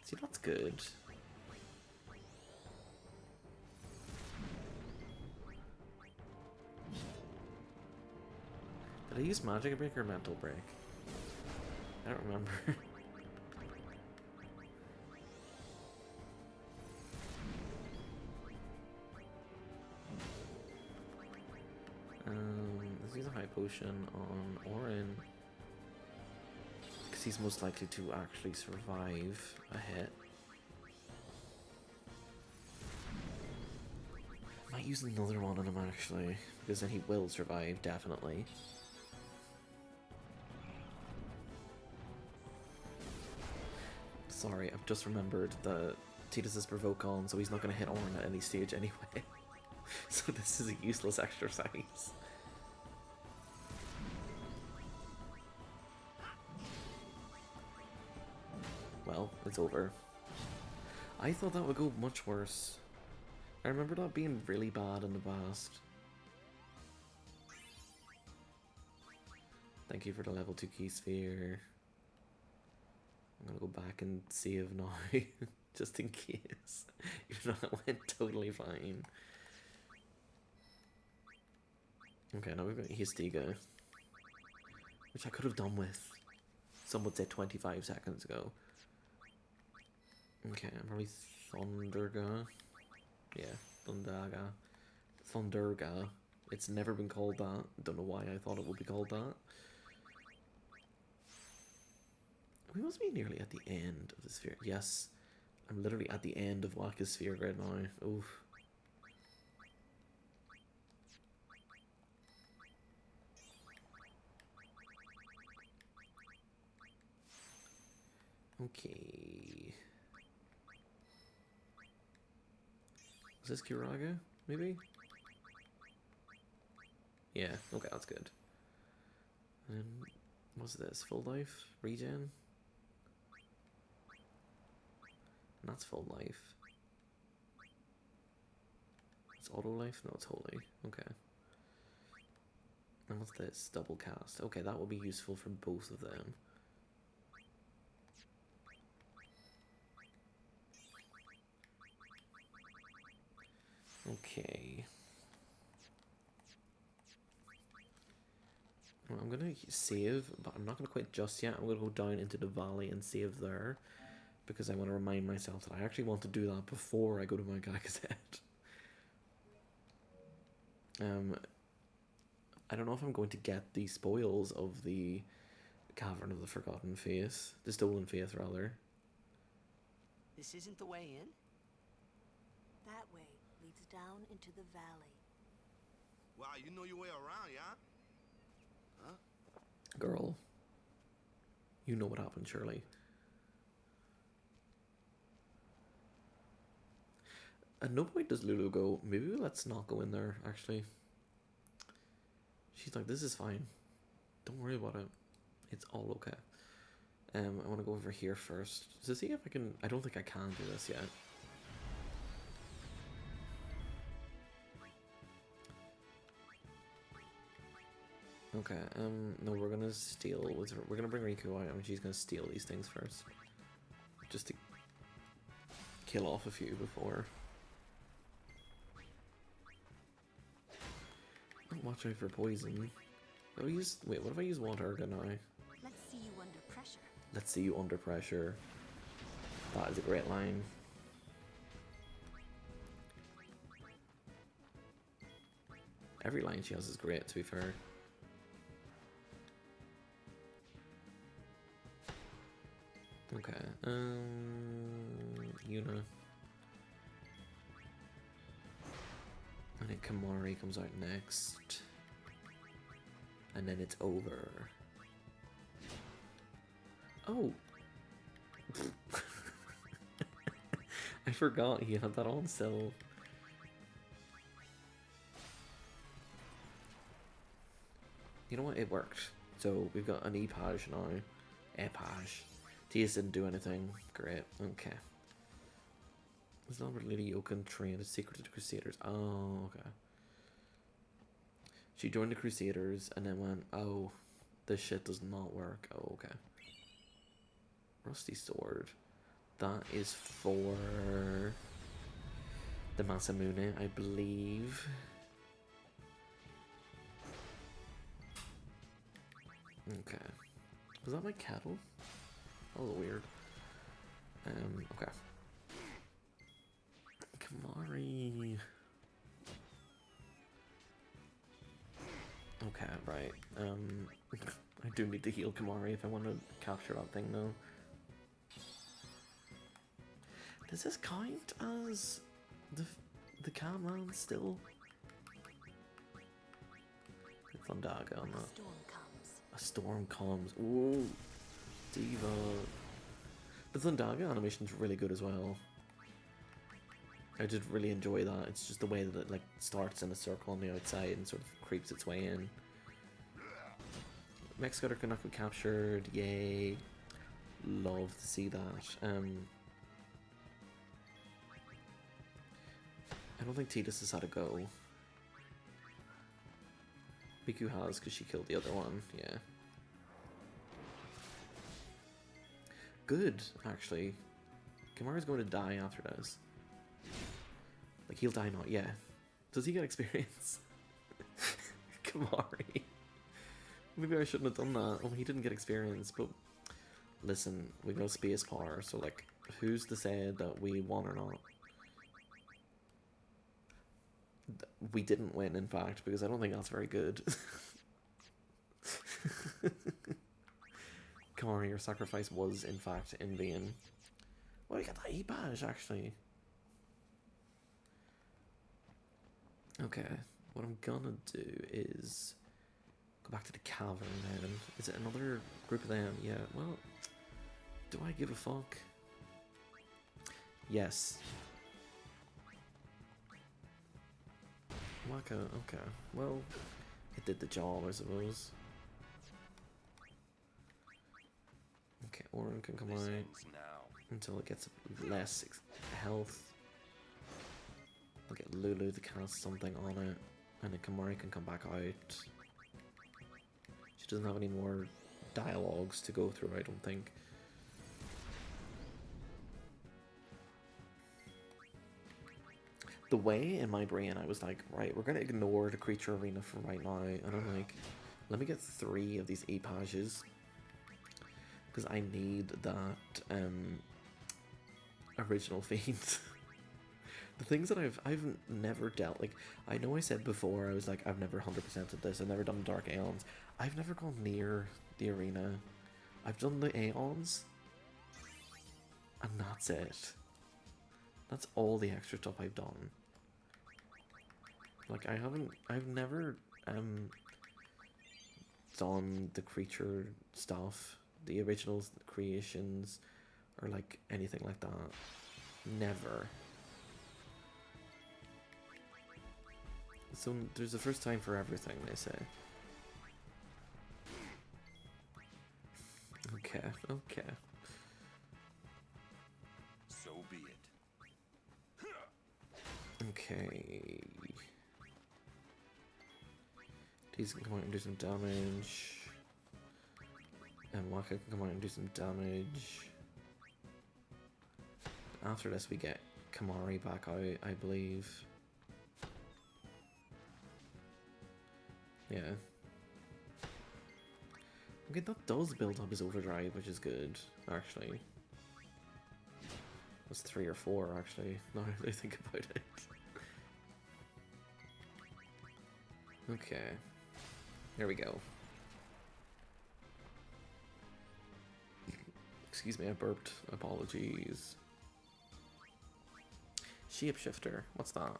See, that's good. Did I use magic break or mental break? I don't remember. Let's use a high potion on Orin. because he's most likely to actually survive a hit. Might use another one on him actually, because then he will survive, definitely. Sorry, I've just remembered that Tidus is provoke on, so he's not going to hit Orin at any stage anyway. So this is a useless exercise. Well, it's over. I thought that would go much worse. I remember that being really bad in the past. Thank you for the level 2 key sphere. I'm gonna go back and save now, just in case. Even though that went totally fine. Okay, now we've got Histiga, which I could have done with, some would say 25 seconds ago. Okay, probably Thunderga. Yeah, Thundaga. Thunderga. It's never been called that. Don't know why I thought it would be called that. We must be nearly at the end of the sphere. Yes, I'm literally at the end of Waka's sphere grid now. Oof. Okay. Is this Kiraga? Maybe? Yeah, okay, that's good. And what's this? Full life? Regen? And that's full life. It's auto life? No, it's holy. Okay. And what's this? Double cast. Okay, that will be useful for both of them. Okay. Well, I'm gonna save, but I'm not gonna quit just yet. I'm gonna go down into the valley and save there, because I want to remind myself that I actually want to do that before I go to my Gagazette. I don't know if I'm going to get the spoils of the Cavern of the Forgotten Faith, the Stolen Faith rather. This isn't the way in? That way leads down into the valley. Wow, you know your way around, yeah? Huh? Girl, you know what happened, surely. At no point does Lulu go, maybe let's not go in there, actually. She's like, this is fine. Don't worry about it. It's all okay. I want to go over here first to see if I can... I don't think I can do this yet. Okay, no, we're gonna steal with her. We're gonna bring Riku out and she's gonna steal these things first. Just to kill off a few before. Watch out for poison. Wait, what if I use water now? Let's see you under pressure. Let's see you under pressure. That is a great line. Every line she has is great, to be fair. Okay, Yuna. And then Kamari comes out next. And then it's over. Oh! I forgot he had that on still. You know what? It worked. So we've got an Epage now. Epage. Tias didn't do anything. Great. Okay. It's not really Yokan trained a secret to the Crusaders. Oh, okay. She joined the Crusaders and then went, oh, this shit does not work. Oh, okay. Rusty Sword. That is for the Masamune, I believe. Okay. Was that my kettle? That was weird. Okay. Kamari. Okay, right. I do need to heal Kamari if I want to capture that thing though. Does this count as the Camland still? Thundaga on that. A storm comes. Ooh, Diva. The Thundaga animation's really good as well. I did really enjoy that. It's just the way that it like starts in a circle on the outside and sort of creeps its way in. Mexico KINOC captured, yay. Love to see that. I don't think Tidus has had a go. Miku has because she killed the other one, yeah. Good, actually. Kamari's going to die after this. Like, he'll die not, yeah. Does he get experience? Kamari. Maybe I shouldn't have done that. Oh, he didn't get experience, but... Listen, we got space power, so, like, who's to say that we won or not? We didn't win, in fact, because I don't think that's very good. Kamari, your sacrifice was, in fact, in vain. Well, you got that E-badge, actually. Okay, what I'm gonna do is go back to the cavern then. Is it another group of them? Yeah, well, do I give a fuck? Yes. Wacko, okay. Well, it did the job, I suppose. Okay, Orin can come out until it gets less health. I'll get Lulu to cast something on it, and then Kamari can come back out. She doesn't have any more dialogues to go through, I don't think. The way in my brain I was like, right, we're gonna ignore the creature arena for right now, and I'm like, let me get 3 of these E-pages, because I need that original fiend. The things that I've never dealt, like, I know I said before, I was like, I've never 100%ed this, I've never done Dark Aeons. I've never gone near the arena. I've done the Aeons, and that's it. That's all the extra stuff I've done. Like, I've never done the creature stuff, the original creations, or like anything like that. Never. So there's a first time for everything, they say. Okay, okay. So be it. Okay. These can come out and do some damage. And Waka can come out and do some damage. After this we get Kamari back out, I believe. Yeah. Okay, that does build up his overdrive, which is good, actually. That's 3 or 4, actually, now that I think about it. Okay. Here we go. Excuse me, I burped. Apologies. Shapeshifter, what's that?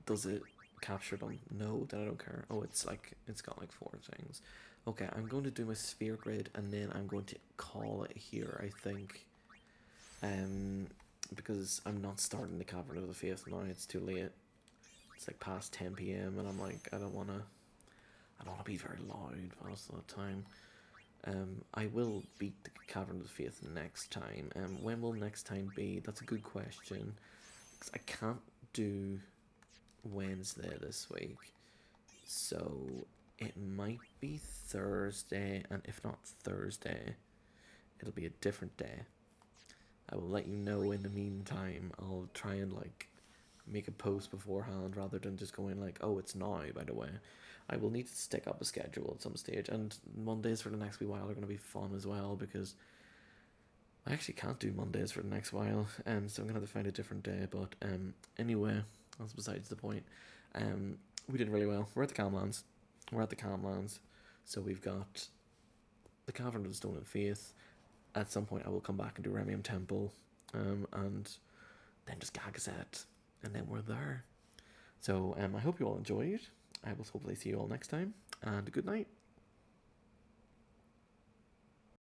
Does it capture them? No, then I don't care. Oh, it's like, it's got like 4 things. Okay, I'm going to do my sphere grid and then I'm going to call it here, I think. Because I'm not starting the Cavern of the Faith now, it's too late. It's like past 10 PM and I'm like, I don't wanna be very loud past that time. I will beat the Cavern of the Faith next time. When will next time be? That's a good question. Because I can't do Wednesday this week, so it might be Thursday, and if not Thursday, it'll be a different day. I will let you know in the meantime. I'll try and like make a post beforehand rather than just going like, oh, it's now, by the way. I will need to stick up a schedule at some stage, and Mondays for the next wee while are going to be fun as well, because I actually can't do Mondays for the next while, so I'm going to have to find a different day, but anyway, that's besides the point. We did really well. We're at the Camlands. we're at the Calmlands, so we've got the Cavern of the Stone and Faith. At some point, I will come back and do Remium Temple, and then just Gagazet, and then we're there. So I hope you all enjoyed. I will hopefully see you all next time, and good night.